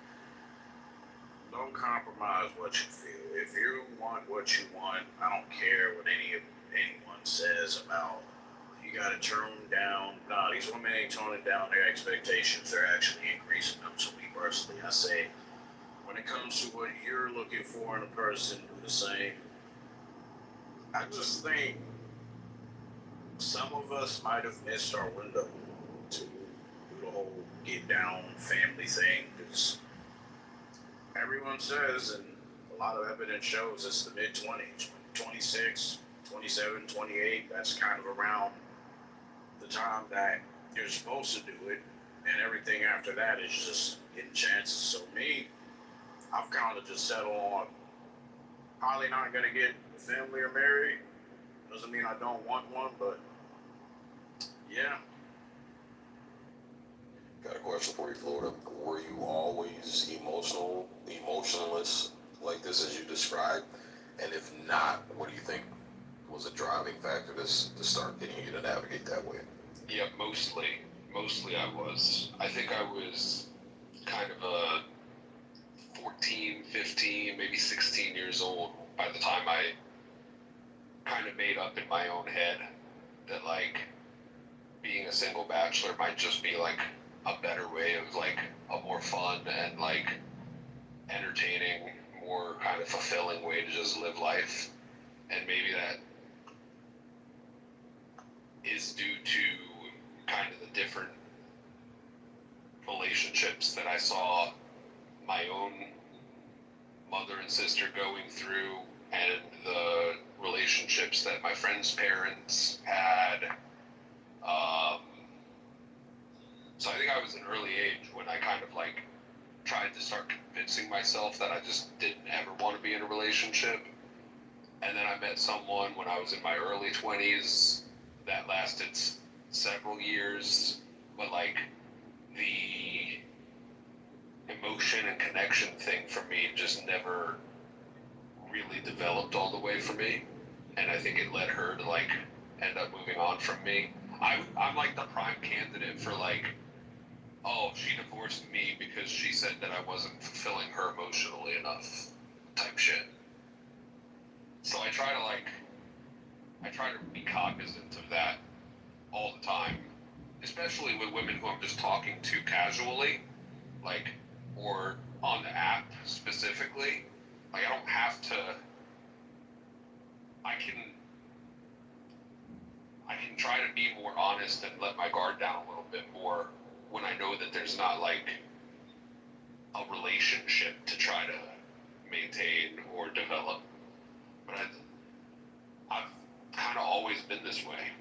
G: don't compromise what you feel. If you want what you want, I don't care what anyone says about you gotta tone down. Nah, these women ain't toning down their expectations, they're actually increasing them. So me personally, I say when it comes to what you're looking for in a person, do the same. I just think some of us might have missed our window to do the whole get down family thing, because everyone says, and a lot of evidence shows, it's the mid-20s, 26, 27, 28, that's kind of around the time that you're supposed to do it, and everything after that is just getting chances. So me, I've kind of just settled on probably not going to get a family or married. Doesn't mean I don't want one, but yeah.
T: Got a question for you, Florida. Were you always emotionless like this as you described? And if not, what do you think was a driving factor to start getting you to navigate that way?
D: Yeah, mostly. mostly I was. I think I was kind of a 14, 15, maybe 16 years old by the time I kind of made up in my own head that like being a single bachelor might just be like a better way of like a more fun and like entertaining, more kind of fulfilling way to just live life. And maybe that is due to kind of the different relationships that I saw my own mother and sister going through, and the relationships that my friends' parents had. So I think I was an early age when I kind of like tried to start convincing myself that I just didn't ever want to be in a relationship. And then I met someone when I was in my early 20s that lasted several years, but like the emotion and connection thing for me just never really developed all the way for me. And I think it led her to like end up moving on from me. I'm like the prime candidate for like, oh, she divorced me because she said that I wasn't fulfilling her emotionally enough type shit. So I try to be cognizant of that all the time, especially with women who I'm just talking to casually, like, or on the app specifically. Like, I don't have to, I can try to be more honest and let my guard down a little bit more when I know that there's not like a relationship to try to maintain or develop. But I've kind of always been this way.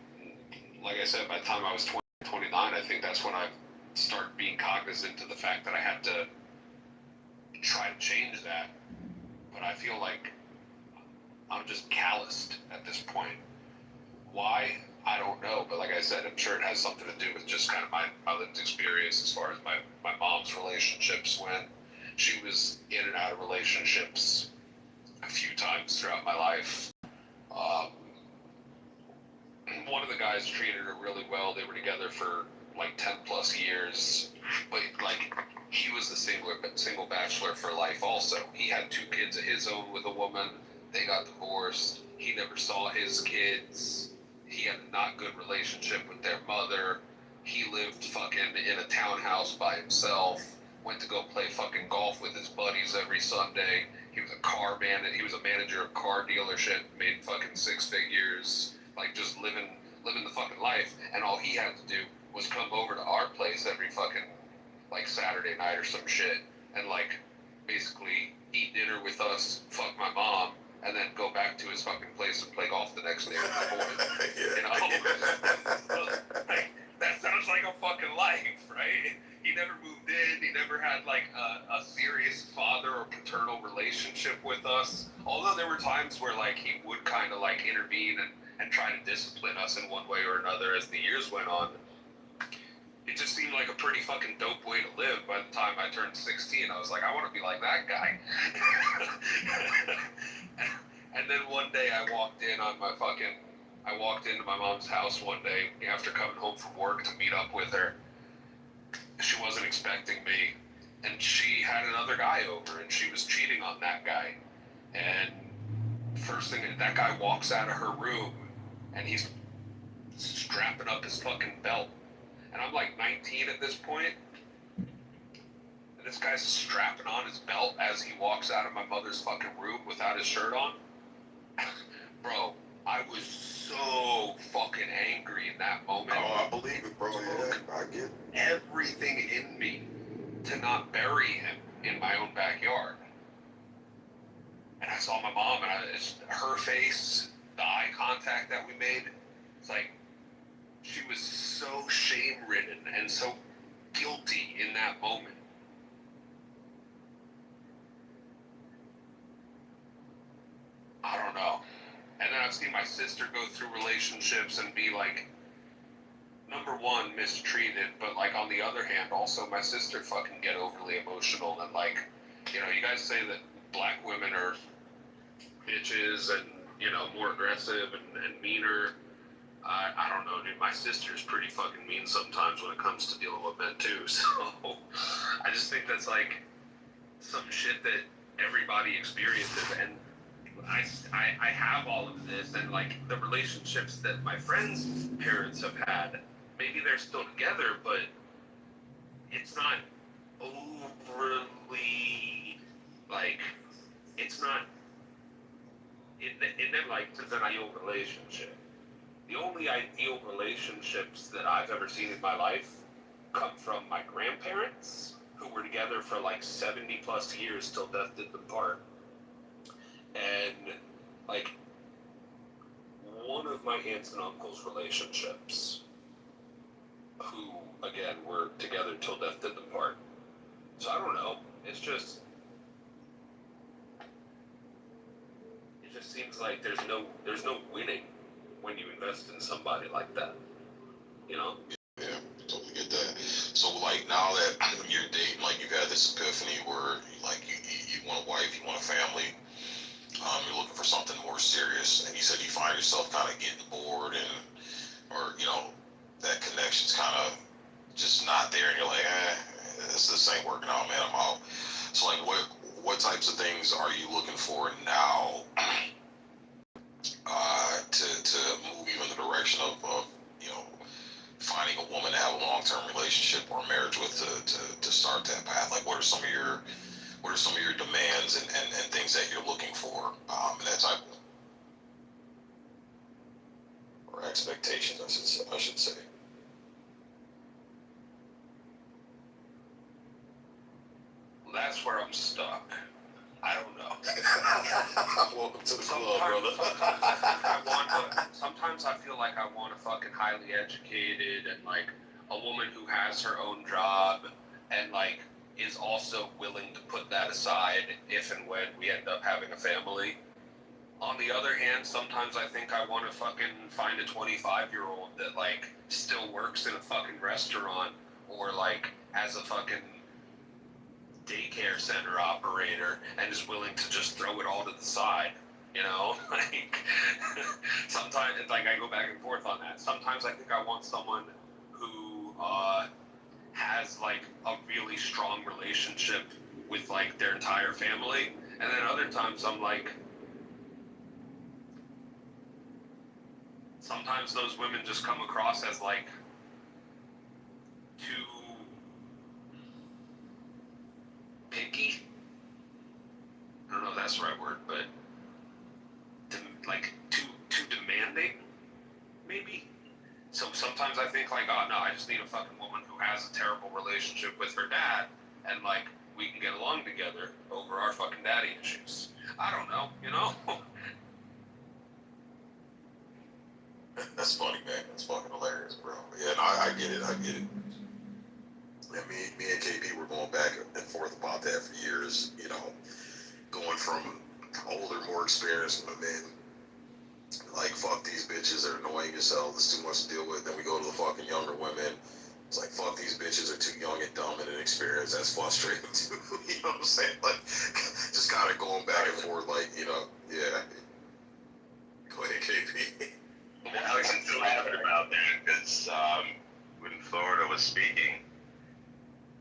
D: Like I said, by the time I was 20, 29, I think that's when I started being cognizant of the fact that I had to try to change that. But I feel like I'm just calloused at this point. Why? I don't know. But like I said, I'm sure it has something to do with just kind of my lived experience as far as my mom's relationships, when she was in and out of relationships a few times throughout my life. One of the guys treated her really well. They were together for like 10 plus years, but like he was the single bachelor for life also. He had 2 kids of his own with a woman. They got divorced. He never saw his kids. He had a not good relationship with their mother. He lived fucking in a townhouse by himself. Went to go play fucking golf with his buddies every Sunday. He was a car man. He was a manager of a car dealership. Made fucking 6 figures. Like just living the fucking life. And all he had to do was come over to our place every fucking like Saturday night or some shit, and like basically eat dinner with us, fuck my mom, and then go back to his fucking place and play golf the next day with my boys. You know? Like, that sounds like a fucking life, right? He never moved in. He never had like a serious father or paternal relationship with us. Although there were times where like he would kind of like intervene and try to discipline us in one way or another as the years went on. It just seemed like a pretty fucking dope way to live. By the time I turned 16, I was like, I want to be like that guy. And then one day I walked into my mom's house one day after coming home from work to meet up with her. She wasn't expecting me, and she had another guy over, and she was cheating on that guy. And first thing, that guy walks out of her room, and he's strapping up his fucking belt. And I'm like 19 at this point, and this guy's strapping on his belt as he walks out of my mother's fucking room without his shirt on. Bro, I was so fucking angry in that moment.
T: Oh, I believe it, bro. Yeah, I get it.
D: Everything in me to not bury him in my own backyard. And I saw my mom, and it's her face, the eye contact that we made. It's like, she was so shame-ridden and so guilty in that moment. I don't know. And then I've seen my sister go through relationships and be like, number one, mistreated, but like on the other hand, also my sister fucking get overly emotional and like, you know, you guys say that black women are bitches and, you know, more aggressive and meaner. I don't know, dude. My sister's pretty fucking mean sometimes when it comes to dealing with men too. So I just think that's like some shit that everybody experiences, and I have all of this, and like the relationships that my friends' parents have had, maybe they're still together, but it's not overly like it's not it never like it's an ideal relationship. The only ideal relationships that I've ever seen in my life come from my grandparents, who were together for like 70 plus years till death did them part. And like one of my aunts and uncles' relationships, who again were together till death did them part. So I don't know. It just seems like there's no winning when you invest in somebody like that. You know?
T: Yeah, totally get that. So like now that you're dating, like you've had this epiphany where like you want a wife, you want a family, you're looking for something more serious, and you said you find yourself kind of getting bored, and or you know that connection's kind of just not there, and you're like, this ain't working out, man, I'm out. So like what types of things are you looking for now to move you in the direction of you know finding a woman to have a long-term relationship or marriage with to start that path? Like what are some of your demands and things that you're looking for in that type of, or expectations I should say.
D: Well, that's where I'm stuck. I don't know.
T: Welcome to the club, brother.
D: Sometimes I feel like I want a fucking highly educated and like a woman who has her own job and like is also willing to put that aside if and when we end up having a family. On the other hand, sometimes I think I want to fucking find a 25-year-old that like still works in a fucking restaurant or like as a fucking daycare center operator and is willing to just throw it all to the side, you know? Like sometimes it's like I go back and forth on that. Sometimes I think I want someone who has like a really strong relationship with like their entire family, and then other times I'm like, sometimes those women just come across as like too picky. I don't know if that's the right word, but like too demanding, maybe. So sometimes I think like, oh no, I just need a fucking woman who has a terrible relationship with her dad, and like we can get along together over our fucking daddy issues. I don't know, you know.
T: That's funny, man. That's fucking hilarious, bro. Yeah, no, I get it. And me and KP were going back and forth about that for years. You know, going from older, more experienced men, like fuck these bitches, they're annoying as hell. There's too much to deal with. Then we go to the fucking younger women. It's like fuck these bitches, are too young and dumb and inexperienced. That's frustrating too. You know what I'm saying? Like just kind of going back and forth. Like yeah. Go ahead, KP.
U: I was just laughing about that because when Florida was speaking,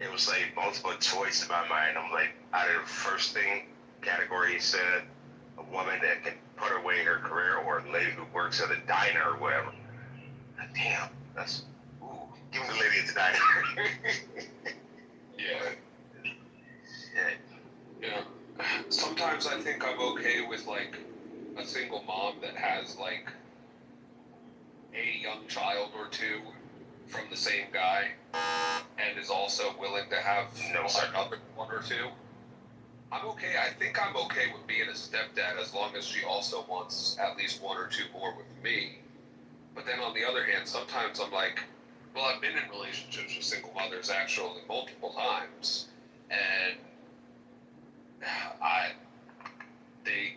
U: it was like multiple choice in my mind. I'm like, out of the first thing category, he said a woman that can put away her career, or a lady who works at a diner or whatever. Damn, that's give me the lady at the diner.
D: Yeah. Sometimes I think I'm okay with like a single mom that has like a young child or two from the same guy and is also willing to have another one or two. I'm okay. I think I'm okay with being a stepdad as long as she also wants at least one or two more with me. But then on the other hand, sometimes I'm like, well, I've been in relationships with single mothers actually multiple times, and they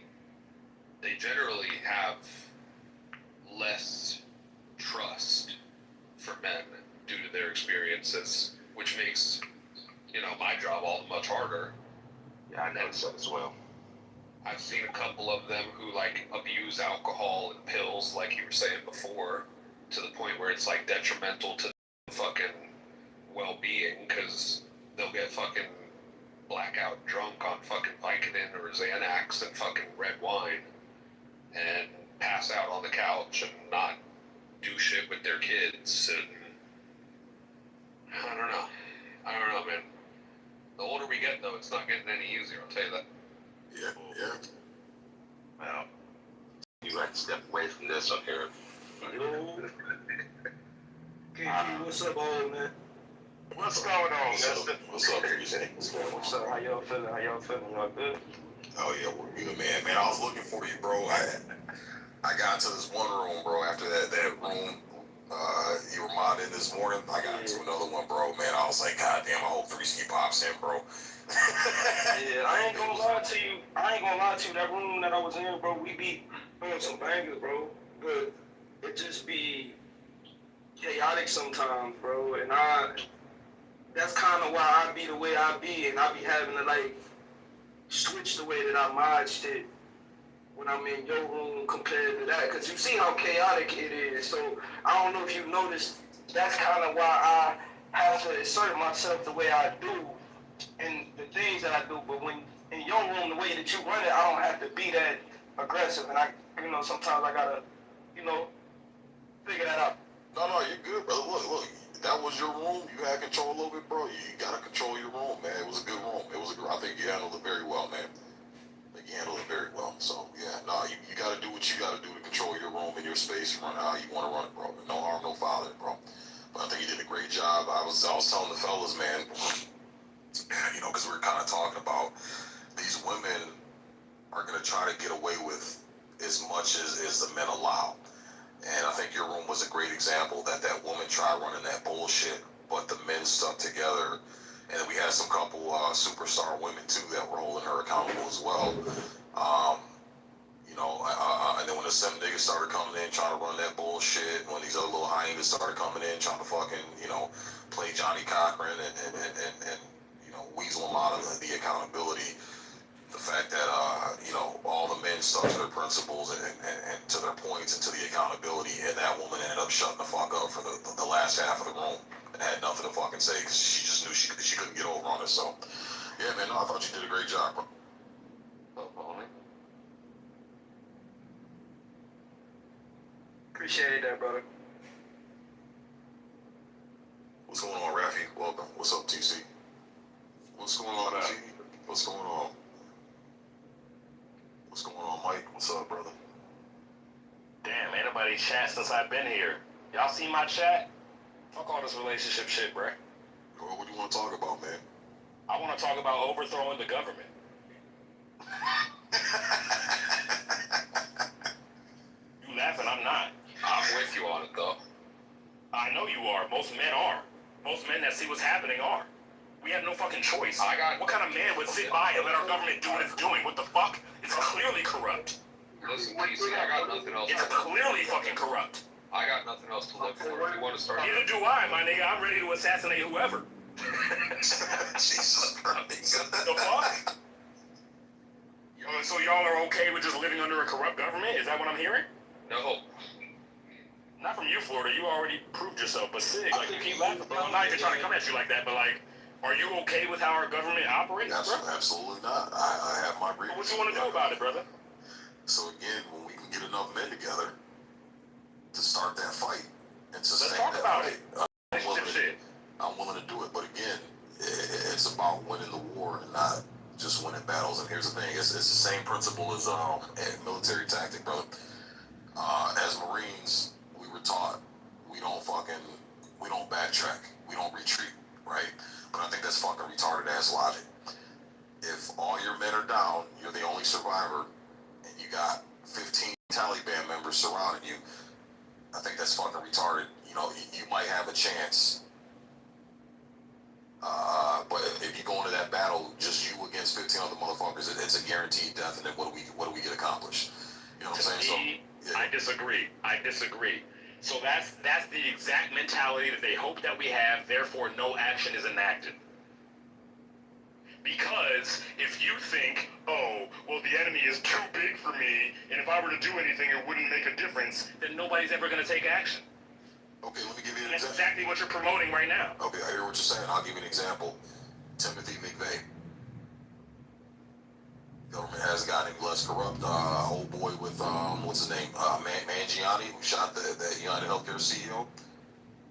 D: generally have less trust for men due to their experiences, which makes, my job all the much harder.
U: Yeah, I noticed that as well.
D: I've seen a couple of them who like abuse alcohol and pills, like you were saying before, to the point where it's like detrimental to fucking well-being, because they'll get fucking blackout drunk on fucking Vicodin or Xanax and fucking red wine and pass out on the couch and not do shit with their kids. And I don't know, man. The older we get, though, it's not getting any easier, I'll tell you that.
T: Yeah.
D: Well, you have to step away from this up here.
K: Yo. KP, what's up, old man?
D: What's going on, mister?
T: What's up, Easy?
K: What's up? How y'all feeling? Y'all good?
T: Oh yeah, we're good, man. Man, I was looking for you, bro. I got into this one room, bro. After that room you were modding this morning, I got into another one, bro. Man, I was like, God damn, I hope 3Ski pops in, bro.
K: Yeah, I ain't gonna lie to you. That room that I was in, bro, we be doing some bangers, bro. But it just be chaotic sometimes, bro. And that's kind of why I be the way I be, and I be having to like switch the way that I mod shit when I'm in your room compared to that, because you see how chaotic it is. So I don't know if you noticed, that's kind of why I have to assert myself the way I do and the things that I do. But when in your room, the way that you run it, I don't have to be that aggressive, and sometimes I gotta, figure that out.
T: No, you're good, brother. Look, that was your room. You had control of it, bro. You gotta control your room, man. It was a good room. I think you handled it very well, man. You handled it very well. So yeah, you gotta do what you gotta do to control your room and your space and run it how you want to run it, bro. No harm, no foul, bro. But I think you did a great job. I was telling the fellas, man, because we were kind of talking about these women are gonna try to get away with as much as the men allow. And I think your room was a great example that woman tried running that bullshit, but the men stuck together. And then we had some couple superstar women too that were holding her accountable as well. And then when the 7 niggas started coming in trying to run that bullshit, when these other little hyenas started coming in trying to fucking, play Johnny Cochran and weasel them out of the accountability, the fact that, all the men stuck to their principles and to their points and to the accountability, and that woman ended up shutting the fuck up for the last half of the room and had nothing to fucking say because she just knew she couldn't get over on it. So, yeah, man, I thought you did a great job, bro.
K: Appreciate that, brother.
T: What's going on, Rafi? Welcome. What's up, TC? What's going on, TC? What's going on? What's going on, Mike? What's up, brother?
L: Damn, ain't nobody chat since I've been here. Y'all see my chat? Fuck all this relationship shit, bruh.
T: What do you want to talk about, man?
L: I want to talk about overthrowing the government. You laughing, I'm not.
D: I'm with you on it, though.
L: I know you are. Most men are. Most men that see what's happening are. We have no fucking choice. What kind of man would sit by and let our government do what it's doing? What the fuck? It's clearly corrupt.
D: Listen, TC, I got nothing else.
L: It's clearly fucking corrupt.
D: I got nothing else to look for. If you want to start...
L: Neither do I, my nigga. I'm ready to assassinate whoever.
T: Jesus Christ.
L: The fuck? So y'all are okay with just living under a corrupt government? Is that what I'm hearing?
D: No.
L: Not from you, Florida. You already proved yourself. But Sig, you keep laughing, bro. I'm not even trying to come at you like that, but are you okay with how our government operates, bro?
T: Absolutely not. I have my reasons.
L: What you want to do about it, brother?
T: So again, when we can get enough men together to start that fight and sustain
L: Let's talk about
T: fight, I'm willing to do it. But again, it's about winning the war and not just winning battles. And here's the thing: it's the same principle as military tactic, brother. As Marines, we were taught we don't backtrack, we don't retreat, right? But I think that's fucking retarded ass logic. If all your men are down, you're the only survivor, and you got 15 Taliban members surrounding you, I think that's fucking retarded. You might have a chance, but if you go into that battle, just you against 15 other motherfuckers, it's a guaranteed death. And then what do we get accomplished? You know what I'm saying? So
L: I disagree. So that's the exact mentality that they hope that we have. Therefore, no action is enacted. Because if you think, oh, well, the enemy is too big for me, and if I were to do anything, it wouldn't make a difference, then nobody's ever going to take action.
T: Okay, let me give you an
L: That's
T: example.
L: exactly what you're promoting right now.
T: Okay, I hear what you're saying. I'll give you an example. Timothy McVeigh. Government has gotten him less corrupt. Old boy with what's his name? Mangiani, who shot the United Healthcare CEO.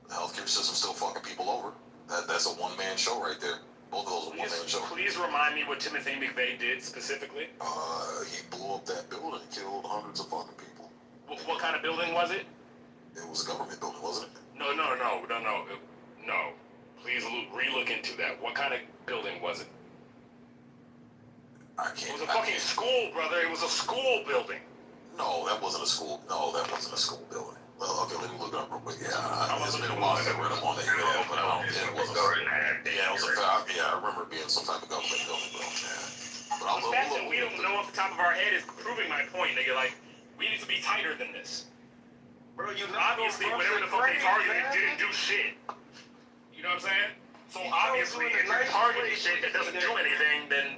T: The healthcare system's still fucking people over. That's a one-man show right there. Both of those are one-man shows.
L: Please remind me what Timothy McVeigh did specifically.
T: He blew up that building and killed hundreds of fucking people.
L: What kind of building was it?
T: It was a government building, wasn't it?
L: No. Please re-look into that. What kind of building was it?
T: I can't.
L: It was a fucking school, brother. It was a school building.
T: No, that wasn't a school. No, that wasn't a school building. Well, okay, let me look it up real quick. Yeah, it's been a while since I read up on that. Yeah, but it wasn't. Yeah, it was a. Yeah, I remember it being some type of government building, bro. Yeah. But I'll
L: the fact that we don't know off the top of our head is proving my point, nigga. Like, we need to be tighter than this.
K: Bro, you
L: obviously, whatever the fuck they targeted didn't do shit. You know what I'm saying? So obviously, if you're targeting shit that doesn't do anything, then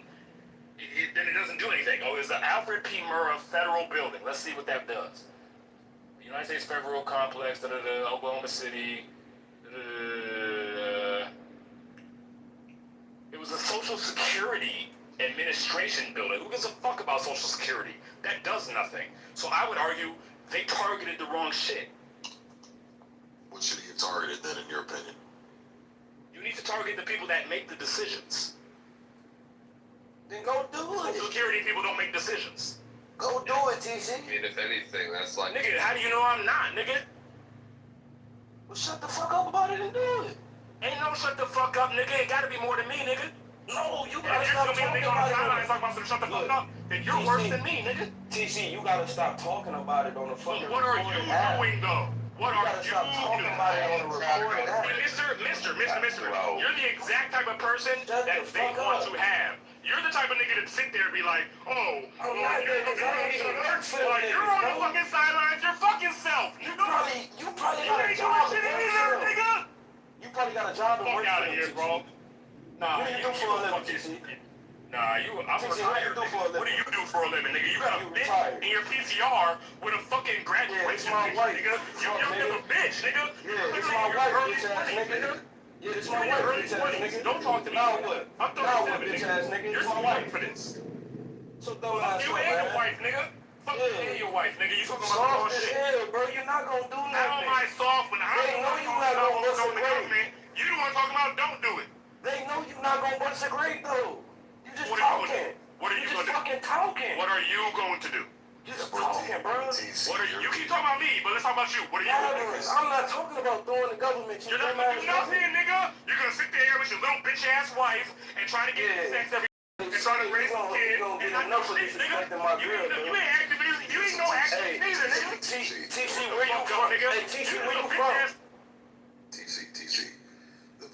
L: it doesn't do anything. Oh, it's the Alfred P. Murrah Federal Building. Let's see what that does. The United States Federal Complex, Oklahoma City. It was a Social Security Administration building. Who gives a fuck about Social Security? That does nothing. So I would argue they targeted the wrong shit.
T: What should he have targeted then, in your opinion?
L: You need to target the people that make the decisions.
K: Then go do it.
L: Social Security people don't make decisions.
K: Go do it, TC.
D: I mean, if anything, that's like...
L: Nigga, how do you know I'm not, nigga?
K: Well, shut the fuck up about it and do it.
L: Ain't no shut the fuck up, nigga. It gotta be more than me, nigga.
K: No, you gotta stop talking about it.
L: Talk about some shut the fuck up, then you're worse than me, nigga.
K: TC, you gotta stop talking about it on the fucking
L: What are you doing, though? What are you
K: talking about it on the recorded app?
L: Mister, you're the exact type of person that they want to have. You're the type of nigga that sit there and be like, oh,
K: I'm not
L: you're
K: on
L: the fucking sidelines, your fucking self.
K: You probably got a job to work for them.
L: Nigga.
K: You probably got a job to work for them.
L: Fuck out of here, bro. Nah,
K: what do you do for a living, TC?
L: Nah, I'm retired. What do you do for a living, nigga? You got a bitch in your PCR with a fucking graduation picture, nigga. You're a bitch, nigga.
K: Yeah, it's my wife, bitch ass nigga. Yeah, it's my wife, bitch ass nigga.
L: Don't talk to me.
K: Now what?
L: I'm 37,
K: bitch ass nigga.
L: You're too young for this.
K: So dumb ass
L: you and your wife, nigga. Fuck you and your wife, nigga. You talking
K: soft
L: about
K: as hell, bro. You're not gonna do nothing.
L: How am I soft when I
K: know you not gonna bust a grape?
L: You the one talking about don't do it.
K: They know you're not gonna bust a grape though. You just
L: talking. What are you
K: just
L: gonna do?
K: fucking talking.
L: What are you going to do?
K: Just talking, bro.
L: What are you keep talking about me, but let's talk about you. What are you going to do?
K: I'm not talking about throwing the government.
L: You're not gonna do nothing, nigga. You're gonna sit there with your little bitch ass wife and try to get sex every and try to raise a kid and not do shit, nigga. You ain't activist. You ain't no activist neither, nigga.
K: TC, where you from? Hey, TC, where you from?
T: TC.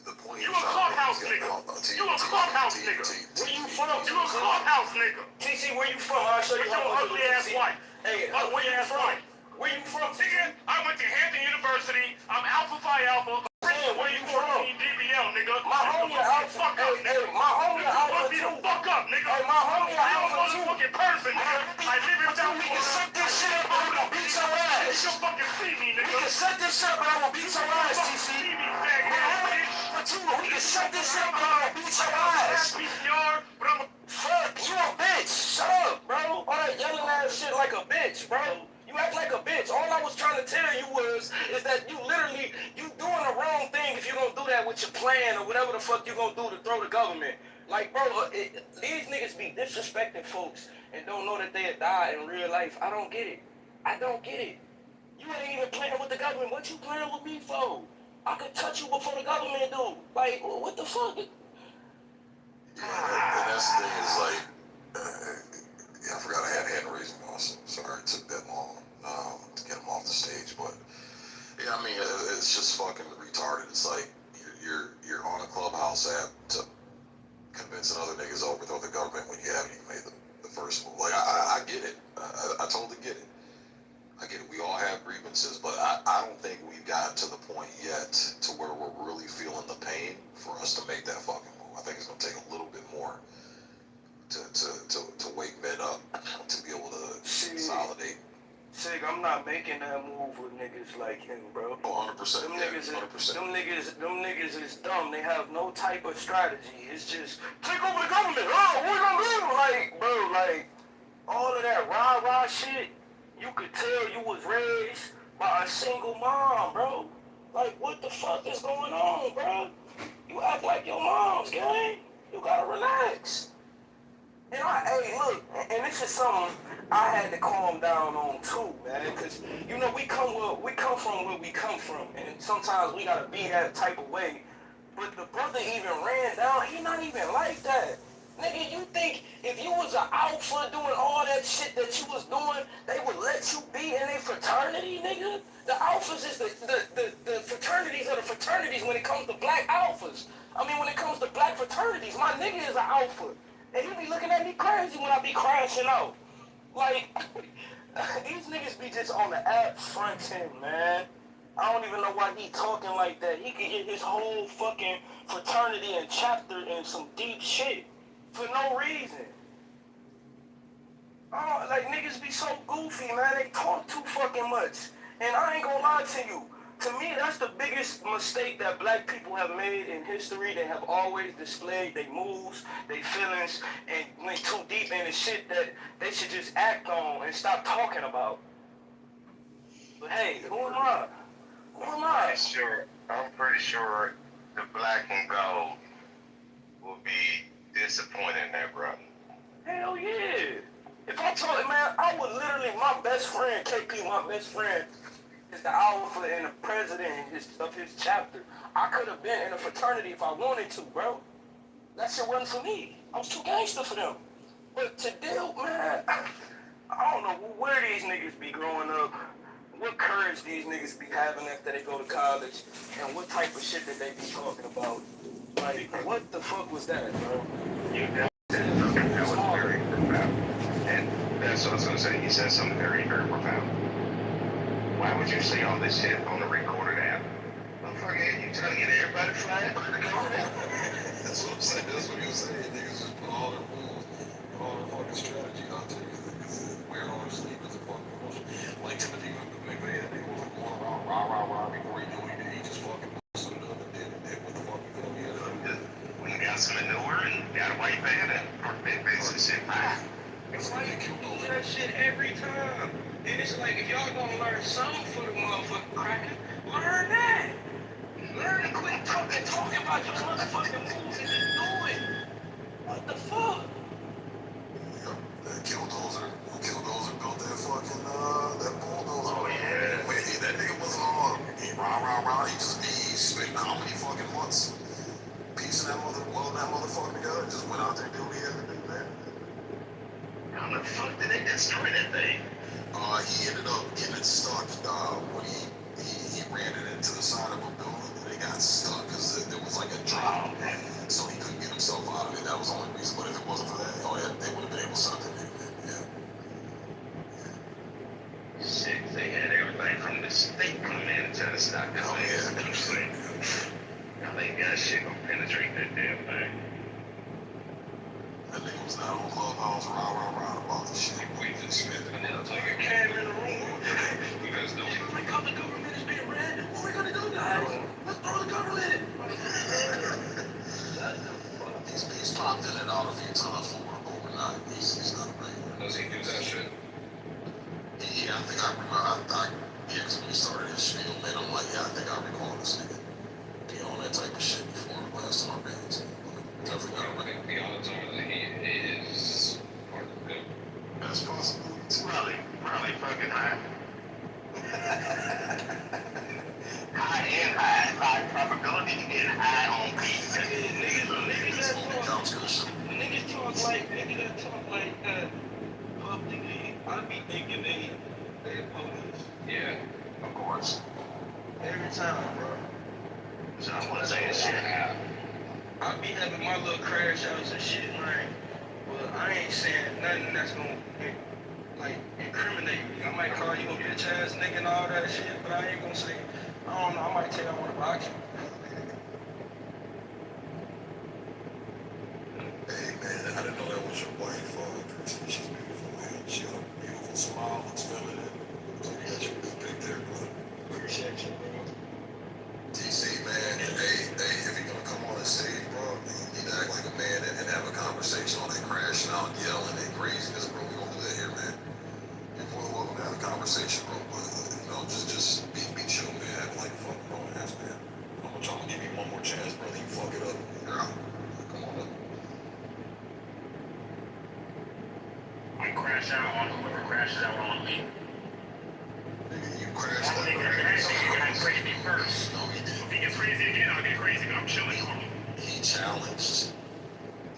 T: The point
L: you a clubhouse nigga. You a clubhouse nigga.
K: Where you from?
L: You a clubhouse nigga.
K: TC, where you from? I'll show you
L: how much ugly ass wife.
K: Hey,
L: where you from?
K: Where you from?
L: Nigga, I went to Hampton University. I'm Alpha Phi Alpha.
K: Where you from?
L: DBL, nigga.
K: My homie Alpha.
L: Fuck up, nigga.
K: My homie Alpha too.
L: Fuck up, nigga.
K: Hey, my homie Alpha too.
L: Motherfucking person, nigga. I live in South
K: We can set this shit up, but I'm gonna beat your ass.
L: You fucking see me, nigga.
K: We can set this shit up, but I'm gonna beat your ass, TC.
L: See me, faggot ass bitch.
K: We can set this shit up, but I'm gonna beat your ass.
L: PCR, but I'm a...
K: Fuck, you a bitch. Shut up, bro. All that yelling ass shit like a bitch, bro. You act like a bitch. All I was trying to tell you is that you doing the wrong thing if you gonna do that with your plan or whatever the fuck you gonna do to throw the government. Like, bro, these niggas be disrespecting folks and don't know that they'll die in real life. I don't get it. I don't get it. You ain't even playing with the government. What you playing with me for? I could touch you before the government do. Like, what the fuck?
T: Yeah, and that's the thing is like, I forgot I had hand raising also. Sorry it took that long to get him off the stage, but yeah, I mean it's just fucking retarded. It's like you're on a Clubhouse app to convincing other niggas to overthrow the government when you haven't even made the first move. Like I get it. I totally get it. I get it. We all have grievances, but I don't think we've gotten to the point yet to where we're really feeling the pain for us to make that fucking move. I think it's gonna take a little bit more to wake men up to be able to consolidate.
K: Sig, I'm not making making that move with niggas like him, bro.
T: 100%.
K: Them
T: Yeah,
K: niggas,
T: 100%.
K: them niggas is dumb. They have no type of strategy. It's just take over the government. Oh, what we gonna do? Like, bro, like all of that rah-rah shit. You could tell you was raised by a single mom, bro. Like, what the fuck is going on, bro? You act like your mom's, gang. You gotta relax. And hey, look, and this is something I had to calm down on too, man, because you know we come from where we come from, and sometimes we gotta be that type of way. But the brother even ran down. He not even like that, nigga. You think if you was an alpha doing all that shit that you was doing, they would let you be in a fraternity, nigga? The alphas is the fraternities are the fraternities when it comes to black alphas. I mean, when it comes to black fraternities, my nigga is an alpha. And he be looking at me crazy when I be crashing out. Like, these niggas be just on the app fronting, man. I don't even know why he talking like that. He could get his whole fucking fraternity and chapter in some deep shit for no reason. Oh, like, niggas be so goofy, man. They talk too fucking much. And I ain't gonna lie to you. To me, that's the biggest mistake that black people have made in history. They have always displayed their moves, their feelings, and went too deep into shit that they should just act on and stop talking about. But hey, who am I? Who am I?
C: I'm pretty sure the black and gold will be disappointed in that, bro.
K: Hell yeah. If I told it, man, I would literally, my best friend, KP, my best friend, is the alpha and the president of his chapter. I could have been in a fraternity if I wanted to, bro. That shit wasn't for me. I was too gangster for them. But to deal, man, I don't know where these niggas be growing up, what courage these niggas be having after they go to college, and what type of shit that they be talking about. Like, what the fuck was that, bro?
C: That was very profound. And that's what I was going to say. He said something very, very profound. Why would you say all this shit on a recorded app? Motherfucker, you trying to get everybody flying by the government?
T: That's what I'm saying. That's what he was saying. Niggas just put all their rules, put all their fucking strategy out there. Because wearing on their sleeve is a fucking bullshit. Like Timothy McVeigh, that nigga was going around rah before he knew anything. He just fucking suited up and did what the fuck he felt he had to do.
C: We got some manure and got a white man and big basic shit.
K: It's like you do that shit every time. And it's like, if y'all gonna learn something for the motherfucking cracker, learn that. Learn to quit talking about your motherfucking moves and just do it. What the fuck?
T: That Killdozer built that fucking, that bulldozer.
C: Oh, yeah.
T: Wait, that nigga wasn't on. He rah. He spent how many fucking months piecing that motherfucker together and just went out there and did what he had to do, man.
C: How the fuck did they destroy that thing?
T: He ended up getting it stuck when he ran it into the side of a building and it got stuck because there was like a drop. So he couldn't get himself out of it. That was the only reason. But if it wasn't for that, they would have been able to stop it. Yeah.
C: Shit, they had everything from the state coming in and trying to stop this thing. Now they got shit gonna penetrate that damn thing.
T: That nigga was not on Clubhouse rah about the shit.
C: We just spent it. And then like a camera in the room. We guys know.
K: Like how the government is being ran. What are we gonna do, guys? Let's throw the government.
T: He's popped in and out a few times overnight. He's not regular.
D: Does he do that shit?
T: Yeah, I think I remember. Yeah, because when he started his spiel, man, I'm like, yeah, I think I recall this nigga being on that type of shit before the last time I ran into him. Definitely not.
D: I think the odds are that he is part of the good.
T: That's possible.
C: Probably fucking high. High probability and high on peace.
K: Niggas talk like that publicly. I be thinking they police.
D: Yeah,
C: of course.
K: Every time, bro.
C: So I want to say this shit.
K: I be having my little crash outs and shit, like, but I ain't saying nothing that's gonna like incriminate me. I might call you a bitch ass nigga and all that shit, but I ain't gonna say. I don't know. I might tell you I want to box you.
T: Hey man, I didn't know that was your wife. She's beautiful, man. She got a beautiful smile, looks feminine. You got your good
L: crash out on whoever crashes out on me.
T: Nigga, you crashed
L: That nigga, that nigga crazy first.
T: No, he didn't.
L: If he gets crazy again, I'll get crazy, but I'm chilling, calm.
T: He challenged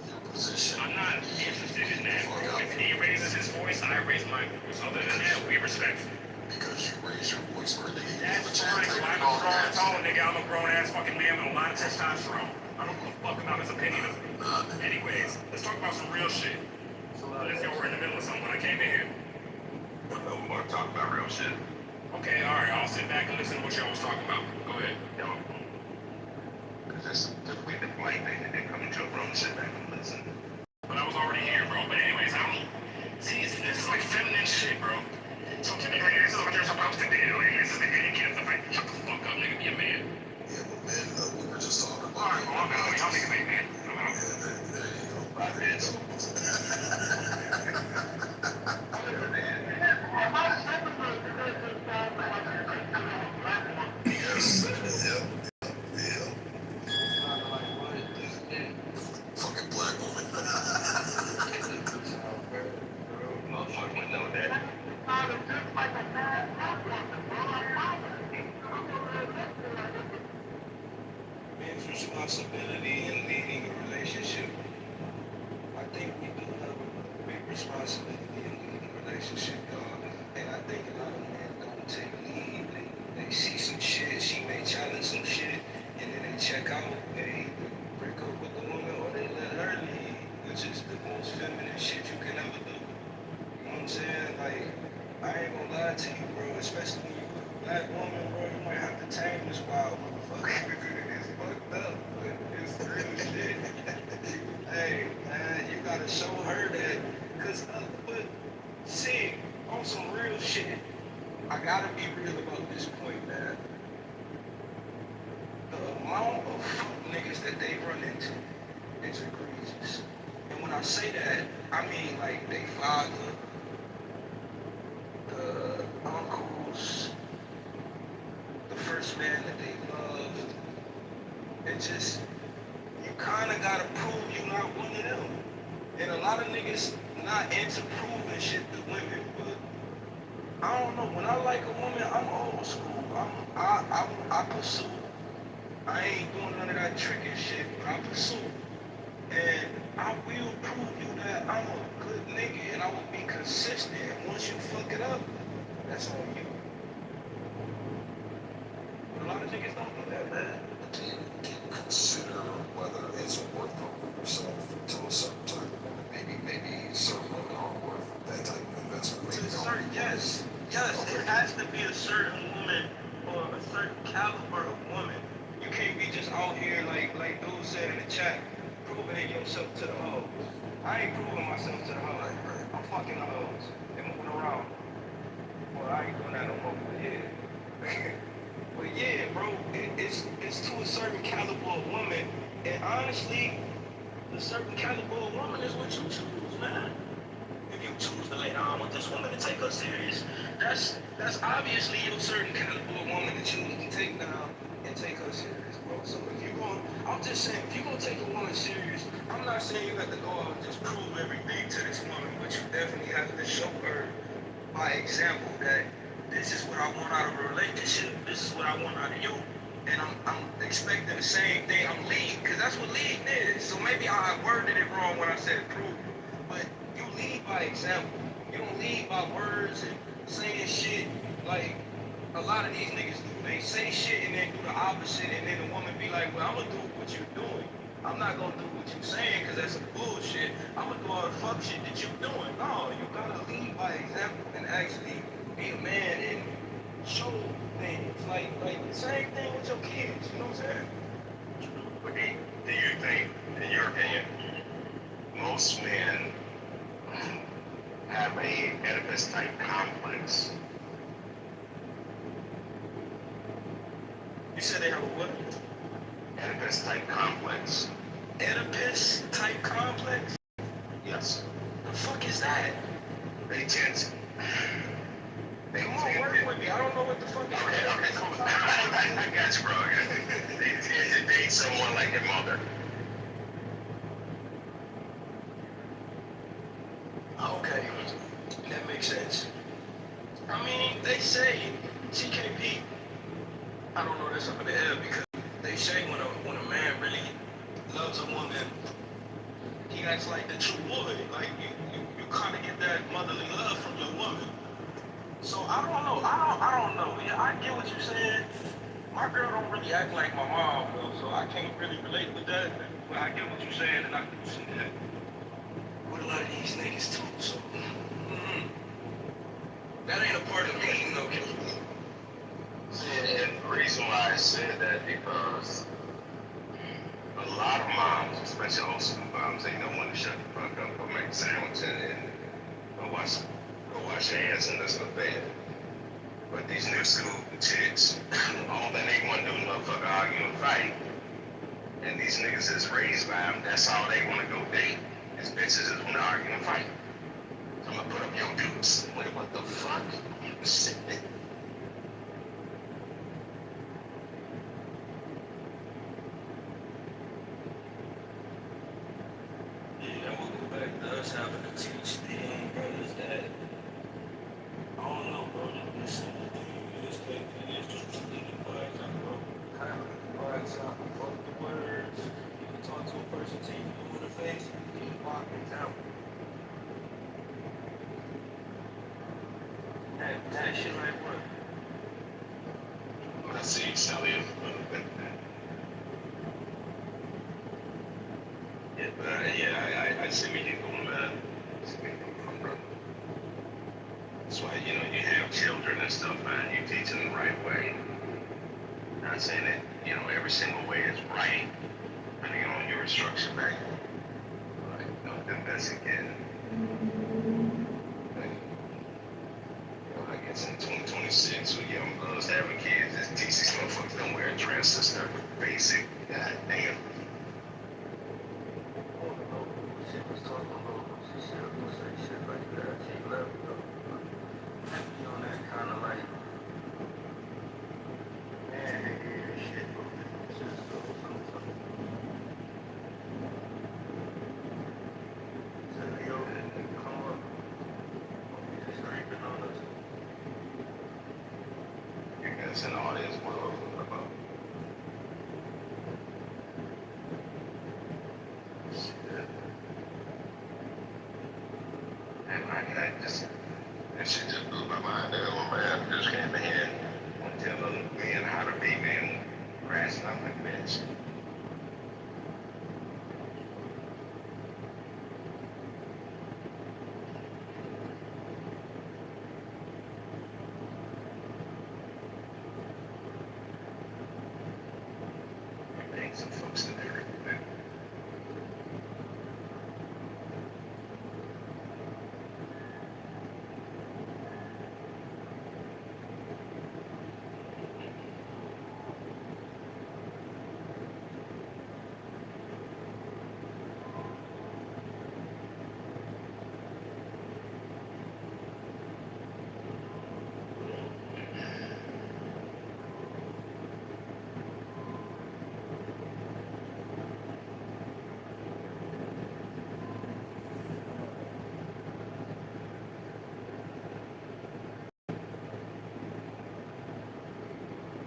T: your position.
L: I'm not interested in that, bro. If he raises his voice, I raise my voice. Other than that, we respectful.
T: Because you raise your voice for a nigga, you have a
L: That's
T: chance
L: fine,
T: to
L: I'm a grown tall nigga. I'm a grown ass fucking man with a lot of testosterone. I don't give a fuck about his opinion of me. Anyways, let's talk about some real shit. Let's go. We're in the middle of something. When I came in here,
D: We want to talk about real shit.
L: okay, all right. I'll sit back and listen to what y'all was talking about. Go ahead.
D: Because we've been white, they come into a room and sit back and listen.
L: But I was already here, bro. But anyways, I don't see. This is like feminine shit, bro. So typically, this is what you're supposed to do, and this is the etiquette of the fight. Shut the fuck up, nigga. Be a man.
T: Yeah, but men, we were just talking about.
L: All right, well, I'm gonna y'all niggas ain't man.
T: There you go. Yes. Yep. Fucking black woman.
D: Motherfucker would know that.
K: Man's responsibility in leading a relationship. I think we do have a big responsibility in leading a relationship, dog. And I think a lot of men don't take lead. They see some shit, she may challenge some shit, and then they check out, they break up with the woman, or they let her lead, which is the most feminine shit you can ever do. You know what I'm saying? Like, I ain't gonna lie to you, bro, especially when you're a black woman, bro, you might have to tame this wild motherfucker. It's fucked up, but it's real shit. Hey, man, you gotta show her that, cause, but, see, on some real shit, I gotta be real about this point, man. The amount of fuck niggas that they run into is egregious. And when I say that, I mean like they father, the uncles, the first man that they loved. It just, you kinda gotta prove you not one of them. And a lot of niggas not into proving shit to women, but I don't know. When I like a woman, I'm old school. I pursue. I ain't doing none of that tricking shit, but I pursue. And I will prove you that I'm a good nigga, and I will be consistent. And once you fuck it up, that's on you. But a lot of niggas don't do that, man.
T: Do you consider whether it's worth proving yourself to a certain type of woman? Maybe certain women aren't worth that type of investment.
K: To a certain, yes, it has to be a certain woman or a certain caliber of woman. You can't be just out here like dude said in the chat, proving yourself to the hoes. I ain't proving myself to the hoes. I'm fucking the hoes and moving around. Well, I ain't doing that no more, but yeah. But yeah, bro, it's to a certain caliber of woman, and honestly, the certain caliber of woman is what you choose, man. If you choose to lay down with this woman to take her serious, that's obviously your certain caliber of woman to choose to take down and take her serious, bro. So if you're going, I'm just saying, if you're gonna take a woman serious, I'm not saying you have to go out and just prove everything to this woman, but you definitely have to show her by example that this is what I want out of a relationship, this is what I want out of you, and I'm expecting the same thing. I'm leading, because that's what leading is. So maybe I worded it wrong when I said prove, but you lead by example. You don't lead by words and saying shit like a lot of these niggas do. They say shit and then do the opposite, and then the woman be like, well, I'm gonna do what you're doing. I'm not gonna do what you're saying, because that's some bullshit. I'm gonna do all the fuck shit that you're doing. No, you gotta lead by example and actually be a man and show things. Like the same thing with your kids, you know what I'm saying?
D: But do you think, in your opinion, most men have a Oedipus type complex?
K: You said they have a what?
D: Oedipus type complex.
K: Oedipus type complex?
D: Yes.
K: The fuck is that?
D: They tend to.
K: Come on, work with me. I don't know what the fuck is that.
D: Okay, cool. I got you, bro. They tend to date someone like your mother.
K: Okay. make sense. I mean, they say TKP. I don't know this up in the air because they say when a man really loves a woman, he acts like the true boy. Like you kind of get that motherly love from your woman. So I don't know. I don't know. Yeah, I get what you're saying. My girl don't really act like my mom, though, so I can't really relate with that. But I get what you're saying, and I can see that with a lot of these niggas too. So that ain't a part of me, you know.
L: And the reason why I said that because a lot of moms, especially old school moms, they don't want to shut the fuck up or make a sandwich and go wash your hands and let's go to bed. But these new school chicks, all that they want to do is motherfucker argue and fight. And these niggas is raised by them, that's all they want to go date. These bitches just want to argue and fight. So I'm gonna put up your dukes. Wait, what the fuck? Shit.
K: Yeah, we'll go back to us having to teach the young brothers that. I don't know, bro. This simple thing, you just can't finish. Just leave the flags out, bro. Kind of leave the flags out. Fuck the words. You can talk to a person till you blue in the face and you keep walking down. That shit like what?
L: I see Sally. Yeah, but I see where you're going, man. I see where you're going from, bro. That's why, you know, you have children and stuff, man. You teach them the right way. Not saying that, you know, every single way is right, depending on your instruction back. Like, you know, the best you can. Like, you know, I guess in 2026, with young girls having kids, just teach these motherfuckers don't wear a dress. That's not basic. God damn.
K: She was talking about, she said, we'll say shit like that. She left, you know, that kind of like, man, shit, bro. It's just so sometimes. Said, yo, come up. He's just creeping on us.
L: You guys in the audience, what about? Shit. And I just, that shit just blew my mind. That old man just came in here and tell other men how to be, man. Crashing up like bitch. Bring some folks in there, man.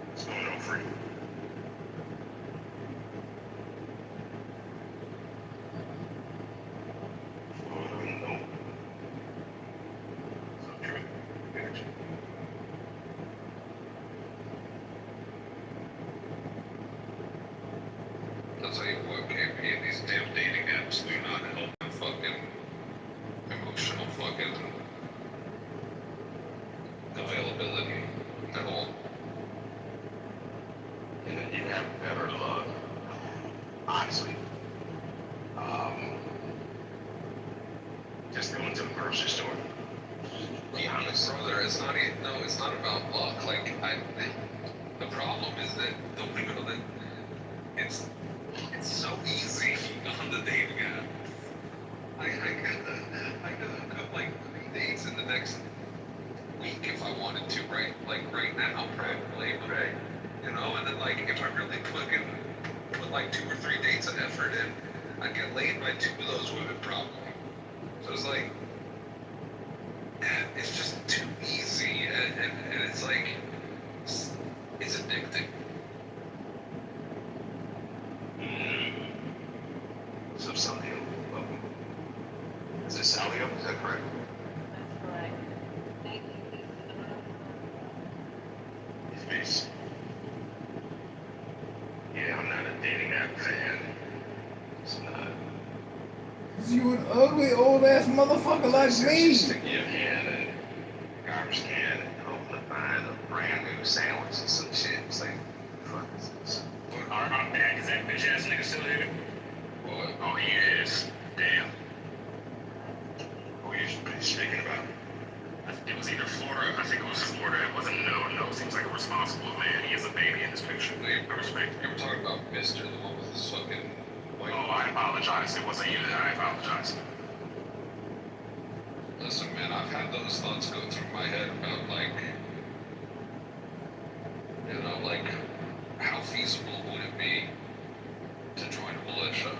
L: What's going on, Free? No. So true. Gotcha.
D: I'll tell you what, KP, these damn dating apps do not help the fucking emotional fucking availability at all.
L: You have better luck, honestly. Just going to the grocery store.
D: Be honest, brother, it's not even, no, it's not about luck. Like, the problem is that the women that it's so easy on the dating app. I could hook up like 3 dates in the next week if I wanted to, right? Like right now, probably.
L: Right.
D: You know, and then like if I really put like 2 or 3 dates of effort in, I'd get laid by 2 of those women probably. So it's like, if So Salio. Is it Salio? Is that correct?
S: That's correct. Thank you.
D: Peace. Yeah, I'm not a dating app fan. It's not.
F: You an ugly old ass motherfucker like me.
D: Stick your hand in a garbage can and hope to find a brand new sandwich or some shit. It's like, fuck is this?
L: I'm back. Is that bitch ass nigga still here? What? Oh, he is. Damn.
D: Who are you speaking about?
L: It was either Florida. I think it was Florida. It wasn't no. Seems like a responsible man. He has a baby in this picture. I respect it.
D: You were talking about Mr. the one with his fucking white.
L: Oh, I apologize. It wasn't you. I apologize.
D: Listen, man, I've had those thoughts go through my head about, like, you know, like, how feasible would it be to join a militia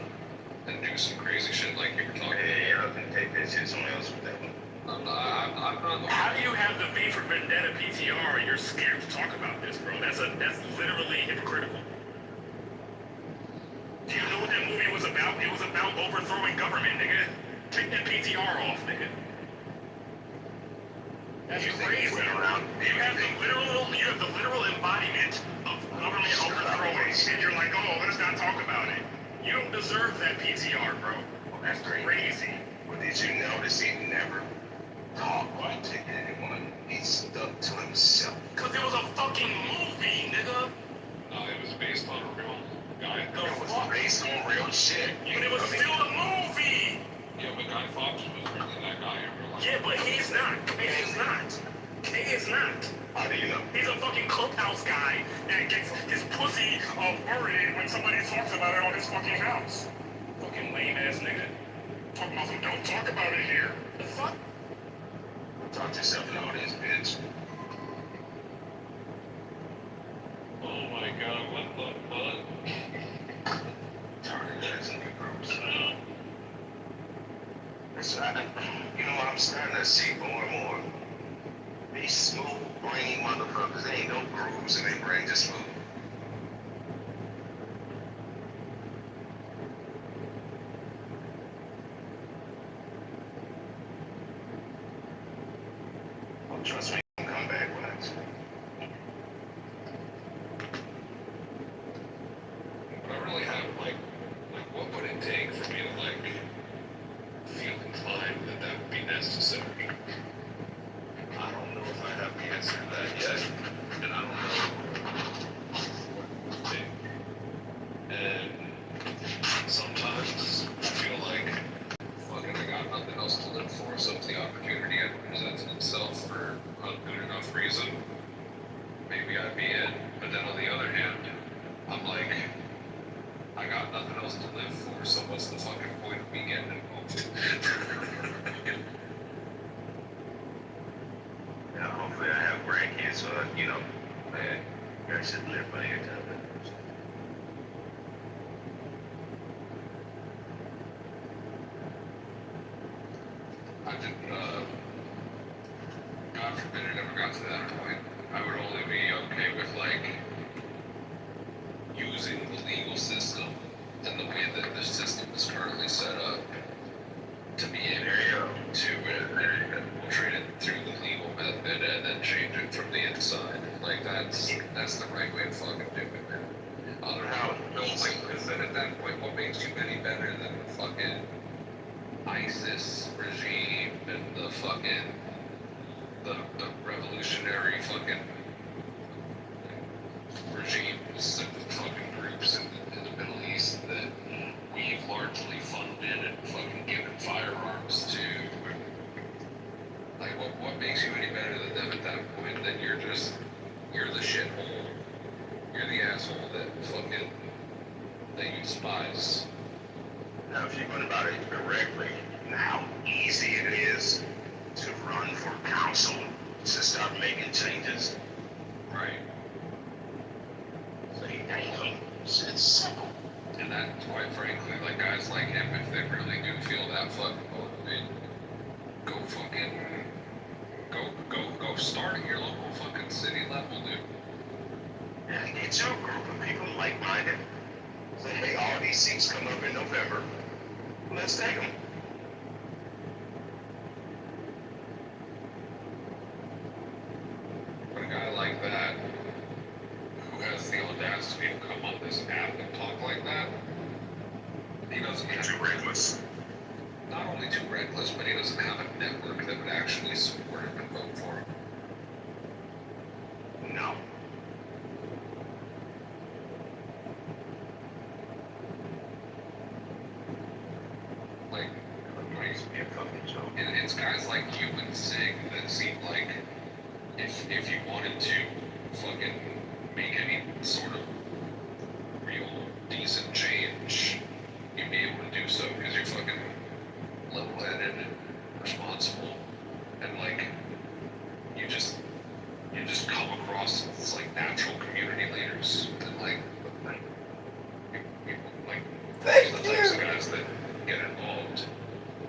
D: and do some crazy shit like you were talking about? Hey, I can take that shit somewhere else with that one. I'm not.
L: How do you have the V for Vendetta PTR and you're scared to talk about this, bro? That's literally hypocritical. Do you know what that movie was about? It was about overthrowing government, nigga. Take that PTR off, nigga. That's crazy. You have the literal embodiment of government overthrowing, and you're like, oh, let's not talk about it. You don't deserve that PTR, bro.
D: Well, that's
L: Crazy.
D: Well, did you notice he never talked to anyone? He stuck to himself.
L: Cause it was a fucking movie, nigga.
D: No, it was based on a real guy.
L: The
D: It was
L: fuck?
D: based on real shit.
L: But it was still a movie.
D: Yeah, but Guy Fawkes was really that guy in real life.
L: Yeah, but he's not. K is not.
D: How do you know?
L: He's a fucking clubhouse guy that gets his pussy averted when somebody talks about it on his fucking house. Fucking lame ass nigga. Talking about some don't talk about it here. The fuck?
D: Talk to yourself in the audience, bitch. Oh my god, what the fuck? Target guys in new groups. Listen, you know what I'm starting to see more and more? These smooth brainy motherfuckers, they ain't no grooves in their brain, just smooth. Oh, trust me, I'll come back when I But I really have, like, what would it take for me to, like, feel inclined that would be necessary? I don't know if I have the answer to that yet, and I don't know what it would take. And sometimes I feel like, fucking, I got nothing else to live for, so if the opportunity had presented itself for a good enough reason, maybe I'd be in. But then on the other hand, I'm like, I got nothing else to live for, so what's the fucking point of me getting involved? Yeah, hopefully I have grandkids, so, you know, man, you guys should live by your time. I didn't, God forbid it ever got to that point. I would only be okay with, like, using the legal system and the way that the system is currently set up to be able to infiltrate it through the legal method and then change it from the inside. Like, that's the right way to fucking do it, man. I don't know, like, because then at that point, what makes you any better than the fucking ISIS regime and the fucking, the revolutionary fucking regimes and fucking groups in the Middle East that we've largely funded and fucking given firearms to? Like, what makes you any better than them at that point? Then you're the shithole. You're the asshole that fucking, that you despise. Now, if you think about it correctly, how easy it is to run for council to start making changes. Right. So, damn, it's simple. And that, quite frankly, like, guys like him, if they really do feel that fucking motivated, go fucking, go start at your local fucking city level, dude. And get your group of people like-minded. Say, hey, all these seats come up in November.
L: Let's take him.
D: But a guy like that, who has the audacity to come on this app and talk like that, he doesn't have
L: Too reckless.
D: not only too reckless, but he doesn't have a network that would actually support him and vote for him.
L: No.
D: Like, it's guys like you and Sig that seem like if you wanted to fucking make any sort of real decent change, you'd be able to do so because you're fucking level-headed and responsible, and like you just come across as like natural community leaders, and like those are the types of guys that get involved.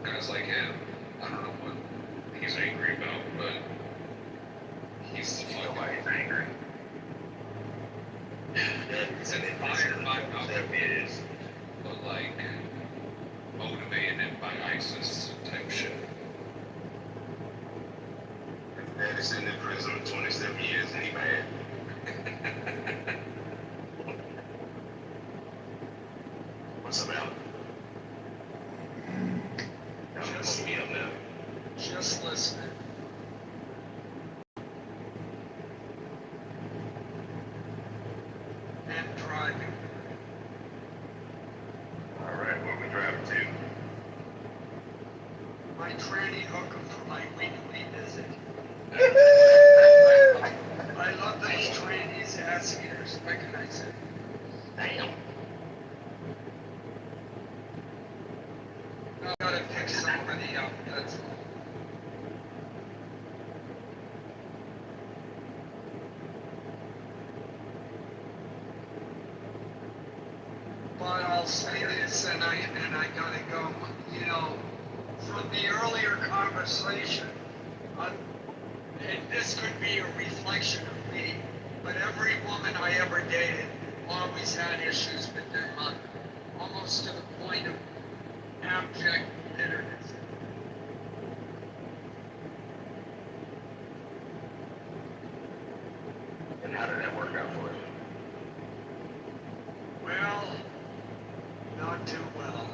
D: Guys like him, I don't know what he's angry about, but he's the fucking
L: angry.
D: It's an inspired is, but like motivated by ISIS type shit.
L: Dad is sitting in prison for 27 years and he mad. What's up, Alan? Just me up now.
B: Just listening. And driving.
L: Alright, where we driving to?
B: My tranny hooker for my weekly visit. I love those trannies ass eaters. What can I say?
L: Damn.
B: I gotta pick somebody up, that's all. But I'll say this, and I gotta go. You know, from the earlier conversation, and this could be a reflection of me, but every woman I ever dated always had issues with their mother, almost to the point of abject bitterness.
L: And how did that work out for you?
B: Well, not too well.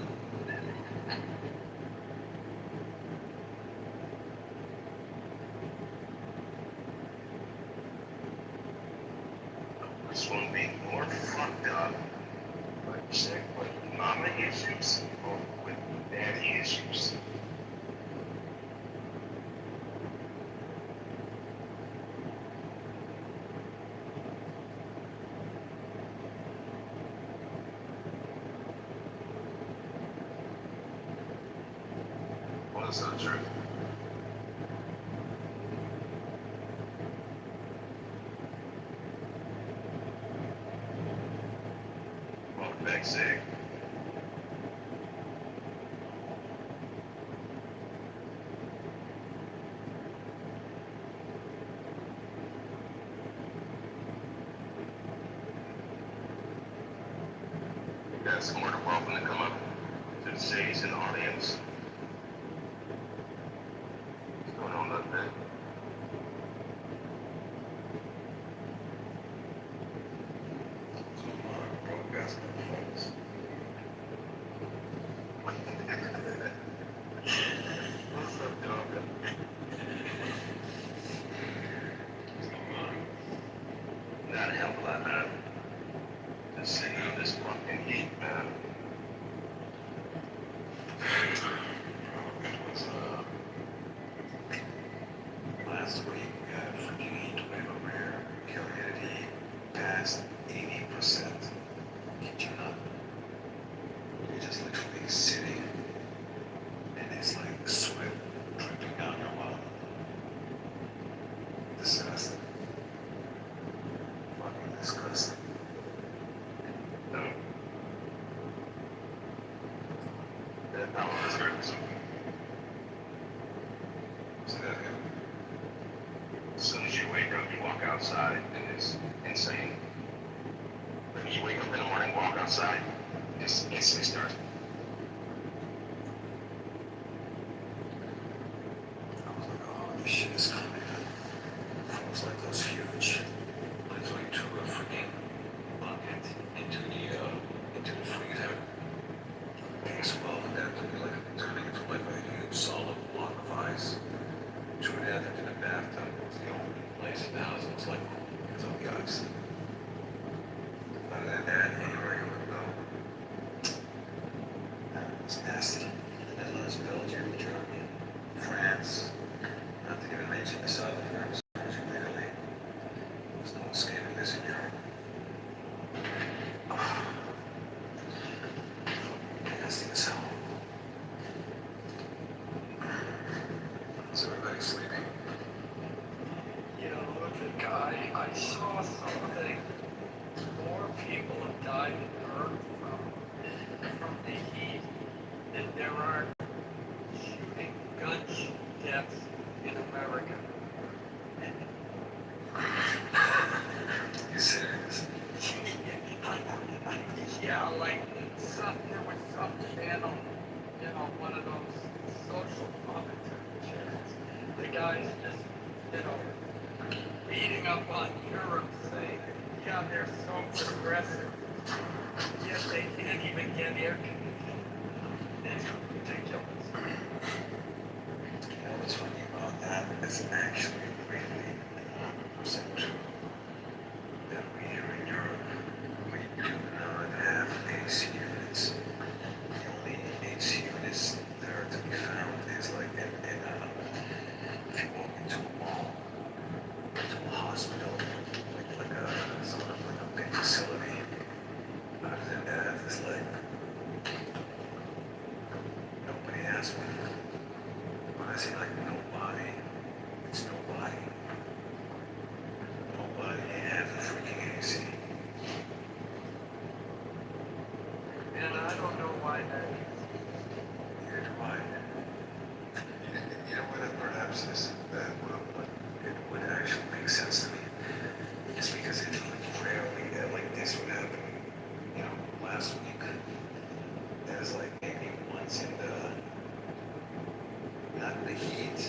L: Which one being more fucked up? Like check with mama issues or with daddy issues? Well, that's not true. Welcome back, Sig. You guys are more than welcome to come up to the stage in the audience. What's going on up there? What's up, dog? Not a hell of a lot, man. Just sitting on this fucking heat, man. It was, last week we had a freaking heat wave over here. Humidity past 80%. Kid you not? You're just literally sitting and it's like sweat dripping down your body. Disgusting. Fucking disgusting. No. That power is hurting. See that here? As soon as you wake up, you walk outside, and it's insane. Like you wake up in the morning, walk outside, just instantly starts
T: takes a while for that to be like turning into like a huge solid block of ice. True that in the bathtub was the only place in the house that was like it's on the ice. Other than that, anywhere you would go, it's nasty. The Netherlands, Belgium, Germany, France. Not to even mention the southern France, Italy. There's no escaping this in Europe. Nasty as hell. Is everybody sleeping?
B: You know, the guy, I saw something. More people have died in Earth from the heat than there are shooting gun deaths in America.
T: You serious?
B: Yeah, like there was some channel, you know, one of those social commentary channels. The guy's just, you know, beating up on Europe, saying, yeah, they're so progressive, yet they can't even get air conditioning. It's ridiculous.
T: You know what's funny about that? It's actually really 100% true that we here in Europe, we do not have AC units. The only AC units that are to be found is like if you walk into a mall, into a hospital, like a sort of like a big facility. Other than that, it's like nobody has one. When I say like nobody, it's nobody. Nobody has a freaking AC.
B: And I don't know why that is.
T: Neither do I. You know what? Perhaps this that it would actually make sense to me. It's because it's like rarely like this would happen. You know, last week there's like maybe once in the not the heat,